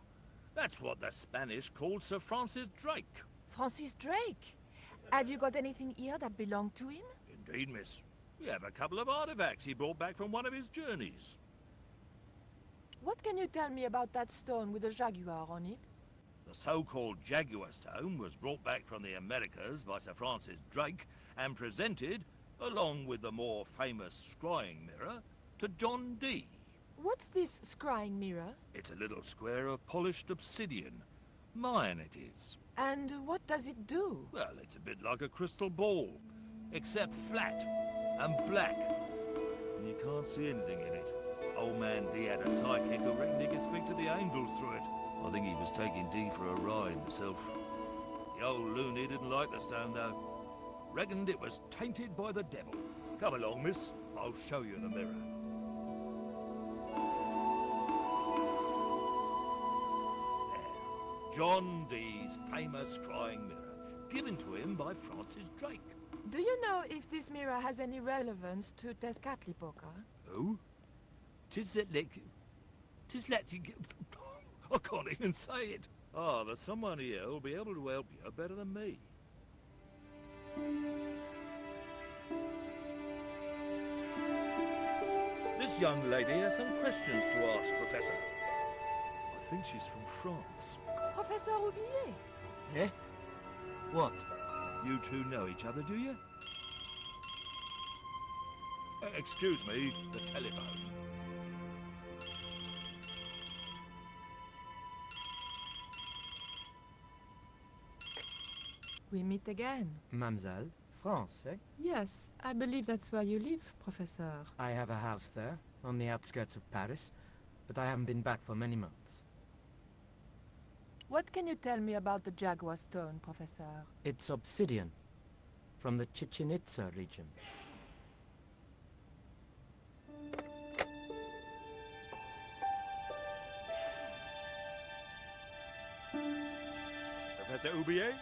That's what the Spanish called Sir Francis Drake. Francis Drake? Have you got anything here that belonged to him? Indeed, miss. We have a couple of artifacts he brought back from one of his journeys. What can you tell me about that stone with a jaguar on it? The so-called Jaguar stone was brought back from the Americas by Sir Francis Drake and presented, along with the more famous scrying mirror, to John Dee. What's this scrying mirror? It's a little square of polished obsidian. Mayan it is. And what does it do? Well, it's a bit like a crystal ball, except flat and black. And you can't see anything in it. Old man Dee had a psychic who reckoned he could speak to the angels through it. I think he was taking D for a ride himself. The old loony didn't like the stone, though. Reckoned it was tainted by the devil. Come along, miss. I'll show you the mirror. There. John Dee's famous crying mirror, given to him by Francis Drake. Do you know if this mirror has any relevance to Tezcatlipoca? Who? Tis let I can't even say it. Ah, there's someone here who'll be able to help you better than me. This young lady has some questions to ask, Professor. I think she's from France. Professor Roubillier? Eh? What? You two know each other, do you? Excuse me, the telephone. We meet again. Mademoiselle, France, eh? Yes, I believe that's where you live, Professor. I have a house there, on the outskirts of Paris, but I haven't been back for many months. What can you tell me about the Jaguar Stone, Professor? It's obsidian, from the Chichen Itza region. Professor Roubillier,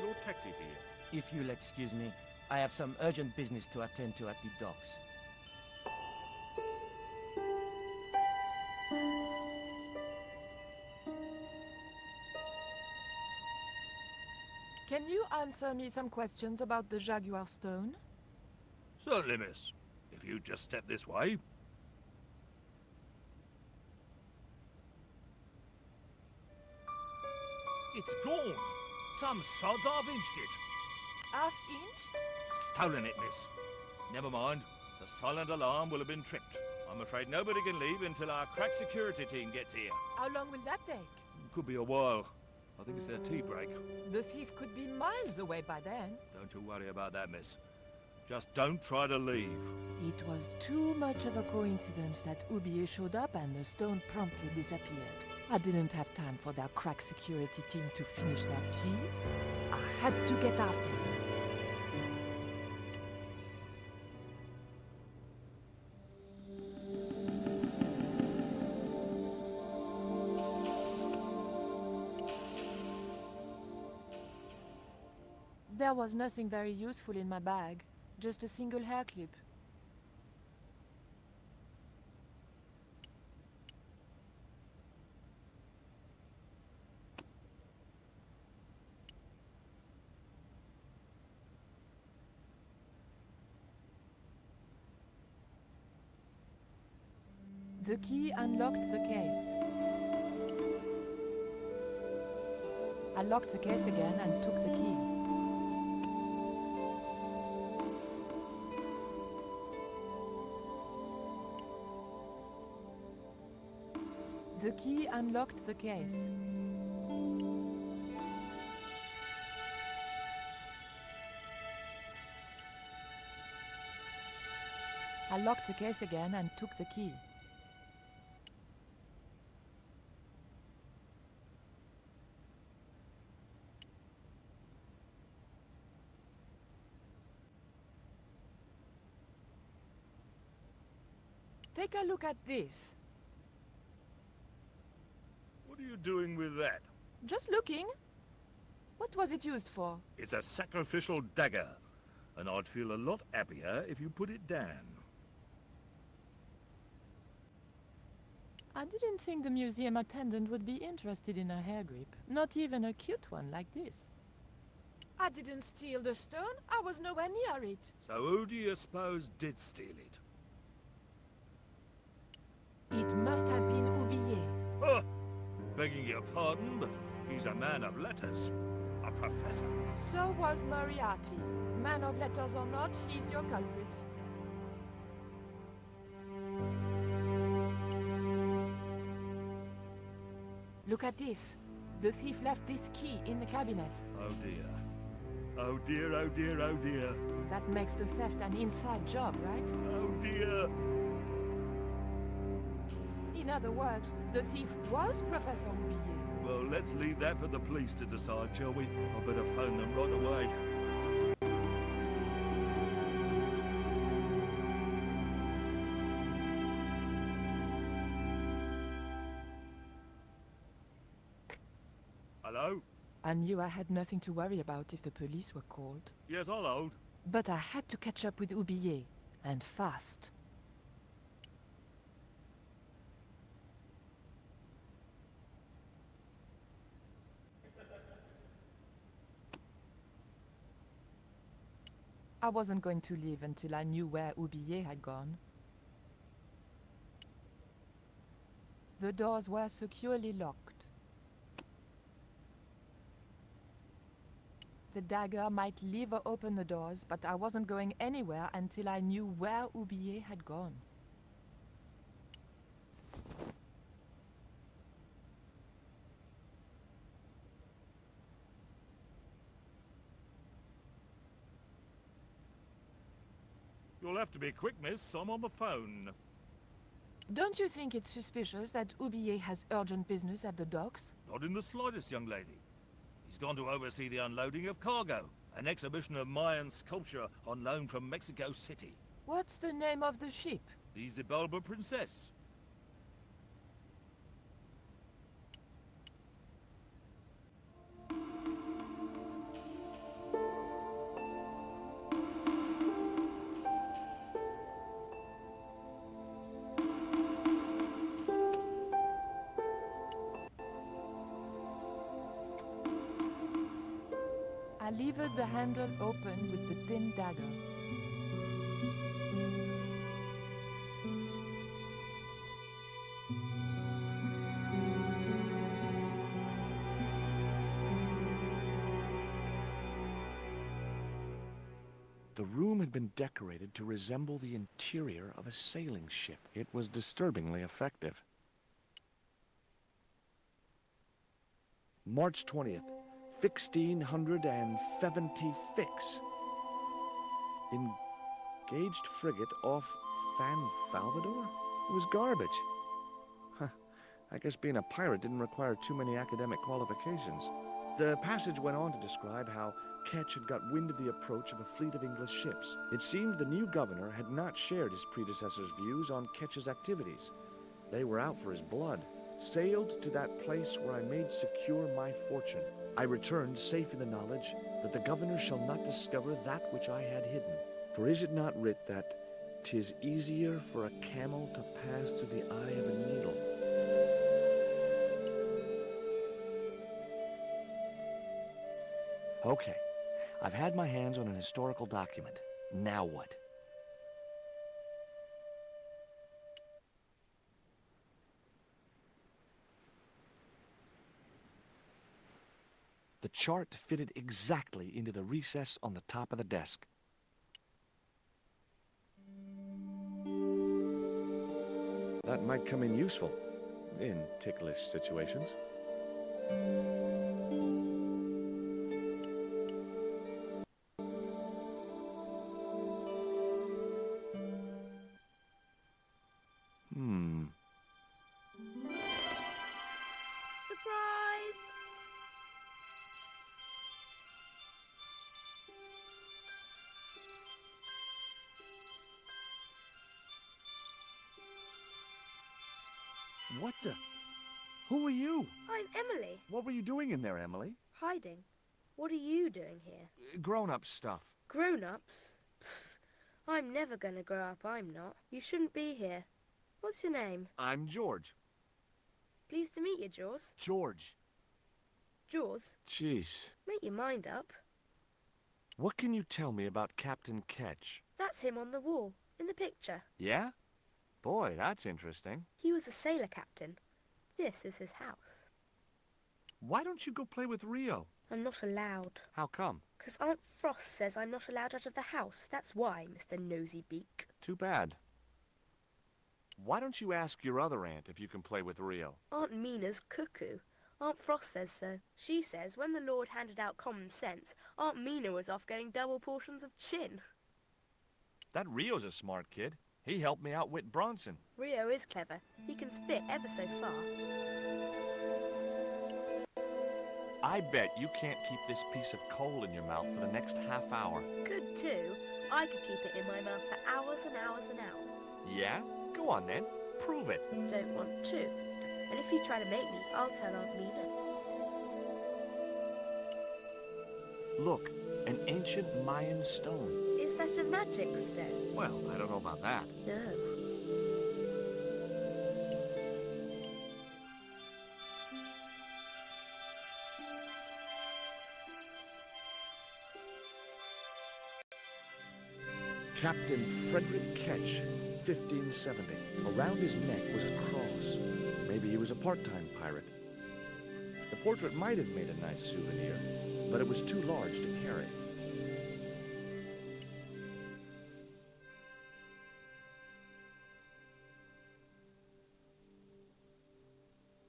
your taxi's here. If you'll excuse me, I have some urgent business to attend to at the docks. Can you answer me some questions about the Jaguar Stone? Certainly, miss. If you just step this way. It's gone. Some sods half-inched it. Half-inched? Stolen it, miss. Never mind. The silent alarm will have been tripped. I'm afraid nobody can leave until our crack security team gets here. How long will that take? Could be a while. I think it's their tea break. The thief could be miles away by then. Don't you worry about that, miss. Just don't try to leave. It was too much of a coincidence that Roubillier showed up and the stone promptly disappeared. I didn't have time for their crack security team to finish their tea. I had to get after him. There was nothing very useful in my bag, just a single hair clip. The key unlocked the case. I locked the case again and took the key. The key unlocked the case. I locked the case again and took the key. Take a look at this. What are you doing with that? Just looking. What was it used for? It's a sacrificial dagger, and I'd feel a lot happier if you put it down. I didn't think the museum attendant would be interested in a hair grip. Not even a cute one like this. I didn't steal the stone. I was nowhere near it. So who do you suppose did steal it? It must have been Roubillier. Huh! Begging your pardon, but he's a man of letters. A professor. So was Moriarty. Man of letters or not, he's your culprit. Look at this. The thief left this key in the cabinet. Oh dear. Oh dear, oh dear, oh dear. That makes the theft an inside job, right? Oh dear. In other words, the thief was Professor Roubillier. Well, let's leave that for the police to decide, shall we? I better phone them right away. Hello? I knew I had nothing to worry about if the police were called. Yes, I'll hold. But I had to catch up with Oublier, and fast. I wasn't going to leave until I knew where Oublier had gone. The doors were securely locked. The dagger might leave or open the doors, but I wasn't going anywhere until I knew where Oublier had gone. You'll have to be quick, miss. I'm on the phone. Don't you think it's suspicious that Oublier has urgent business at the docks? Not in the slightest, young lady. He's gone to oversee the unloading of cargo, an exhibition of Mayan sculpture on loan from Mexico City. What's the name of the ship? The Xibalba Princess. I levered the handle open with the thin dagger. The room had been decorated to resemble the interior of a sailing ship. It was disturbingly effective. March 20th. 1670 fix. Engaged frigate off Fan Salvador? It was garbage. Huh. I guess being a pirate didn't require too many academic qualifications. The passage went on to describe how Ketch had got wind of the approach of a fleet of English ships. It seemed the new governor had not shared his predecessor's views on Ketch's activities. They were out for his blood. Sailed to that place where I made secure my fortune. I returned safe in the knowledge that the governor shall not discover that which I had hidden. For is it not writ that 'tis easier for a camel to pass through the eye of a needle? Okay, I've had my hands on an historical document. Now what? The chart fitted exactly into the recess on the top of the desk. That might come in useful, in ticklish situations. Surprise! What the? Who are you? I'm Emily. What were you doing in there, Emily? Hiding. What are you doing here? Grown-up stuff. Grown-ups? I'm never gonna grow up, I'm not. You shouldn't be here. What's your name? I'm George. Pleased to meet you, Jaws. George. Jaws? Jeez. Make your mind up. What can you tell me about Captain Ketch? That's him on the wall, in the picture. Yeah? Boy, that's interesting. He was a sailor captain. This is his house. Why don't you go play with Rio? I'm not allowed. How come? 'Cause Aunt Frost says I'm not allowed out of the house. That's why, Mr. Nosy Beak. Too bad. Why don't you ask your other aunt if you can play with Rio? Aunt Mina's cuckoo. Aunt Frost says so. She says when the Lord handed out common sense, Aunt Mina was off getting double portions of chin. That Rio's a smart kid. He helped me outwit Bronson. Rio is clever. He can spit ever so far. I bet you can't keep this piece of coal in your mouth for the next half hour. Could too. I could keep it in my mouth for hours and hours and hours. Yeah? Go on then. Prove it. Don't want to. And if you try to make me, I'll tell Aunt Mina. Look, an ancient Mayan stone. Is that a magic stone? Well, I don't know about that. No. Captain Frederick Ketch, 1570. Around his neck was a cross. Maybe he was a part-time pirate. The portrait might have made a nice souvenir, but it was too large to carry.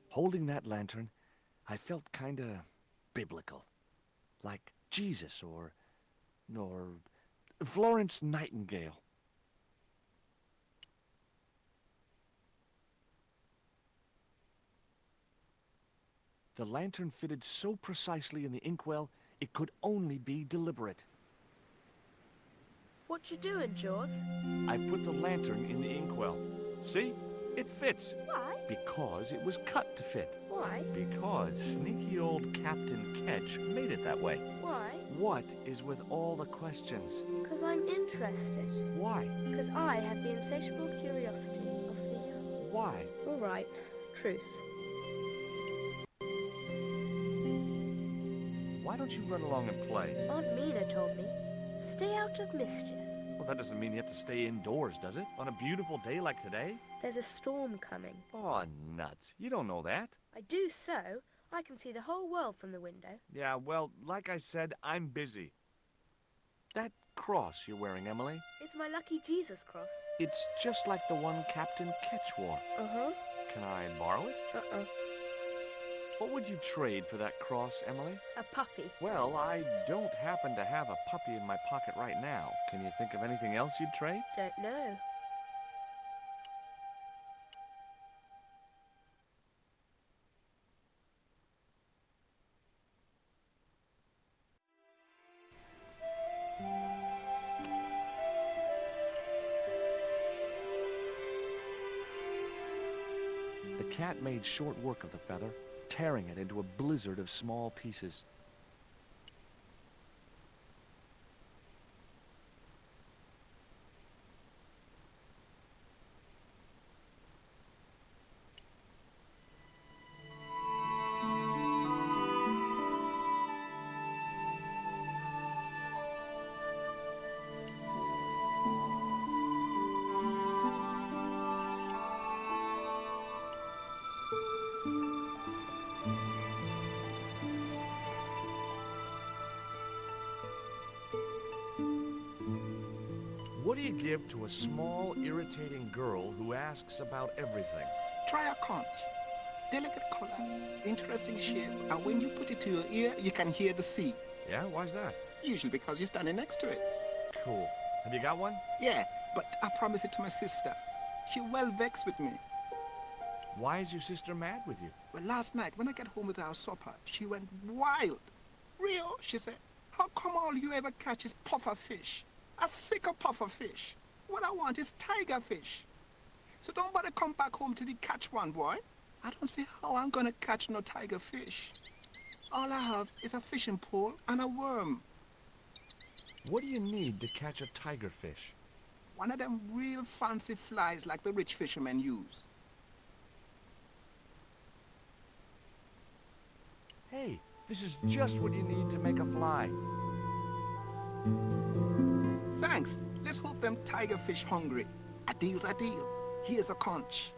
Holding that lantern, I felt kinda biblical. Like Jesus or Florence Nightingale. The lantern fitted so precisely in the inkwell, it could only be deliberate. What you doing, Jaws? I put the lantern in the inkwell. See? It fits. Why? Because it was cut to fit. Why? Because sneaky old Captain Ketch made it that way. Why? What is with all the questions? Because I'm interested. Why? Because I have the insatiable curiosity of the young. Why? All right. Truce. Why don't you run along and play? Aunt Mina told me, stay out of mischief. Well, that doesn't mean you have to stay indoors, does it? On a beautiful day like today? There's a storm coming. Oh, nuts. You don't know that. I do so. I can see the whole world from the window. Yeah, well, like I said, I'm busy. That cross you're wearing, Emily? It's my lucky Jesus cross. It's just like the one Captain Ketch wore. Uh-huh. Can I borrow it? Uh-uh. What would you trade for that cross, Emily? A puppy. Well, I don't happen to have a puppy in my pocket right now. Can you think of anything else you'd trade? Don't know. The cat made short work of the feather, tearing it into a blizzard of small pieces. What do you give to a small, irritating girl who asks about everything? Try a conch. Delicate colors, interesting shape, and when you put it to your ear, you can hear the sea. Yeah? Why's that? Usually because you're standing next to it. Cool. Have you got one? Yeah, but I promised it to my sister. She well vexed with me. Why is your sister mad with you? Well, last night, when I got home with our supper, she went wild. Rio, she said, how come all you ever catch is puffer fish? A sicker puffer fish. What I want is tiger fish. So don't bother come back home till you catch one, boy. I don't see how I'm gonna catch no tiger fish. All I have is a fishing pole and a worm. What do you need to catch a tiger fish? One of them real fancy flies like the rich fishermen use. Hey, this is just what you need to make a fly. Thanks. Let's hope them tiger fish hungry. A deal's a deal. Here's a conch.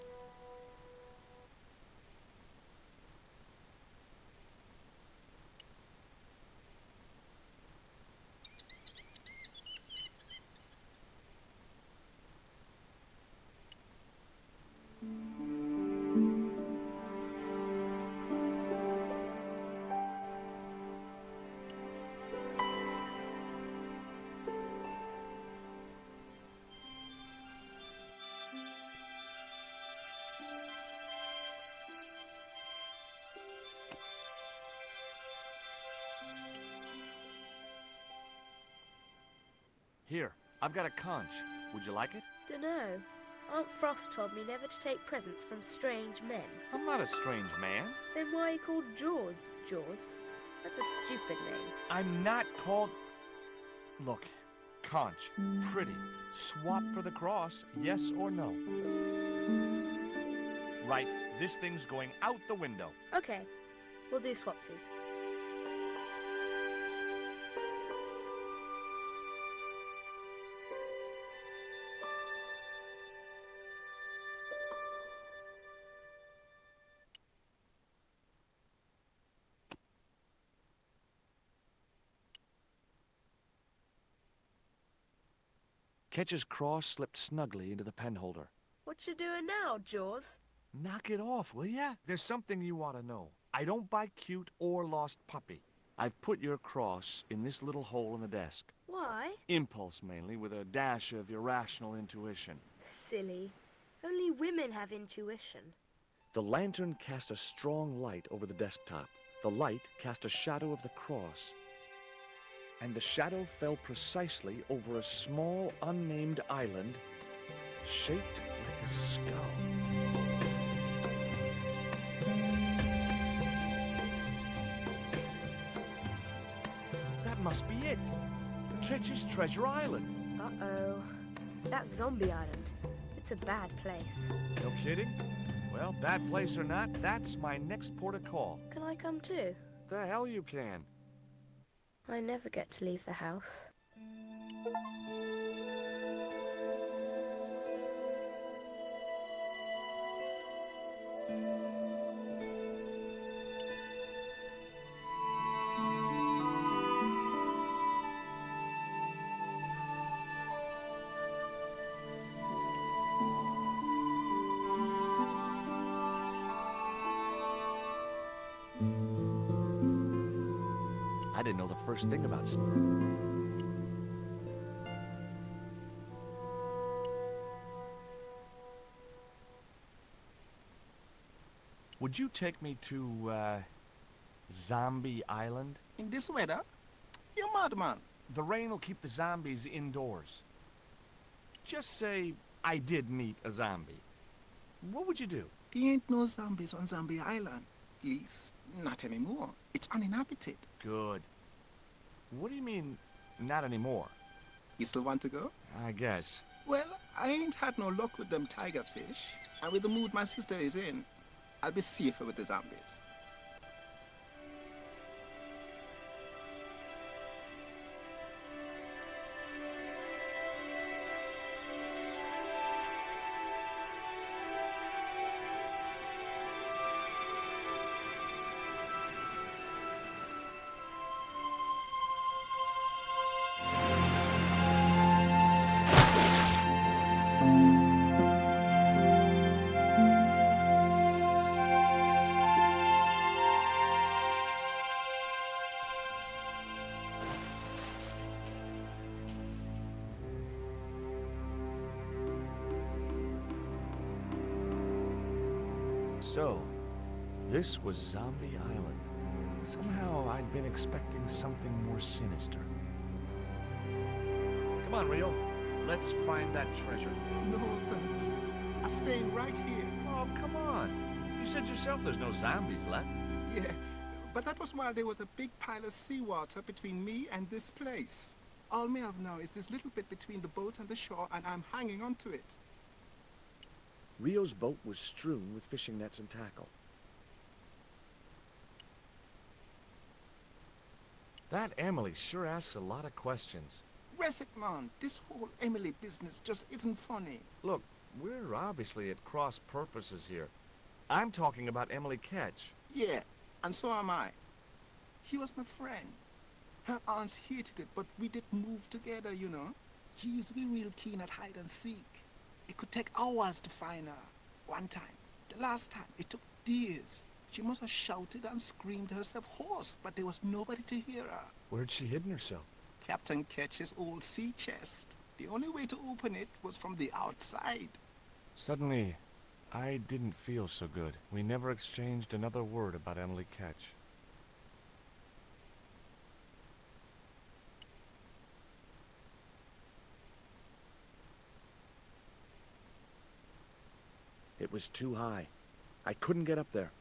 Here, I've got a conch. Would you like it? Dunno. Aunt Frost told me never to take presents from strange men. I'm not a strange man. Then why are you called Jaws, Jaws? That's a stupid name. I'm not called... Look, conch, pretty. Swap for the cross, yes or no? Right, this thing's going out the window. Okay, we'll do swapsies. Ketch's cross slipped snugly into the penholder. What you doing now, Jaws? Knock it off, will ya? There's something you ought to know. I don't buy cute or lost puppy. I've put your cross in this little hole in the desk. Why? Impulse, mainly, with a dash of irrational intuition. Silly. Only women have intuition. The lantern cast a strong light over the desktop. The light cast a shadow of the cross. And the shadow fell precisely over a small, unnamed island shaped like a skull. That must be it. Ketch's Treasure Island. Uh-oh. That's Zombie Island. It's a bad place. No kidding? Well, bad place or not, that's my next port of call. Can I come too? The hell you can. I never get to leave the house. I didn't know the first thing about... Would you take me to, Zombie Island? In this weather? You're mad, man. The rain will keep the zombies indoors. Just say I did meet a zombie. What would you do? There ain't no zombies on Zombie Island. At least, not anymore. It's uninhabited. Good. What do you mean, not anymore? You still want to go? I guess. Well, I ain't had no luck with them tiger fish. And with the mood my sister is in, I'll be safer with the zombies. So, this was Zombie Island. Somehow I'd been expecting something more sinister. Come on, Rio. Let's find that treasure. No thanks. I'm staying right here. Oh, come on. You said yourself there's no zombies left. Yeah, but that was while there was a big pile of seawater between me and this place. All me have now is this little bit between the boat and the shore, and I'm hanging on to it. Rio's boat was strewn with fishing nets and tackle. That Emily sure asks a lot of questions. Rest it, man. This whole Emily business just isn't funny. Look, we're obviously at cross purposes here. I'm talking about Emily Ketch. Yeah, and so am I. He was my friend. Her aunts hated it, but we did move together, you know. She used to be real keen at hide and seek. It could take hours to find her. One time, the last time, it took days. She must have shouted and screamed herself hoarse, but there was nobody to hear her. Where'd she hidden herself? Captain Ketch's old sea chest. The only way to open it was from the outside. Suddenly, I didn't feel so good. We never exchanged another word about Emily Ketch. It was too high. I couldn't get up there.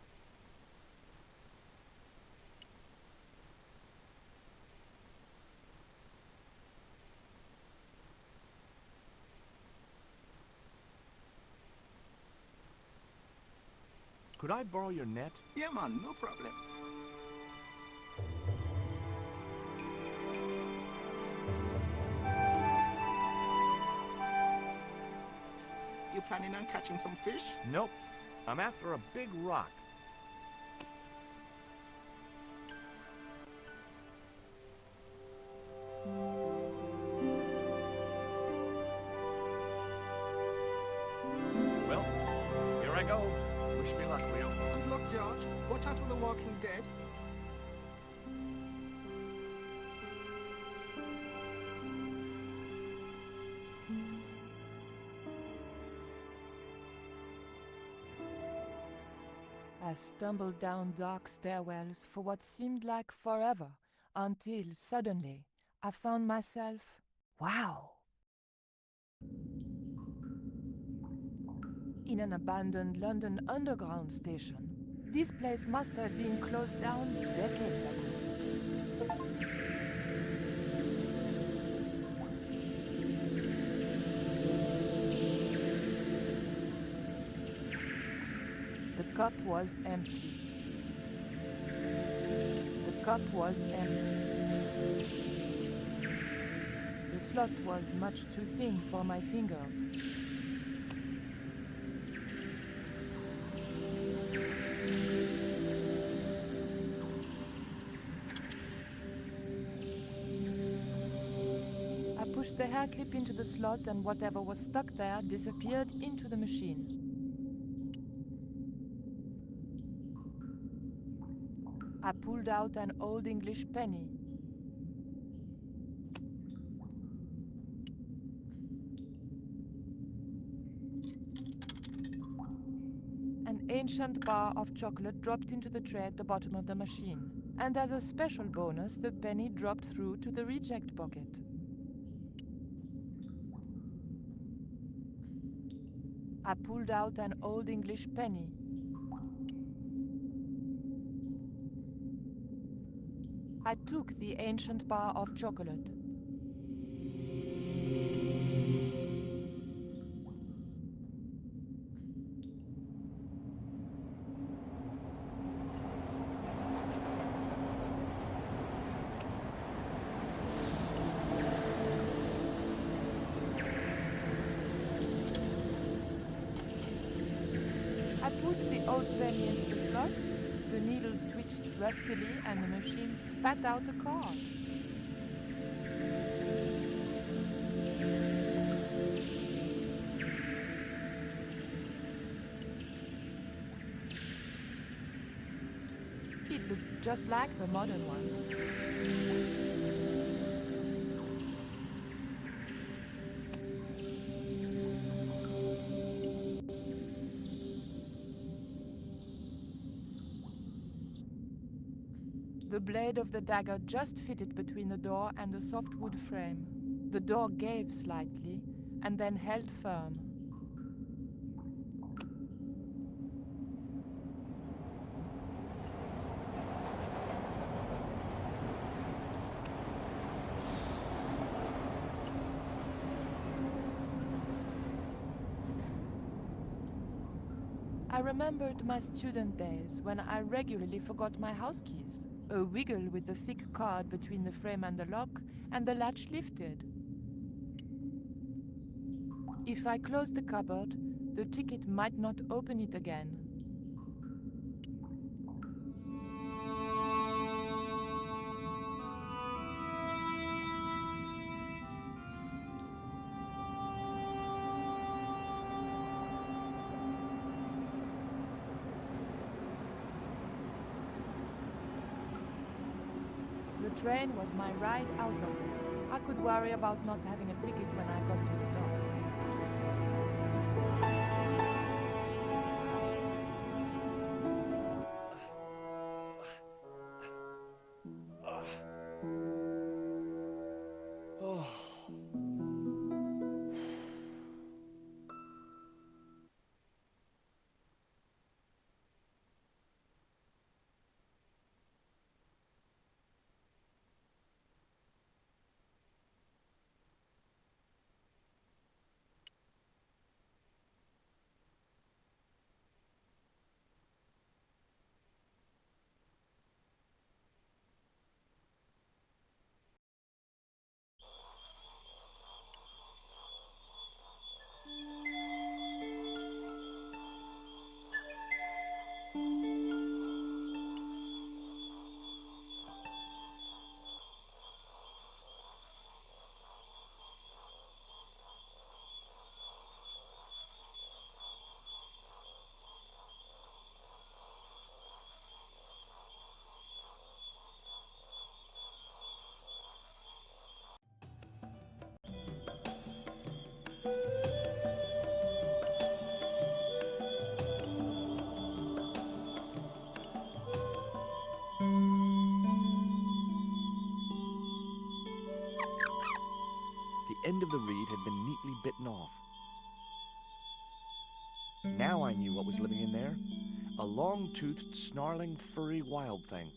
Could I borrow your net? Yeah, man, no problem. You planning on catching some fish? Nope. I'm after a big rock. Well, here I go. Wish me luck, Leo. Good luck, George. Watch out for the Walking Dead. I stumbled down dark stairwells for what seemed like forever, until suddenly I found myself, wow, in an abandoned London Underground station. This place must have been closed down decades ago. The cup was empty. The cup was empty. The slot was much too thin for my fingers. I pushed the hair clip into the slot and whatever was stuck there disappeared into the machine. I pulled out an old English penny. An ancient bar of chocolate dropped into the tray at the bottom of the machine. And as a special bonus, the penny dropped through to the reject bucket. I pulled out an old English penny. I took the ancient bar of chocolate. I put the old penny into the slot. The needle twitched rustily and the machine spat out a card. It looked just like the modern one. The blade of the dagger just fitted between the door and the soft wood frame. The door gave slightly, and then held firm. I remembered my student days when I regularly forgot my house keys. A wiggle with the thick card between the frame and the lock, and the latch lifted. If I closed the cupboard, the ticket might not open it again. The train was my ride out of here. I could worry about not having a ticket when I got to the docks. end of the reed had been neatly bitten off. Now I knew what was living in there. A long-toothed, snarling, furry wild thing.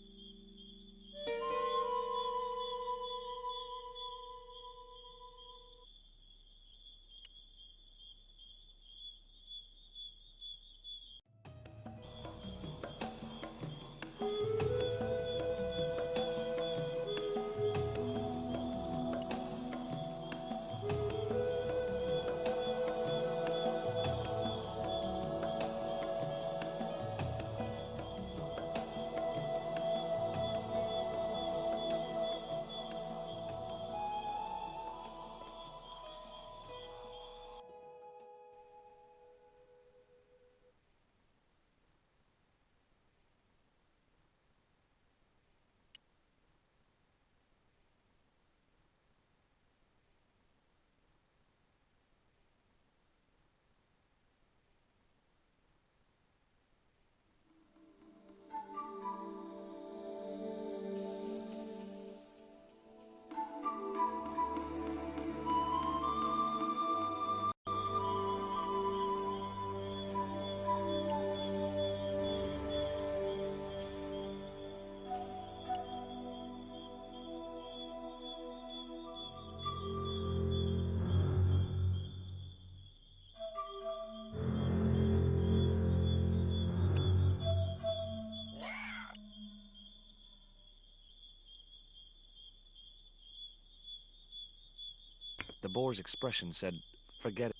The boar's expression said, "Forget it."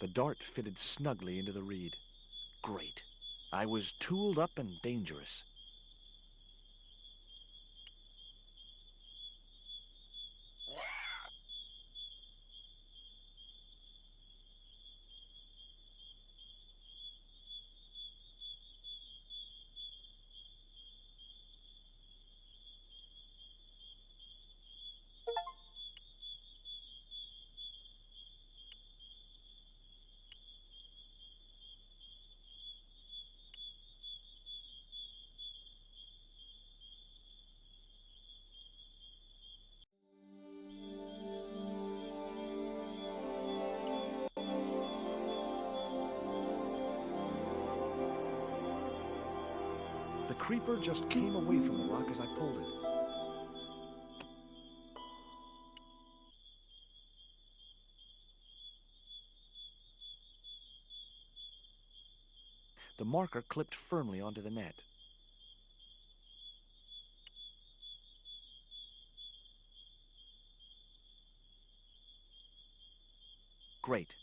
The dart fitted snugly into the reed. Great. I was tooled up and dangerous. The creeper just came away from the rock as I pulled it. The marker clipped firmly onto the net. Great.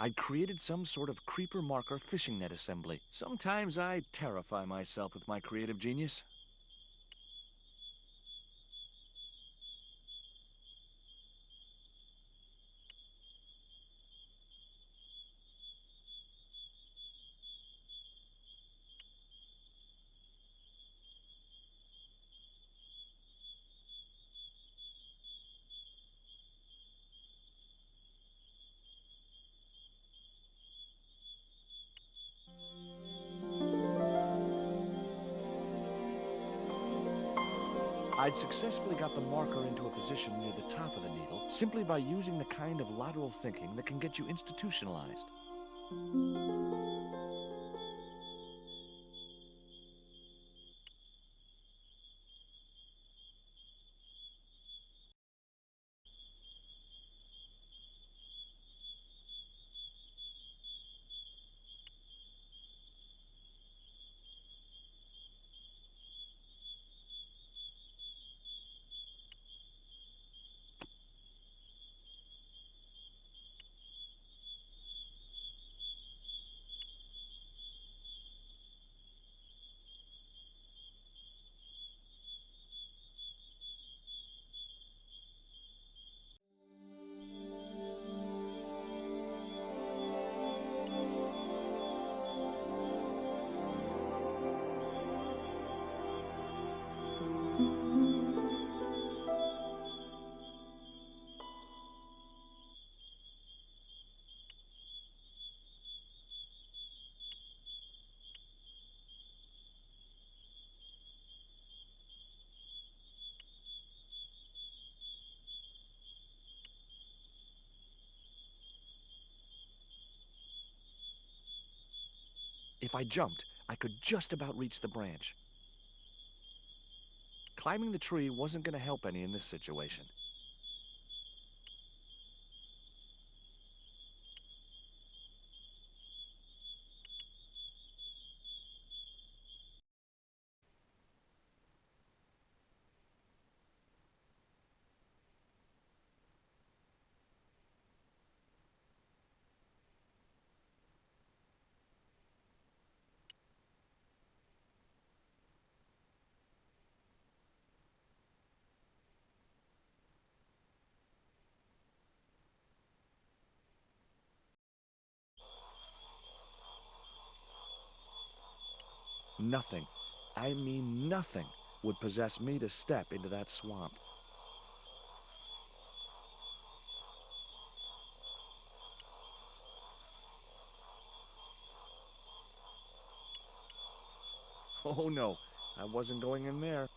I'd created some sort of creeper marker fishing net assembly. Sometimes I terrify myself with my creative genius. I'd successfully got the marker into a position near the top of the needle simply by using the kind of lateral thinking that can get you institutionalized. If I jumped, I could just about reach the branch. Climbing the tree wasn't going to help any in this situation. Nothing, I mean nothing, would possess me to step into that swamp. Oh no, I wasn't going in there.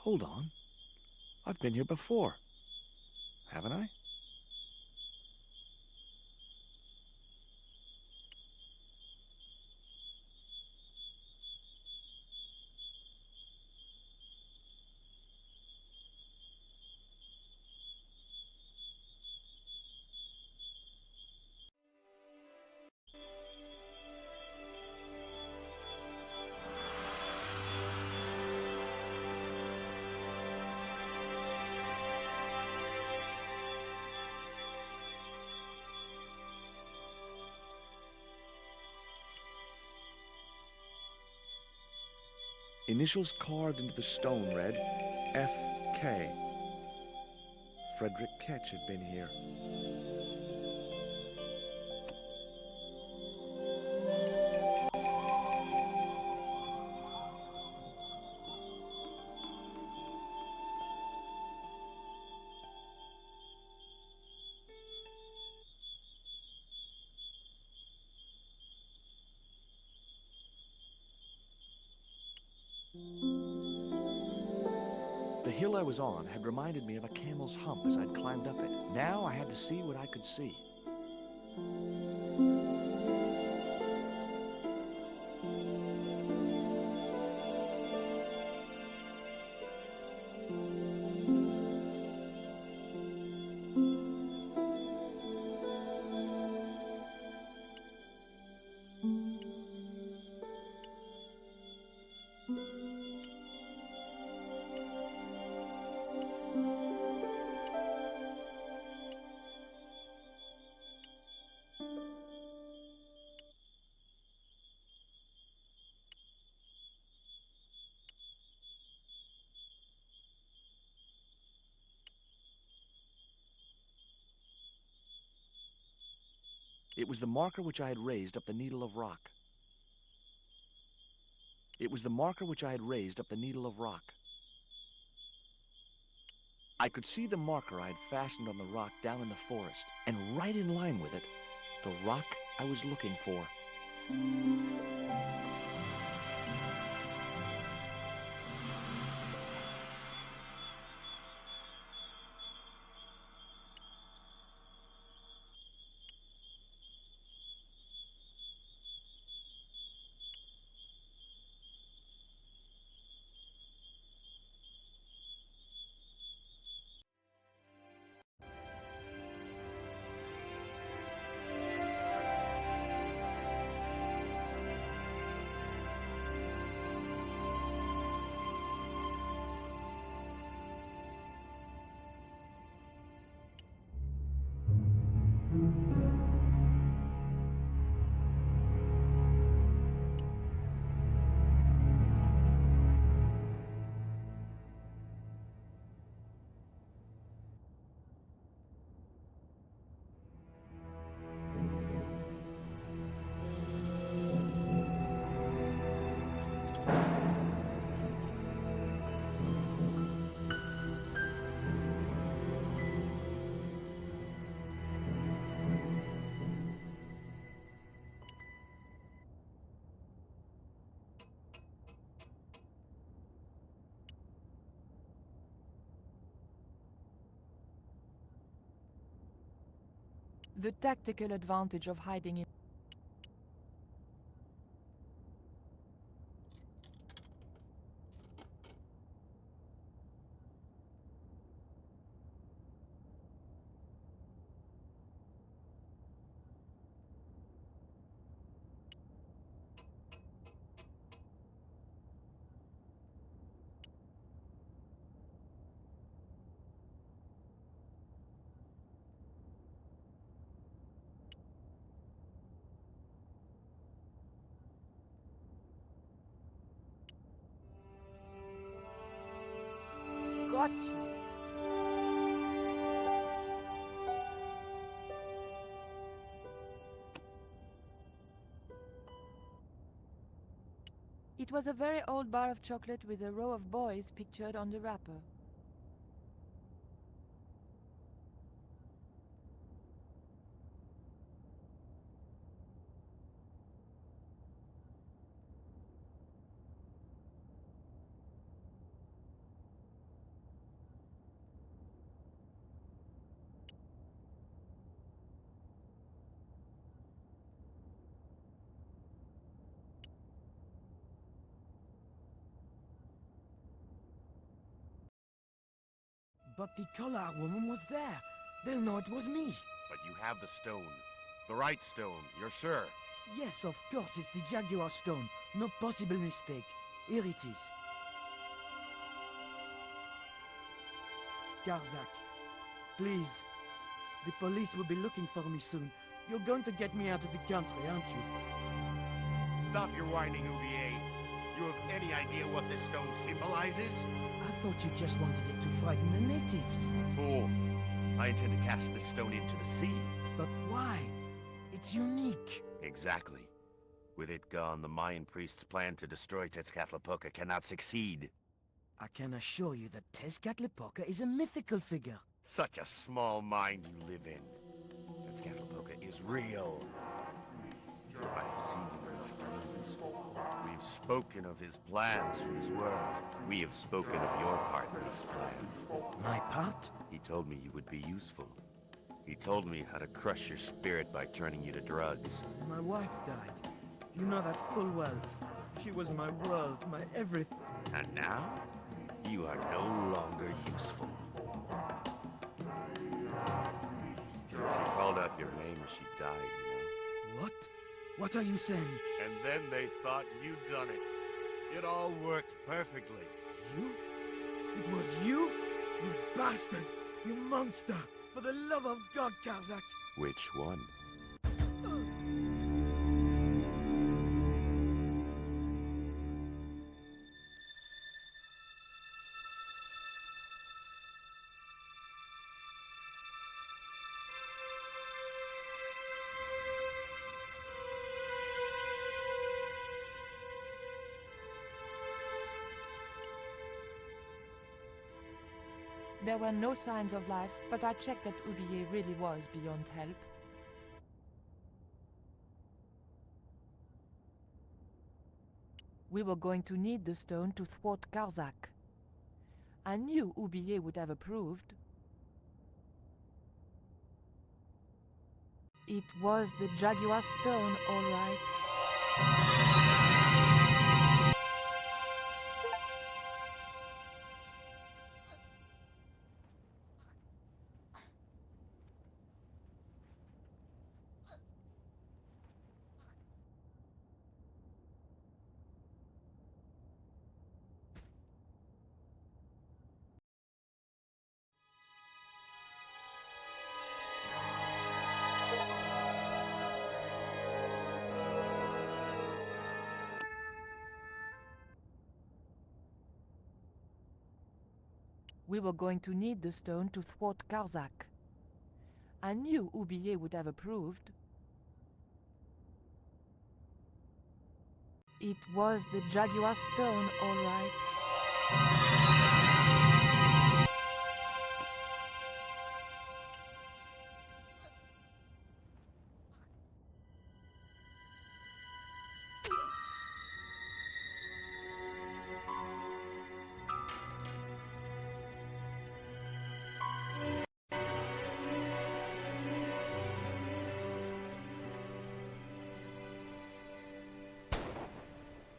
Hold on. I've been here before. Haven't I? Initials carved into the stone read F.K. Frederick Ketch had been here. The hill I was on had reminded me of a camel's hump as I'd climbed up it. Now I had to see what I could see. It was the marker which I had raised up the needle of rock. It was the marker which I had raised up the needle of rock. I could see the marker I had fastened on the rock down in the forest, and right in line with it, the rock I was looking for. The tactical advantage of hiding in got you. It was a very old bar of chocolate with a row of boys pictured on the wrapper. But the collar woman was there. They'll know it was me. But you have the stone. The right stone, you're sure? Yes, of course, it's the Jaguar stone. No possible mistake. Here it is. Garzak, please. The police will be looking for me soon. You're going to get me out of the country, aren't you? Stop your whining, Oublier. You have any idea what this stone symbolizes? I thought you just wanted it to frighten the natives. Fool. I intend to cast this stone into the sea. But why? It's unique. Exactly. With it gone, the Mayan priest's plan to destroy Tezcatlipoca cannot succeed. I can assure you that Tezcatlipoca is a mythical figure. Such a small mind you live in. Tezcatlipoca is real. I have seen him in my dreams. We've spoken of his plans for this world. We have spoken of your part in these plans. My part? He told me you would be useful. He told me how to crush your spirit by turning you to drugs. My wife died. You know that full well. She was my world, my everything. And now, you are no longer useful. She called out your name as she died, you know. What? What are you saying? And then they thought you'd done it. It all worked perfectly. You? It was you? You bastard! You monster! For the love of God, Karzak! Which one? There were no signs of life, but I checked that Ubiye really was beyond help. We were going to need the stone to thwart Karzak. I knew Ubiye would have approved. It was the Jaguar stone, all right. We were going to need the stone to thwart Karzak. I knew Ubiye would have approved. It was the Jaguar stone, all right.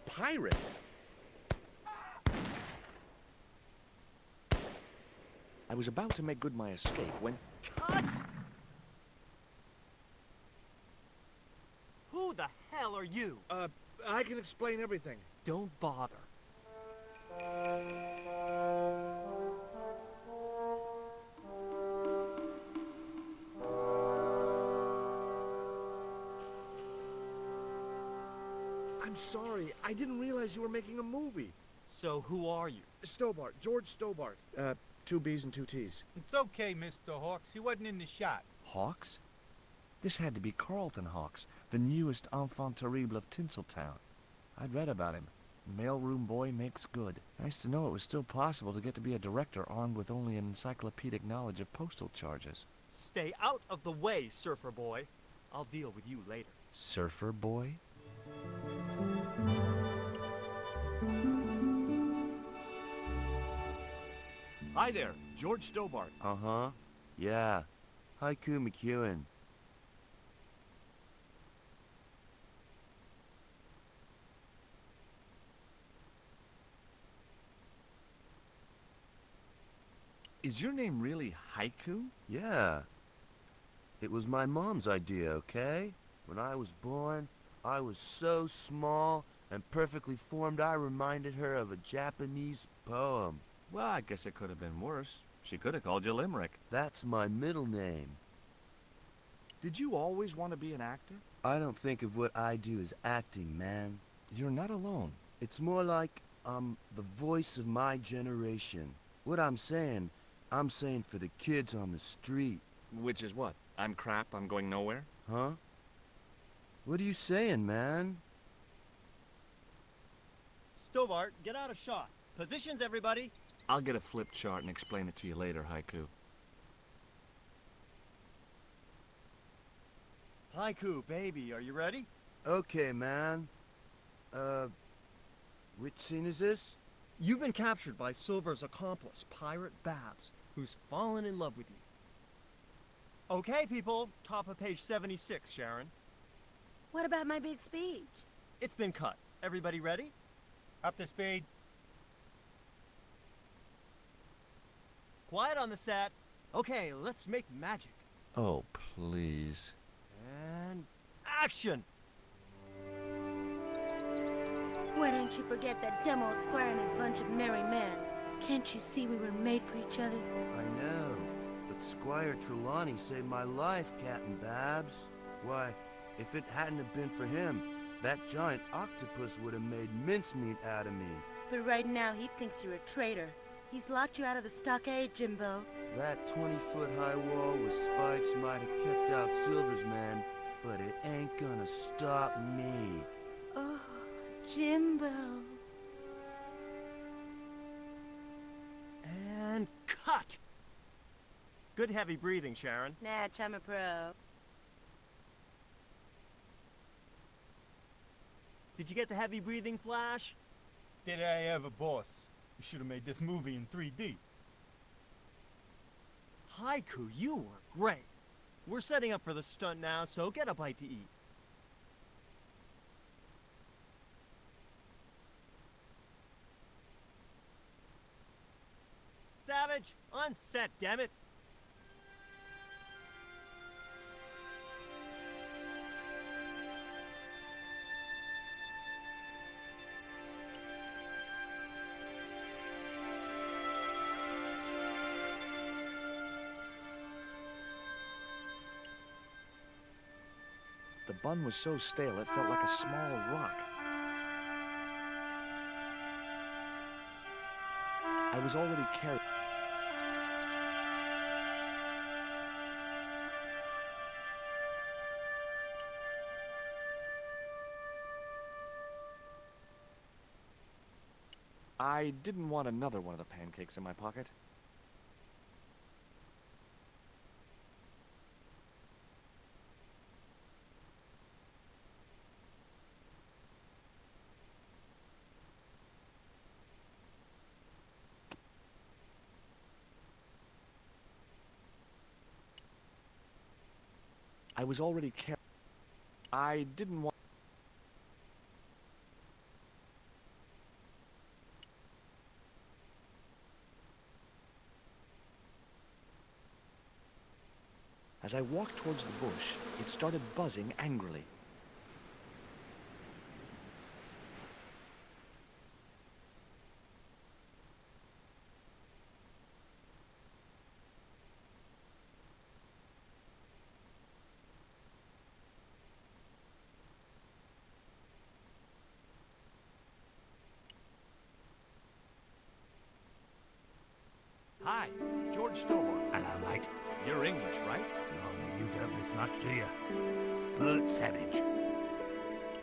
Pirates? I was about to make good my escape when... Cut! Who the hell are you? I can explain everything. Don't bother. I'm sorry. I didn't realize you were making a movie. So who are you? Stobbart. George Stobbart. 2 B's and 2 T's. It's okay, Mr. Hawks. He wasn't in the shot. Hawks? This had to be Carlton Hawks, the newest enfant terrible of Tinseltown. I'd read about him. Mailroom boy makes good. Nice to know it was still possible to get to be a director armed with only an encyclopedic knowledge of postal charges. Stay out of the way, surfer boy. I'll deal with you later. Surfer boy? Hi there, George Stobbart. Uh-huh. Yeah. Haiku McEwen. Is your name really Haiku? Yeah. It was my mom's idea, okay? When I was born, I was so small and perfectly formed I reminded her of a Japanese poem. Well, I guess it could have been worse. She could have called you Limerick. That's my middle name. Did you always want to be an actor? I don't think of what I do as acting, man. You're not alone. It's more like I'm the voice of my generation. What I'm saying for the kids on the street. Which is what? I'm crap, I'm going nowhere? Huh? What are you saying, man? Stobbart, get out of shot. Positions, everybody. I'll get a flip chart and explain it to you later, Haiku. Haiku, baby, are you ready? Okay, man. Which scene is this? You've been captured by Silver's accomplice, Pirate Babs, who's fallen in love with you. Okay, people, top of page 76, Sharon. What about my big speech? It's been cut. Everybody ready? Up to speed. Quiet on the set. Okay, let's make magic. Oh, please. And action! Why don't you forget that dumb old squire and his bunch of merry men? Can't you see we were made for each other? I know, but Squire Trelawney saved my life, Captain Babs. Why, if it hadn't have been for him, that giant octopus would have made mincemeat out of me. But right now he thinks you're a traitor. He's locked you out of the stockade, Jimbo. That 20-foot-high wall with spikes might have kept out Silver's men, but it ain't gonna stop me. Oh, Jimbo. And cut! Good heavy breathing, Sharon. Natch, I'm a pro. Did you get the heavy breathing, Flash? Did I ever, boss? We should have made this movie in 3D. Haiku, you were great. We're setting up for the stunt now, so get a bite to eat. Savage, on set, damn it. The bun was so stale it felt like a small rock. I was already carried. I didn't want another one of the pancakes in my pocket. I was already carried. I didn't want. As I walked towards the bush, it started buzzing angrily. Hi, George Stobbart. Hello, mate. You're English, right? No, you don't miss much, do you? Bert Savage.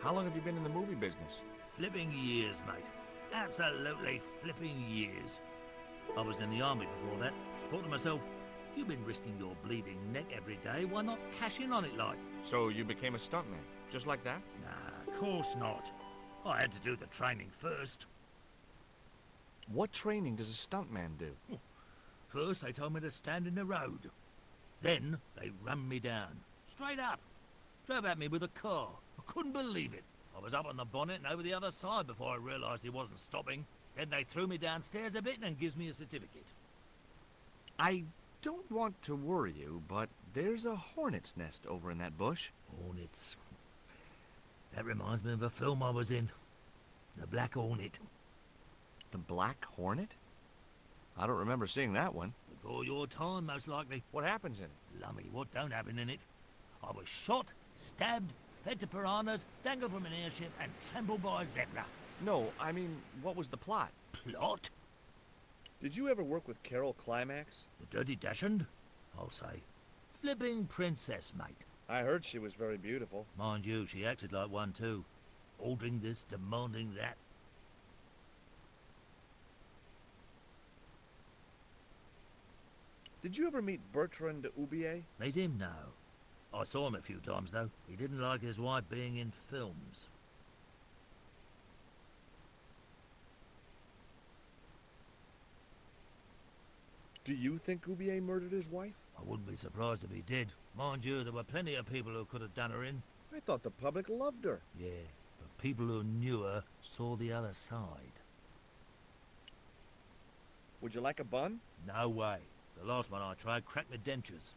How long have you been in the movie business? Flipping years, mate. Absolutely flipping years. I was in the army before that. Thought to myself, you've been risking your bleeding neck every day, why not cash in on it like? So you became a stuntman, just like that? Nah, of course not. I had to do the training first. What training does a stuntman do? First, they told me to stand in the road. Then, they rammed me down. Straight up. Drove at me with a car. I couldn't believe it. I was up on the bonnet and over the other side before I realised he wasn't stopping. Then they threw me downstairs a bit and gives me a certificate. I don't want to worry you, but there's a hornet's nest over in that bush. Hornets. That reminds me of a film I was in. The Black Hornet. The Black Hornet? I don't remember seeing that one. Before your time, most likely. What happens in it? Lummy, what don't happen in it? I was shot, stabbed, fed to piranhas, dangled from an airship, and trampled by a zebra. No, I mean, what was the plot? Plot? Did you ever work with Carol Climax? The Dirty Dachshund? I'll say. Flipping princess, mate. I heard she was very beautiful. Mind you, she acted like one too. Ordering this, demanding that. Did you ever meet Bertrand Oubier? Meet him? No. I saw him a few times, though. He didn't like his wife being in films. Do you think Oubier murdered his wife? I wouldn't be surprised if he did. Mind you, there were plenty of people who could have done her in. I thought the public loved her. Yeah, but people who knew her saw the other side. Would you like a bun? No way. The last one I tried cracked my dentures.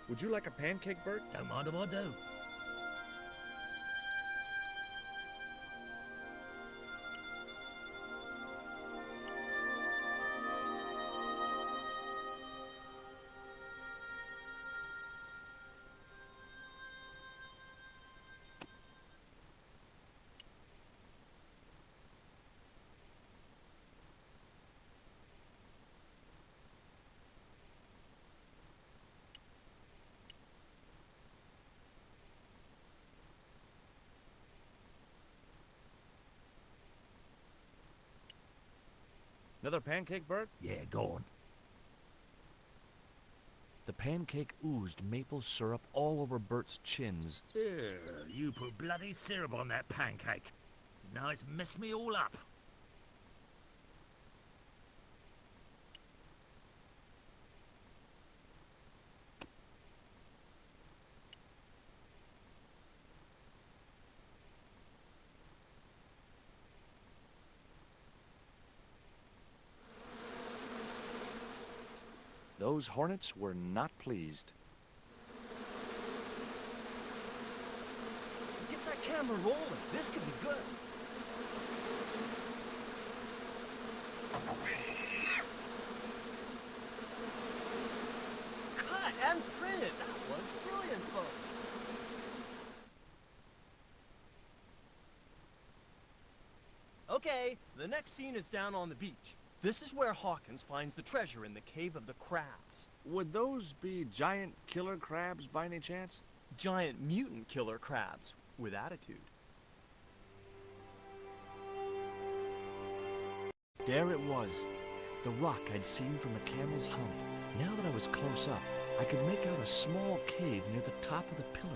Would you like a pancake, Bert? Don't mind if I do. Another pancake, Bert? Yeah, go on. The pancake oozed maple syrup all over Bert's chins. You put bloody syrup on that pancake. Now it's messed me all up. Those hornets were not pleased. Get that camera rolling. This could be good. Cut and printed. That was brilliant, folks. Okay, the next scene is down on the beach. This is where Hawkins finds the treasure in the Cave of the Crabs. Would those be giant killer crabs by any chance? Giant mutant killer crabs with attitude. There it was, the rock I'd seen from the camel's hump. Now that I was close up, I could make out a small cave near the top of the pillar.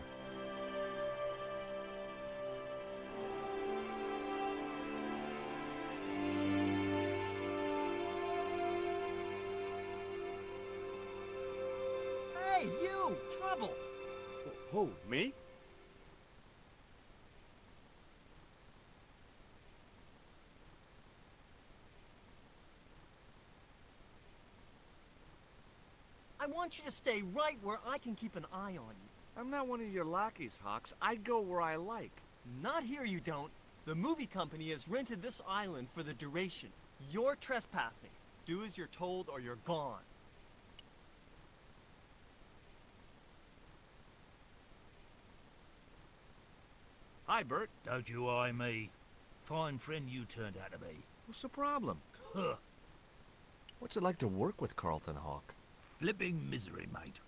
Hey, you! Travle! Who, me? I want you to stay right where I can keep an eye on you. I'm not one of your lackeys, Hawks. I go where I like. Not here, you don't. The movie company has rented this island for the duration. You're trespassing. Do as you're told or you're gone. Hi, Bert. Don't you eye me. Fine friend you turned out to be. What's the problem? Huh. What's it like to work with Carlton Hawk? Flipping misery, mate.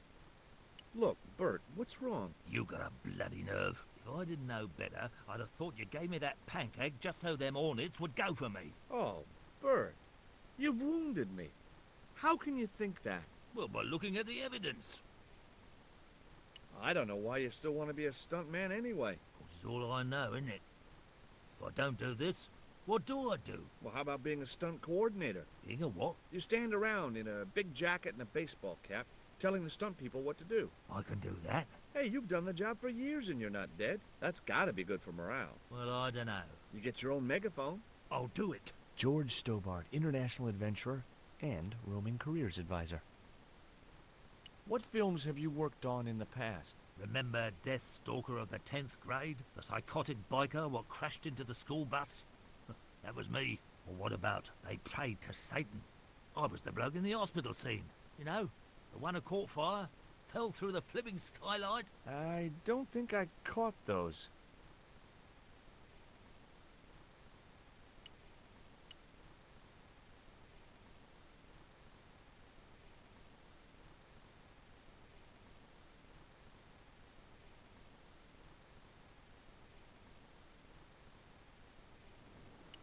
Look, Bert, what's wrong? You got a bloody nerve. If I didn't know better, I'd have thought you gave me that pancake just so them hornets would go for me. Oh, Bert, you've wounded me. How can you think that? Well, by looking at the evidence. I don't know why you still want to be a stuntman anyway. This is all I know, isn't it? If I don't do this, what do I do? Well, how about being a stunt coordinator? Being a what? You stand around in a big jacket and a baseball cap, telling the stunt people what to do. I can do that. Hey, you've done the job for years and you're not dead. That's gotta be good for morale. Well, I don't know. You get your own megaphone. I'll do it. George Stobbart, international adventurer and roaming careers advisor. What films have you worked on in the past? Remember Death Stalker of the 10th grade? The psychotic biker what crashed into the school bus? That was me. Or what about They Prayed to Satan? I was the bloke in the hospital scene. You know, the one who caught fire, fell through the flipping skylight? I don't think I caught those.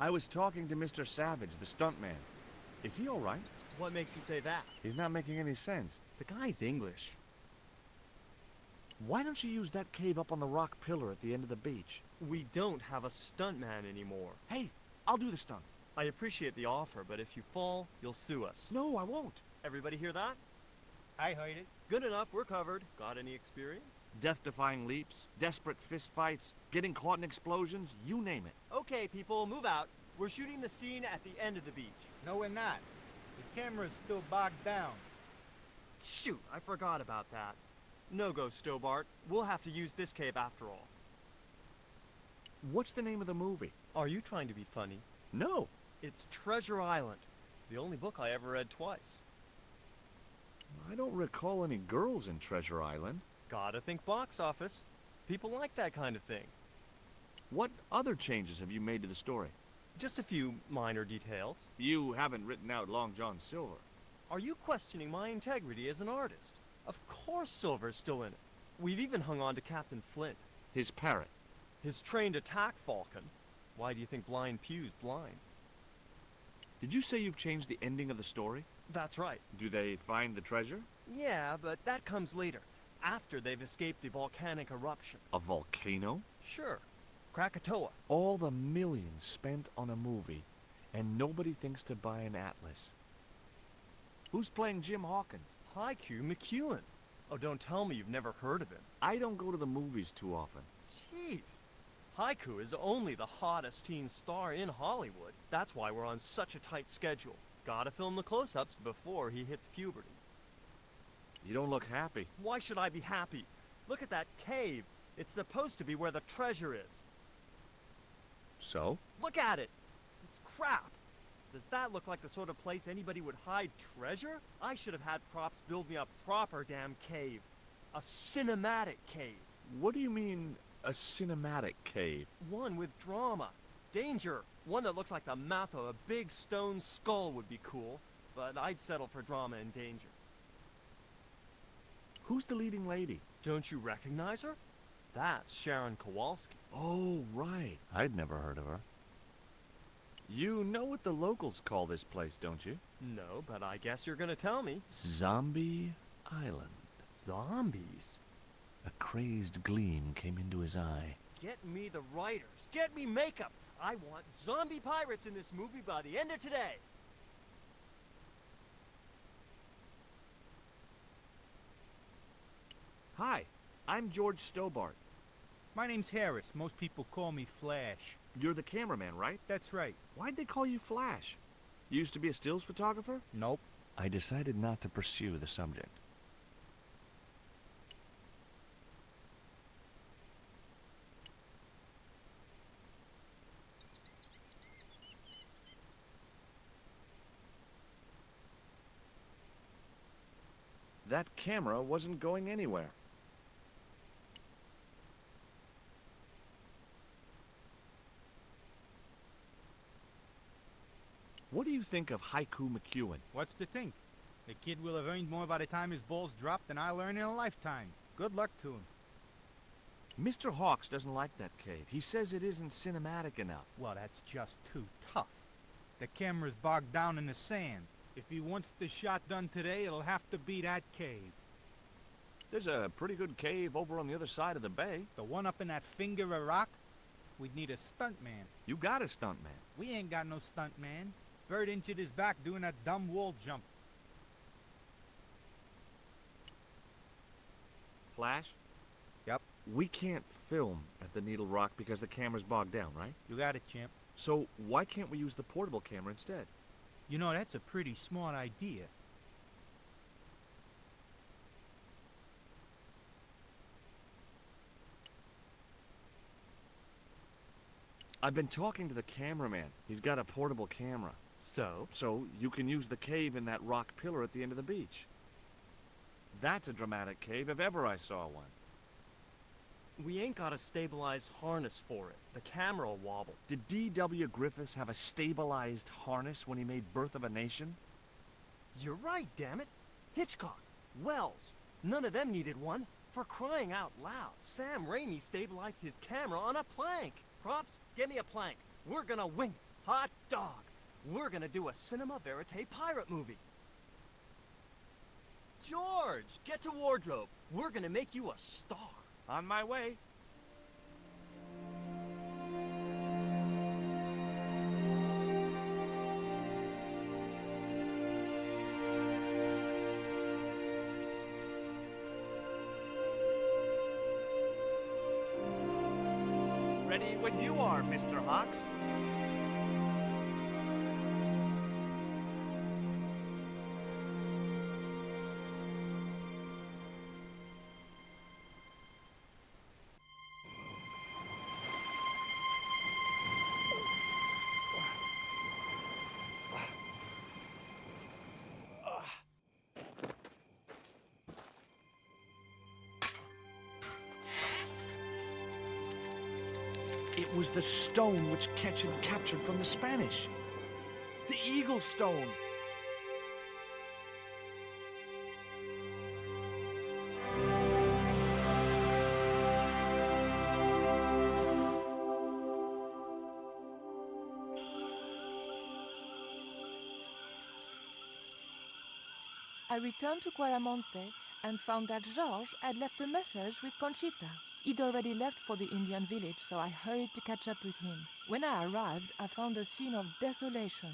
I was talking to Mr. Savage, the stuntman. Is he all right? What makes you say that? He's not making any sense. The guy's English. Why don't you use that cave up on the rock pillar at the end of the beach? We don't have a stuntman anymore. Hey, I'll do the stunt. I appreciate the offer, but if you fall, you'll sue us. No, I won't. Everybody hear that? I heard it. Good enough, we're covered. Got any experience? Death-defying leaps, desperate fistfights, getting caught in explosions, you name it. Okay, people, move out. We're shooting the scene at the end of the beach. No, we're not. The camera's still bogged down. Shoot, I forgot about that. No go, Stobbart. We'll have to use this cave after all. What's the name of the movie? Are you trying to be funny? No. It's Treasure Island, the only book I ever read twice. I don't recall any girls in Treasure Island. Gotta think box office. People like that kind of thing. What other changes have you made to the story? Just a few minor details. You haven't written out Long John Silver. Are you questioning my integrity as an artist? Of course Silver's still in it. We've even hung on to Captain Flint. His parrot. His trained attack falcon. Why do you think Blind Pew's blind? Did you say you've changed the ending of the story? That's right. Do they find the treasure? Yeah, but that comes later, after they've escaped the volcanic eruption. A volcano? Sure. Krakatoa. All the millions spent on a movie, and nobody thinks to buy an atlas. Who's playing Jim Hawkins? Haiku McEwen. Oh, don't tell me you've never heard of him. I don't go to the movies too often. Jeez. Haiku is only the hottest teen star in Hollywood. That's why we're on such a tight schedule. Gotta film the close-ups before he hits puberty. You don't look happy. Why should I be happy? Look at that cave. It's supposed to be where the treasure is. So? Look at it. It's crap. Does that look like the sort of place anybody would hide treasure? I should have had props build me a proper damn cave. A cinematic cave. What do you mean, a cinematic cave? One with drama. Danger. One that looks like the mouth of a big stone skull would be cool, but I'd settle for drama and danger. Who's the leading lady? Don't you recognize her? That's Sharon Kowalski. Oh, right. I'd never heard of her. You know what the locals call this place, don't you? No, but I guess you're gonna tell me. Zombie Island. Zombies? A crazed gleam came into his eye. Get me the writers. Get me makeup. I want zombie pirates in this movie by the end of today. Hi, I'm George Stobbart. My name's Harris. Most people call me Flash. You're the cameraman, right? That's right. Why'd they call you Flash? You used to be a stills photographer? Nope. I decided not to pursue the subject. That camera wasn't going anywhere. What do you think of Haiku McEwen? What's to think? The kid will have earned more by the time his balls drop than I'll earn in a lifetime. Good luck to him. Mr. Hawks doesn't like that cave. He says it isn't cinematic enough. Well, that's just too tough. The camera's bogged down in the sand. If he wants the shot done today, it'll have to be that cave. There's a pretty good cave over on the other side of the bay. The one up in that finger of rock? We'd need a stuntman. You got a stuntman. We ain't got no stuntman. Bird injured his back doing that dumb wall jump. Flash? Yep. We can't film at the Needle Rock because the camera's bogged down, right? You got it, champ. So why can't we use the portable camera instead? You know, that's a pretty smart idea. I've been talking to the cameraman. He's got a portable camera. So? So you can use the cave in that rock pillar at the end of the beach. That's a dramatic cave if ever I saw one. We ain't got a stabilized harness for it. The camera will wobble. Did D.W. Griffiths have a stabilized harness when he made Birth of a Nation? You're right, damn it. Hitchcock, Wells, none of them needed one. For crying out loud, Sam Raimi stabilized his camera on a plank. Props, get me a plank. We're gonna wing it. Hot dog. We're gonna do a cinema verite pirate movie. George, get to wardrobe. We're gonna make you a star. On my way. Ready when you are, Mr. Hawks. It was the stone which Ketch had captured from the Spanish. The Eagle Stone. I returned to Quaramonte and found that Georges had left a message with Conchita. He'd already left for the Indian village, so I hurried to catch up with him. When I arrived, I found a scene of desolation.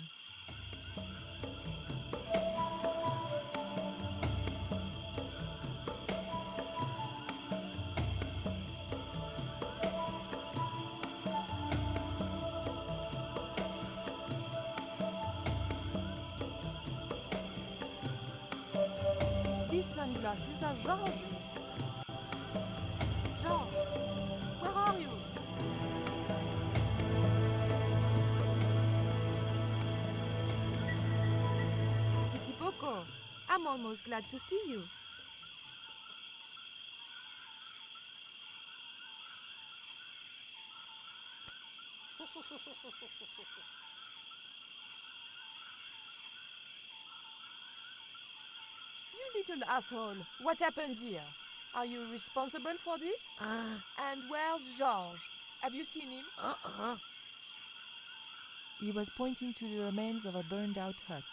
These sunglasses are Georges'. Georges, where are you? Titipoco, I'm almost glad to see you. You little asshole, what happened here? Are you responsible for this? And where's Georges? Have you seen him? He was pointing to the remains of a burned-out hut.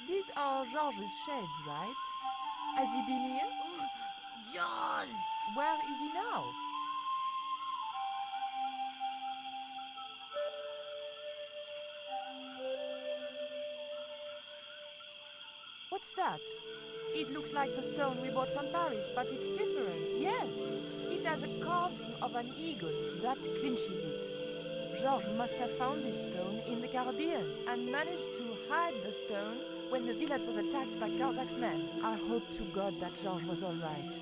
These are Georges' shades, right? Has he been here? Georges! Where is he now? What's that? It looks like the stone we bought from Paris, but it's different. Yes, it has a carving of an eagle. That clinches it. Georges must have found this stone in the Caribbean and managed to hide the stone when the village was attacked by Carzak's men. I hope to God that Georges was all right.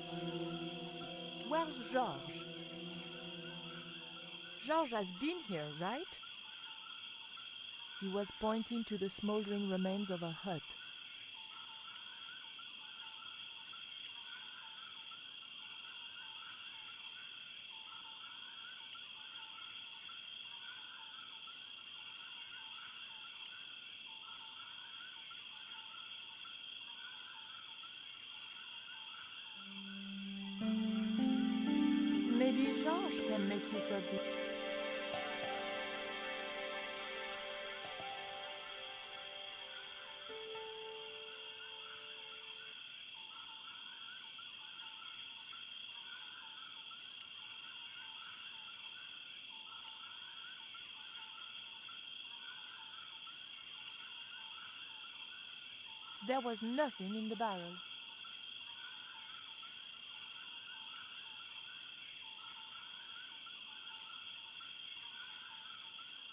Where's Georges? Georges has been here, right? He was pointing to the smoldering remains of a hut. Maybe Georges can make use of the... There was nothing in the barrel.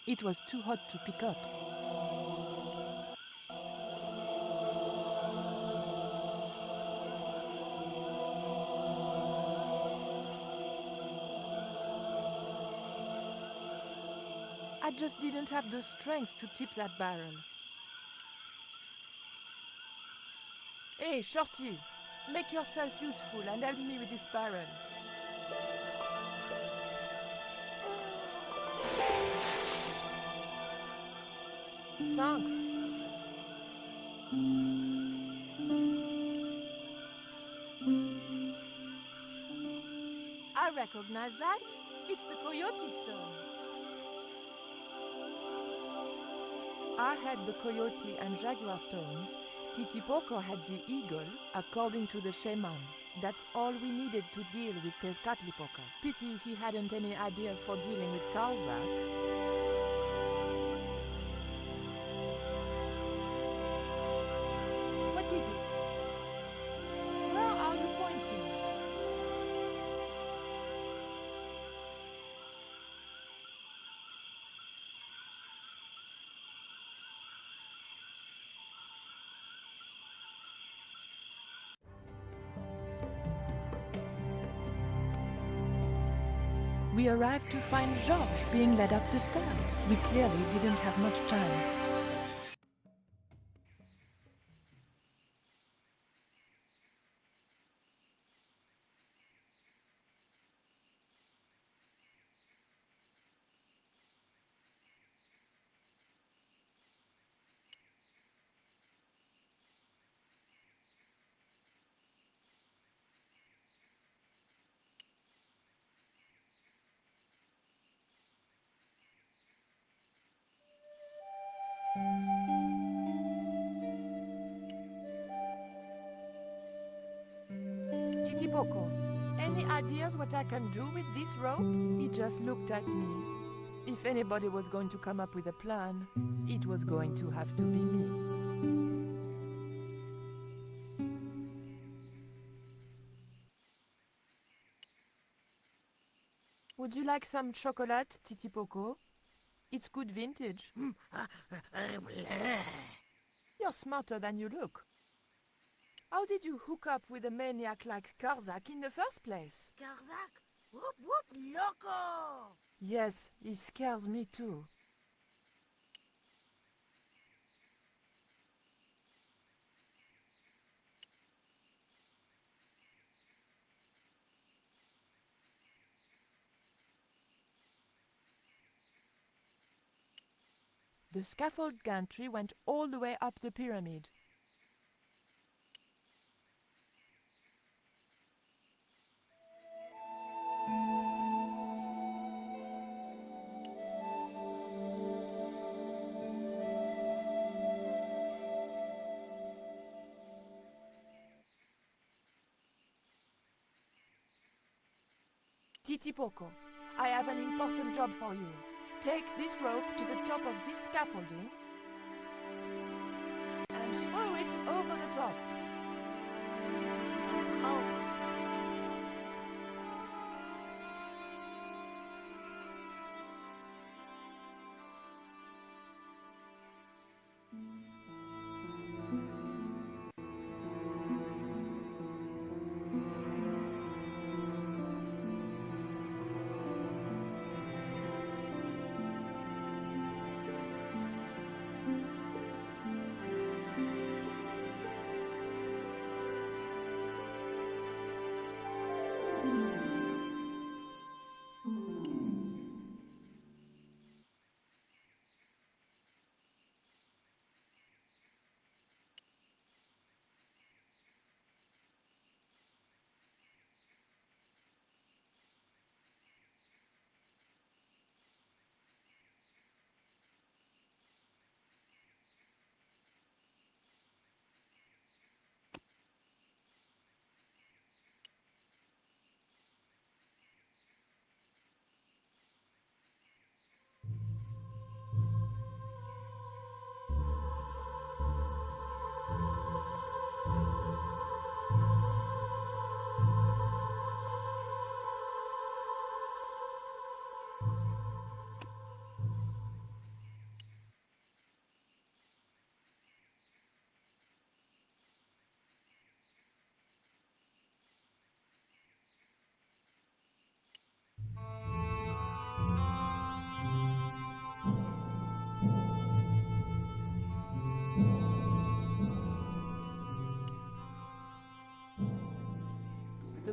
It was too hot to pick up. I just didn't have the strength to tip that barrel. Hey, Shorty, make yourself useful and help me with this barrel. Thanks. I recognize that. It's the Coyote Stone. I had the Coyote and Jaguar stones. Titipoco had the Eagle, according to the shaman. That's all we needed to deal with Tezcatlipoca. Pity he hadn't any ideas for dealing with Karzak. What is it? Where are you pointing? We arrived to find Georges being led up the stairs. We clearly didn't have much time. Titipoco, any ideas what I can do with this rope? He just looked at me. If anybody was going to come up with a plan, it was going to have to be me. Would you like some chocolate, Titipoco? It's good vintage. You're smarter than you look. How did you hook up with a maniac like Karzak in the first place? Karzak? Whoop whoop loco! Yes, he scares me too. The scaffold gantry went all the way up the pyramid. Titipoco, I have an important job for you. Take this rope to the top of this scaffolding and throw it over the top. Oh.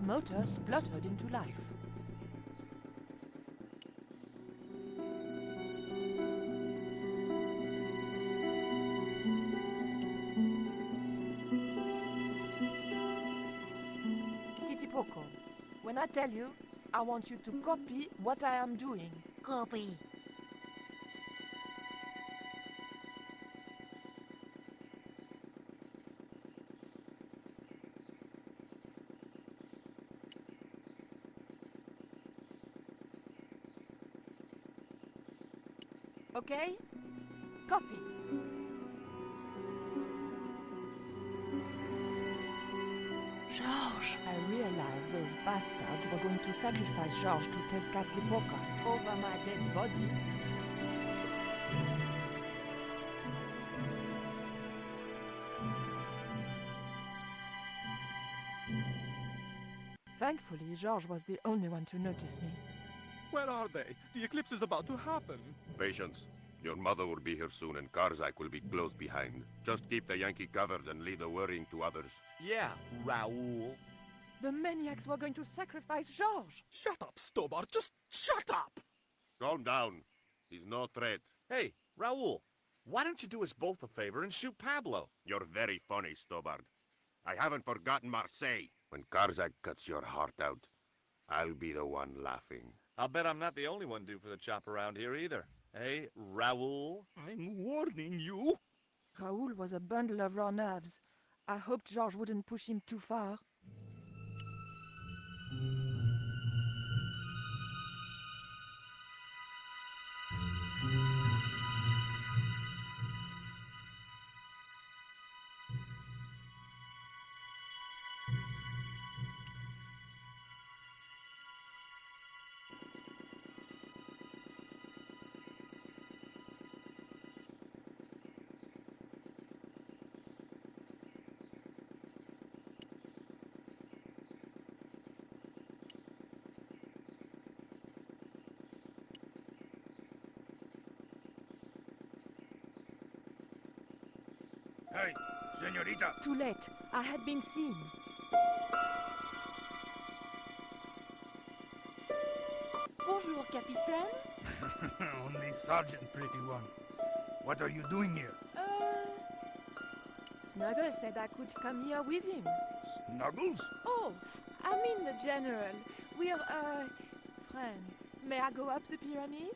motor spluttered into life. Titipoco, when I tell you, I want you to copy what I am doing. Copy. Okay? Copy. Georges! I realized those bastards were going to sacrifice Georges to Tezcatlipoca over my dead body. Thankfully, Georges was the only one to notice me. Where are they? The eclipse is about to happen. Patience. Your mother will be here soon and Karzak will be close behind. Just keep the Yankee covered and leave the worrying to others. Yeah, Raoul. The maniacs were going to sacrifice Georges! Shut up, Stobbart! Just shut up! Calm down. He's no threat. Hey, Raoul, why don't you do us both a favor and shoot Pablo? You're very funny, Stobbart. I haven't forgotten Marseille. When Karzak cuts your heart out, I'll be the one laughing. I'll bet I'm not the only one due for the chop around here either. Hey, Raoul? I'm warning you. Raoul was a bundle of raw nerves. I hoped Georges wouldn't push him too far. Hey, senorita! Too late. I had been seen. Bonjour, Capitaine. Only Sergeant, pretty one. What are you doing here? Snuggles said I could come here with him. Snuggles? Oh, I mean the General. We're, friends. May I go up the pyramid?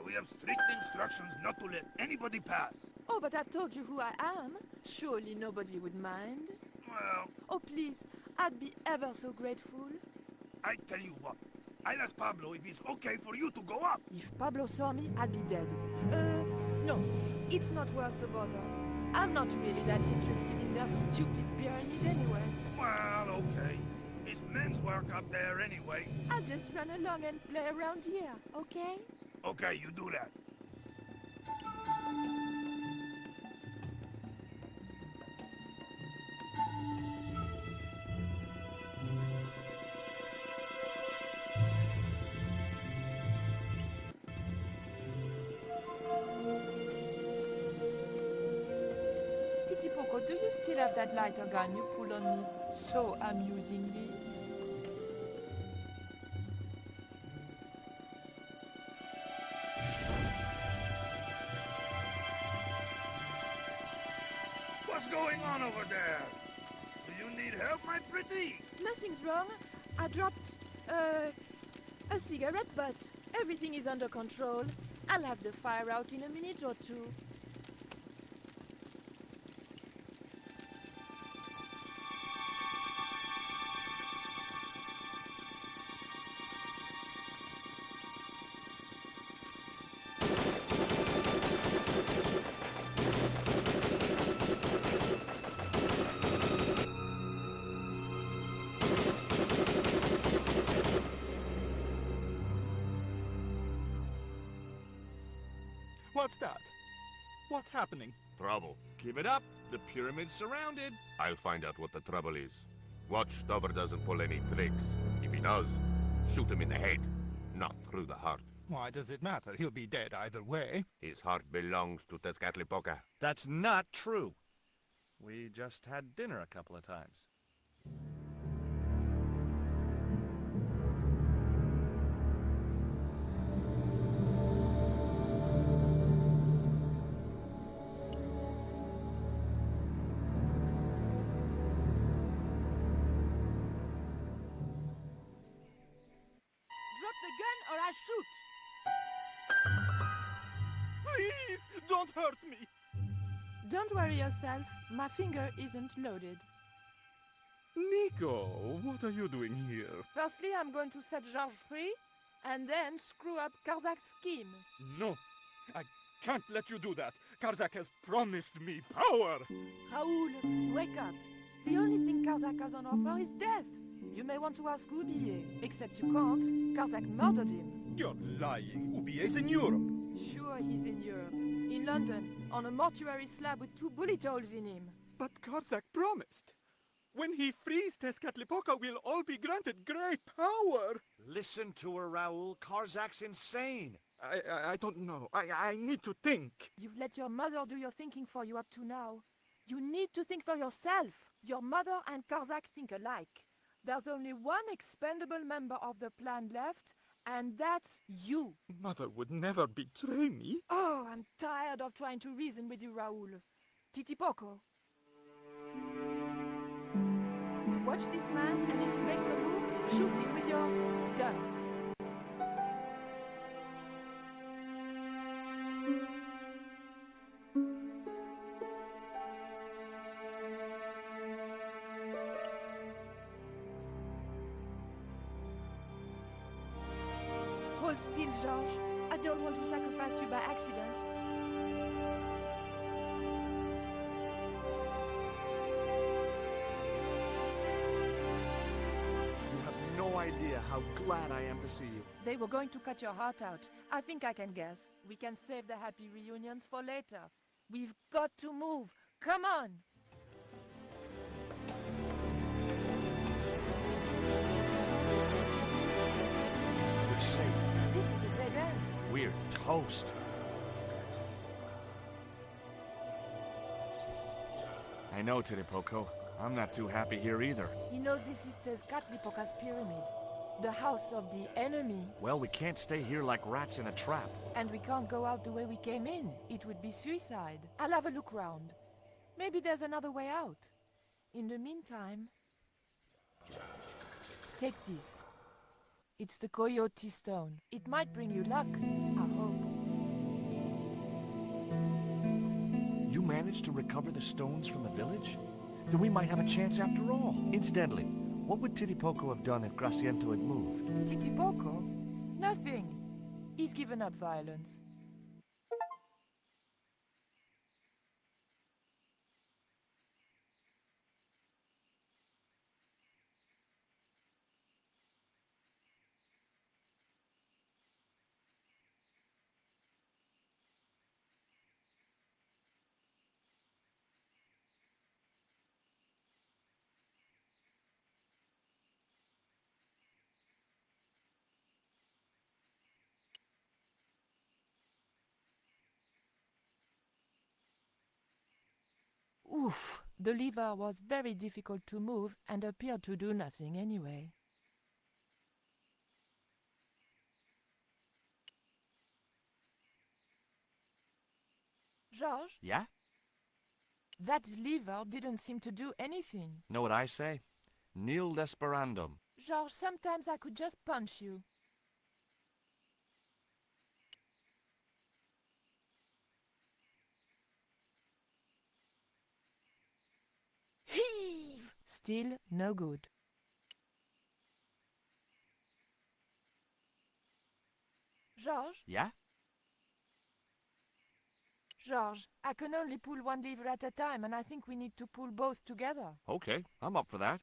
We have strict instructions not to let anybody pass. Oh, but I've told you who I am. Surely nobody would mind. Well... Oh, please. I'd be ever so grateful. I tell you what. I'll ask Pablo if it's okay for you to go up. If Pablo saw me, I'd be dead. No. It's not worth the bother. I'm not really that interested in their stupid pyramid anyway. Well, okay. It's men's work up there anyway. I'll just run along and play around here, okay? Okay, you do that. Titipoco, do you still have that lighter gun you pulled on me so amusingly? What's going on over there? Do you need help, my pretty? Nothing's wrong. I dropped, a cigarette butt. Everything is under control. I'll have the fire out in a minute or two. What's that? What's happening? Trouble. Give it up. The pyramid's surrounded. I'll find out what the trouble is. Watch Stobbart doesn't pull any tricks. If he does, shoot him in the head, not through the heart. Why does it matter? He'll be dead either way. His heart belongs to Tezcatlipoca. That's not true. We just had dinner a couple of times. shoot! Please, don't hurt me! Don't worry yourself. My finger isn't loaded. Nico, what are you doing here? Firstly, I'm going to set Georges free, and then screw up Karzak's scheme. No, I can't let you do that. Karzak has promised me power! Raoul, wake up. The only thing Karzak has on offer is death. You may want to ask Oublier, except you can't. Karzak murdered him. You're lying. Oubier's in Europe. Sure, he's in Europe. In London, on a mortuary slab with 2 bullet holes in him. But Karzak promised. When he frees Tezcatlipoca, we'll all be granted great power. Listen to her, Raoul. Karzak's insane. I don't know. I need to think. You've let your mother do your thinking for you up to now. You need to think for yourself. Your mother and Karzak think alike. There's only one expendable member of the plan left, and that's you. Mother would never betray me. Oh, I'm tired of trying to reason with you, Raoul. Titipoco. Watch this man, and if he makes a move, shoot him with your gun. Hold still, Georges. I don't want to sacrifice you by accident. You have no idea how glad I am to see you. They were going to cut your heart out. I think I can guess. We can save the happy reunions for later. We've got to move. Come on! We're safe. This is a dead end. We're toast. I know, Titipoco. I'm not too happy here either. He knows this is Tezcatlipoca's pyramid. The house of the enemy. Well, we can't stay here like rats in a trap. And we can't go out the way we came in. It would be suicide. I'll have a look round. Maybe there's another way out. In the meantime... Take this. It's the Coyote Stone. It might bring you luck, I hope. You managed to recover the stones from the village? Then we might have a chance after all. Incidentally, what would Titipoco have done if Graciento had moved? Titipoco? Nothing. He's given up violence. Oof, the lever was very difficult to move and appeared to do nothing anyway. Georges? Yeah? That lever didn't seem to do anything. Know what I say? Nil desperandum. Georges, sometimes I could just punch you. Heave! Still no good. Georges? Yeah? Georges, I can only pull one lever at a time, and I think we need to pull both together. Okay, I'm up for that.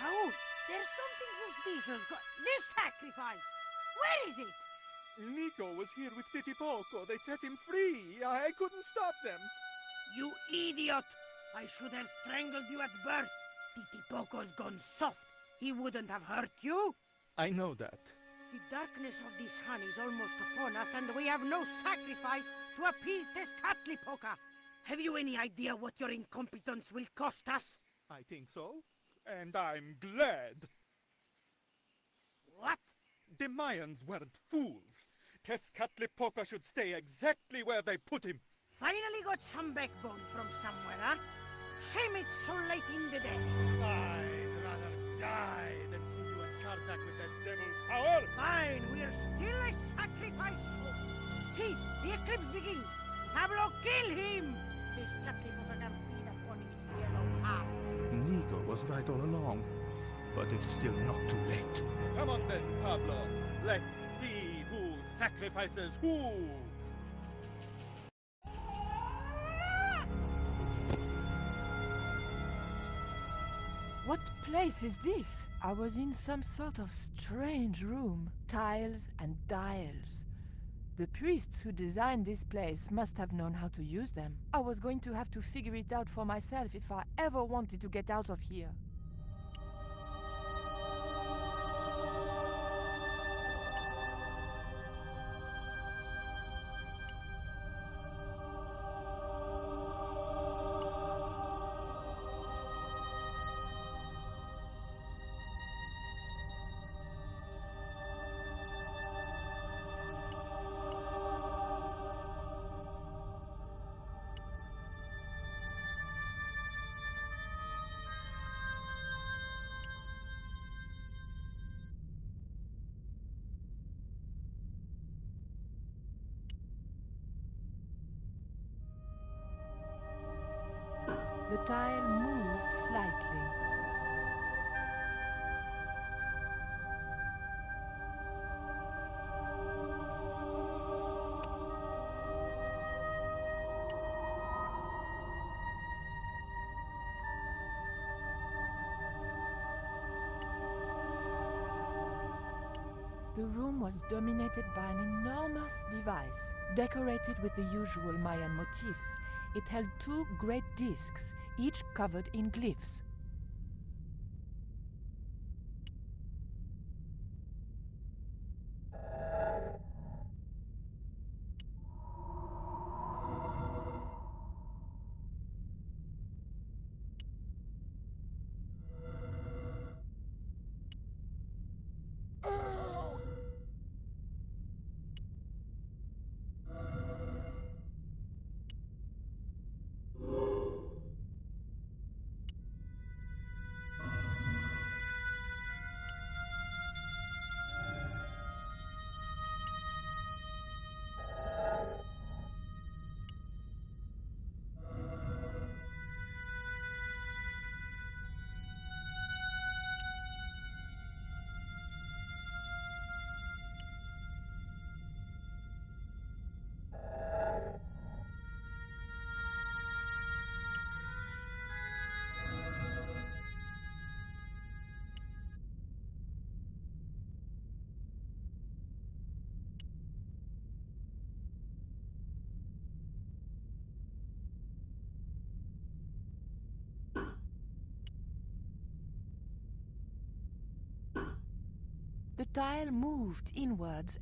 Raoul, there's something suspicious. This sacrifice! Where is it? Nico was here with Titipoco. They set him free. I couldn't stop them. You idiot! I should have strangled you at birth. Titipoco's gone soft. He wouldn't have hurt you. I know that. The darkness of the sun is almost upon us, and we have no sacrifice to appease Tezcatlipoca. Have you any idea what your incompetence will cost us? I think so, and I'm glad. What? The Mayans weren't fools. Tezcatlipoca should stay exactly where they put him. Finally got some backbone from somewhere, huh? Shame it's so late in the day. I'd rather die than see you and Karzak with that devil's power. Fine, we're still a sacrifice short. See, the eclipse begins. Travle, kill him! Tezcatlipoca can feed upon his yellow hound. Nico was right all along, but it's still not too late. Come on then, Pablo. Let's see who sacrifices who. What place is this? I was in some sort of strange room. Tiles and dials. The priests who designed this place must have known how to use them. I was going to have to figure it out for myself if I ever wanted to get out of here. The tile moved slightly. The room was dominated by an enormous device, decorated with the usual Mayan motifs. It held two great discs, each covered in glyphs. The tile moved inwards.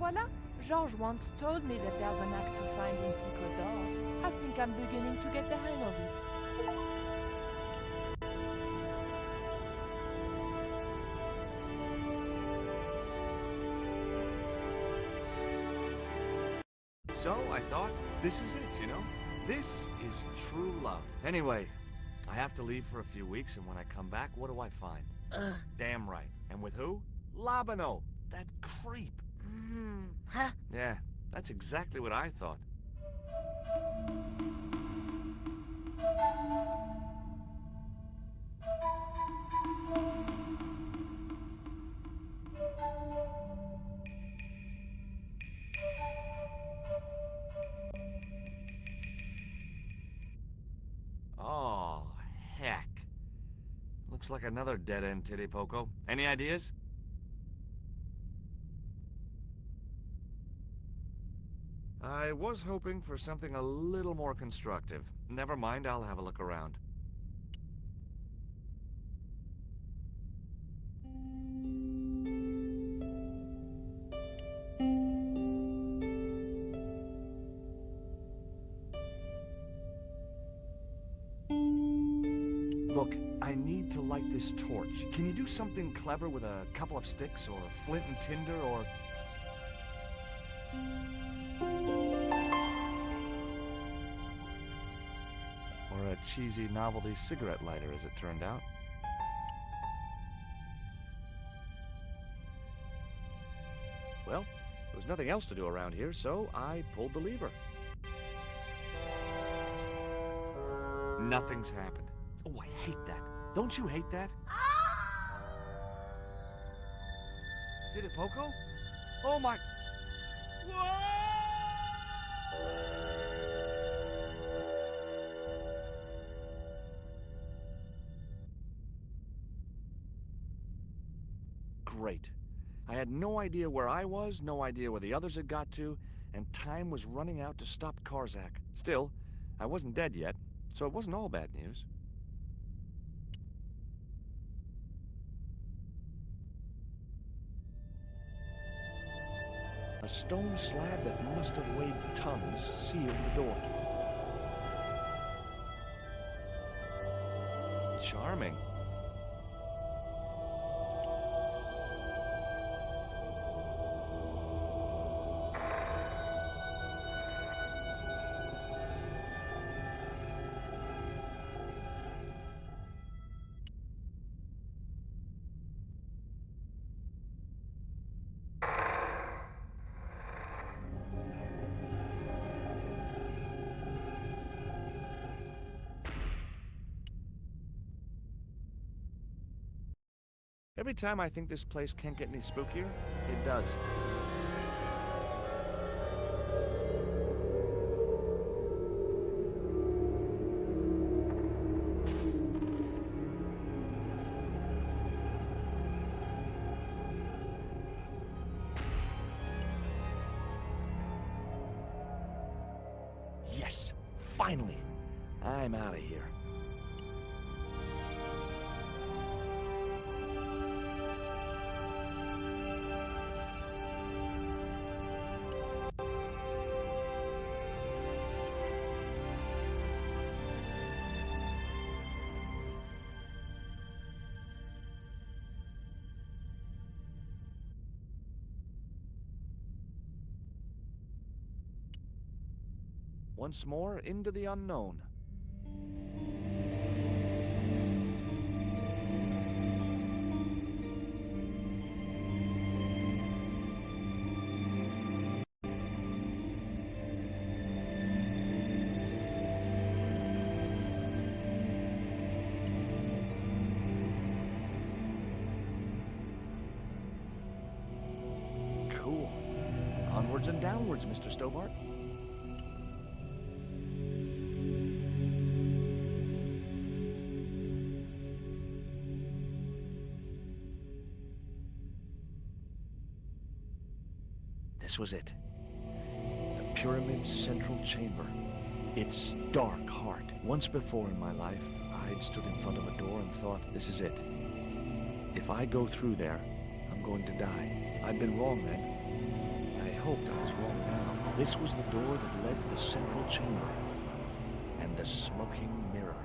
voila! George once told me that there's a knack to finding secret doors. I think I'm beginning to get the hang of it. So I thought, this is it, you know? This is true love. Anyway, I have to leave for a few weeks, and when I come back, what do I find? Damn right. And with who? Labano, that creep. Huh? Yeah, that's exactly what I thought. Oh, heck. Looks like another dead-end titty poco. Any ideas? I was hoping for something a little more constructive. Never mind, I'll have a look around. Look, I need to light this torch. Can you do something clever with a couple of sticks, or flint and tinder, or... or a cheesy novelty cigarette lighter, as it turned out. Well, there was nothing else to do around here, so I pulled the lever. Nothing's happened. Oh, I hate that. Don't you hate that? Did it, Poco? Oh, my... Great. I had no idea where I was, no idea where the others had got to, and time was running out to stop Karzak. Still, I wasn't dead yet, so it wasn't all bad news. A stone slab that must have weighed tons sealed the door. Charming. Every time I think this place can't get any spookier, it does. Yes! Finally! I'm out of here. Once more into the unknown. Cool. Onwards and downwards, Mr. Stobbart. This was it. The pyramid's central chamber. Its dark heart. Once before in my life, I'd stood in front of a door and thought, this is it. If I go through there, I'm going to die. I'd been wrong then. I hoped I was wrong now. This was the door that led to the central chamber and the smoking mirror.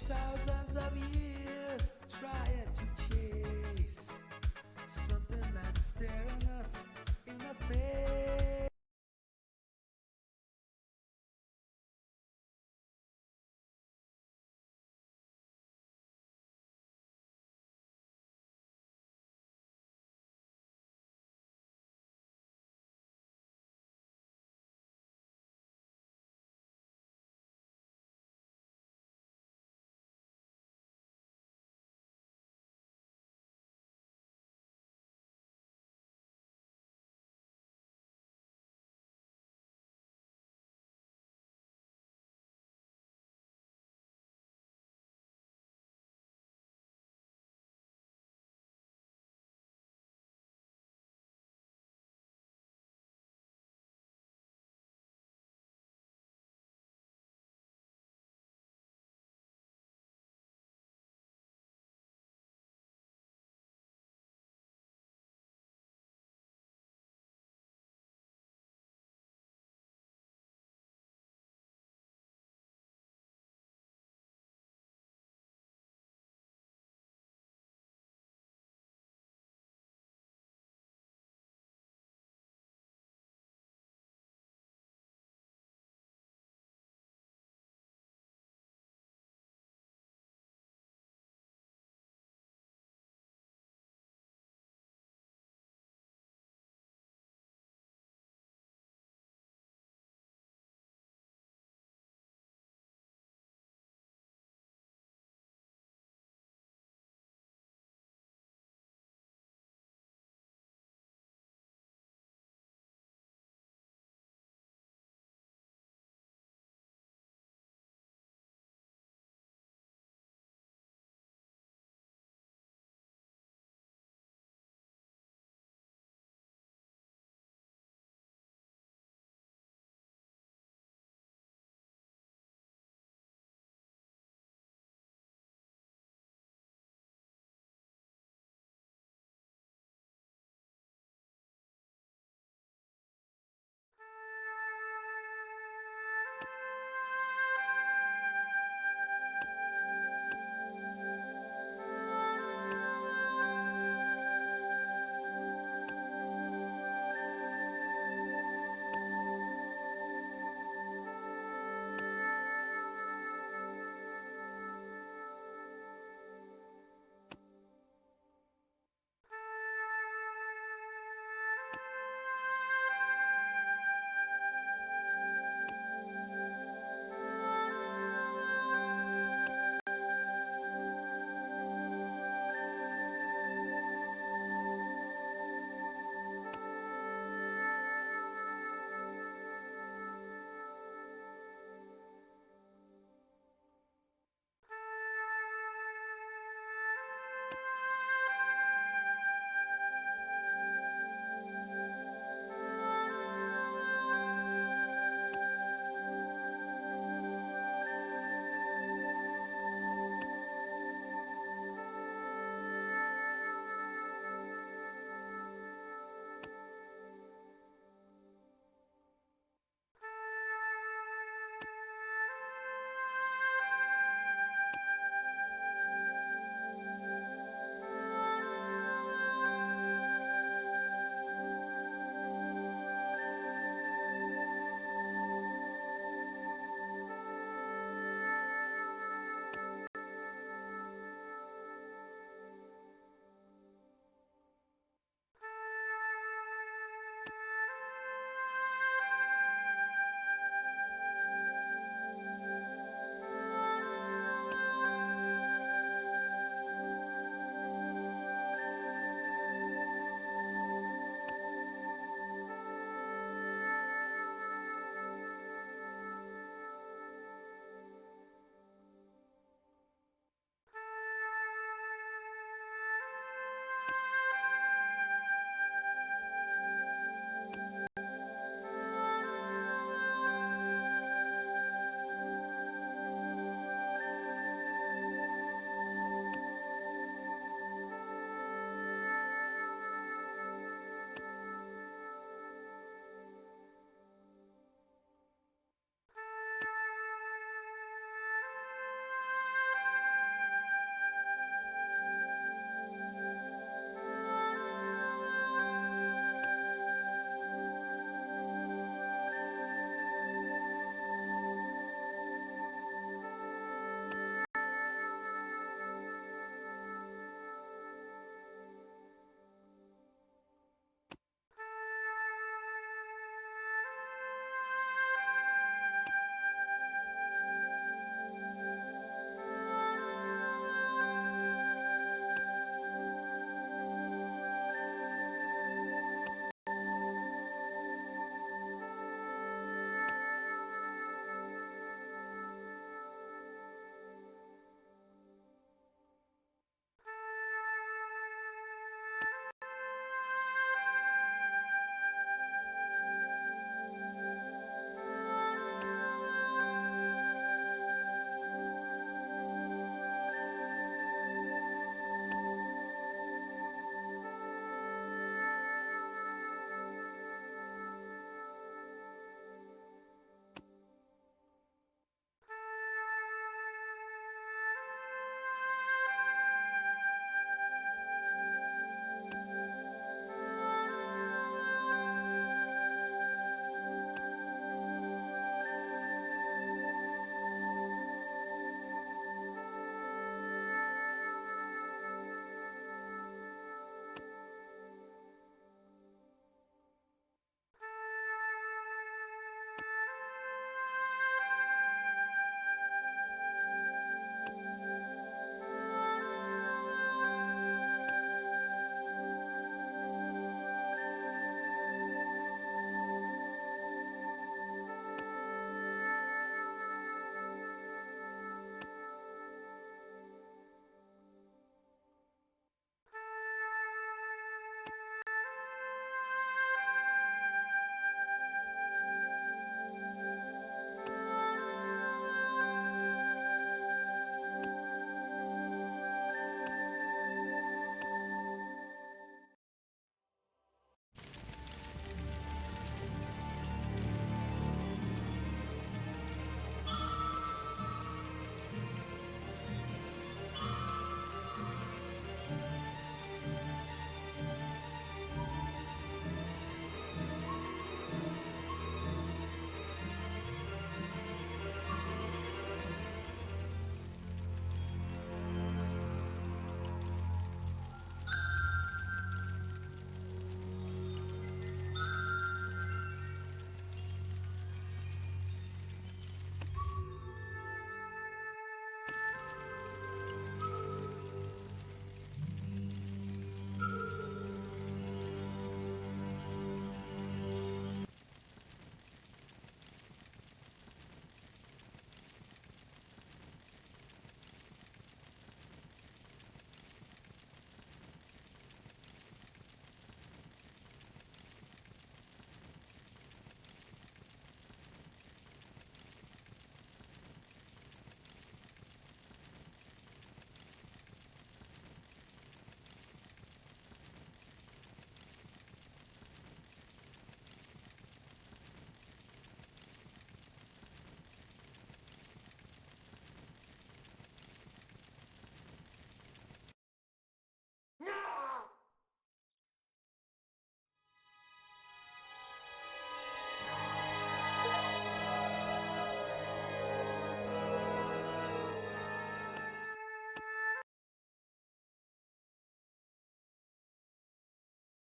Thousands of years trying to change.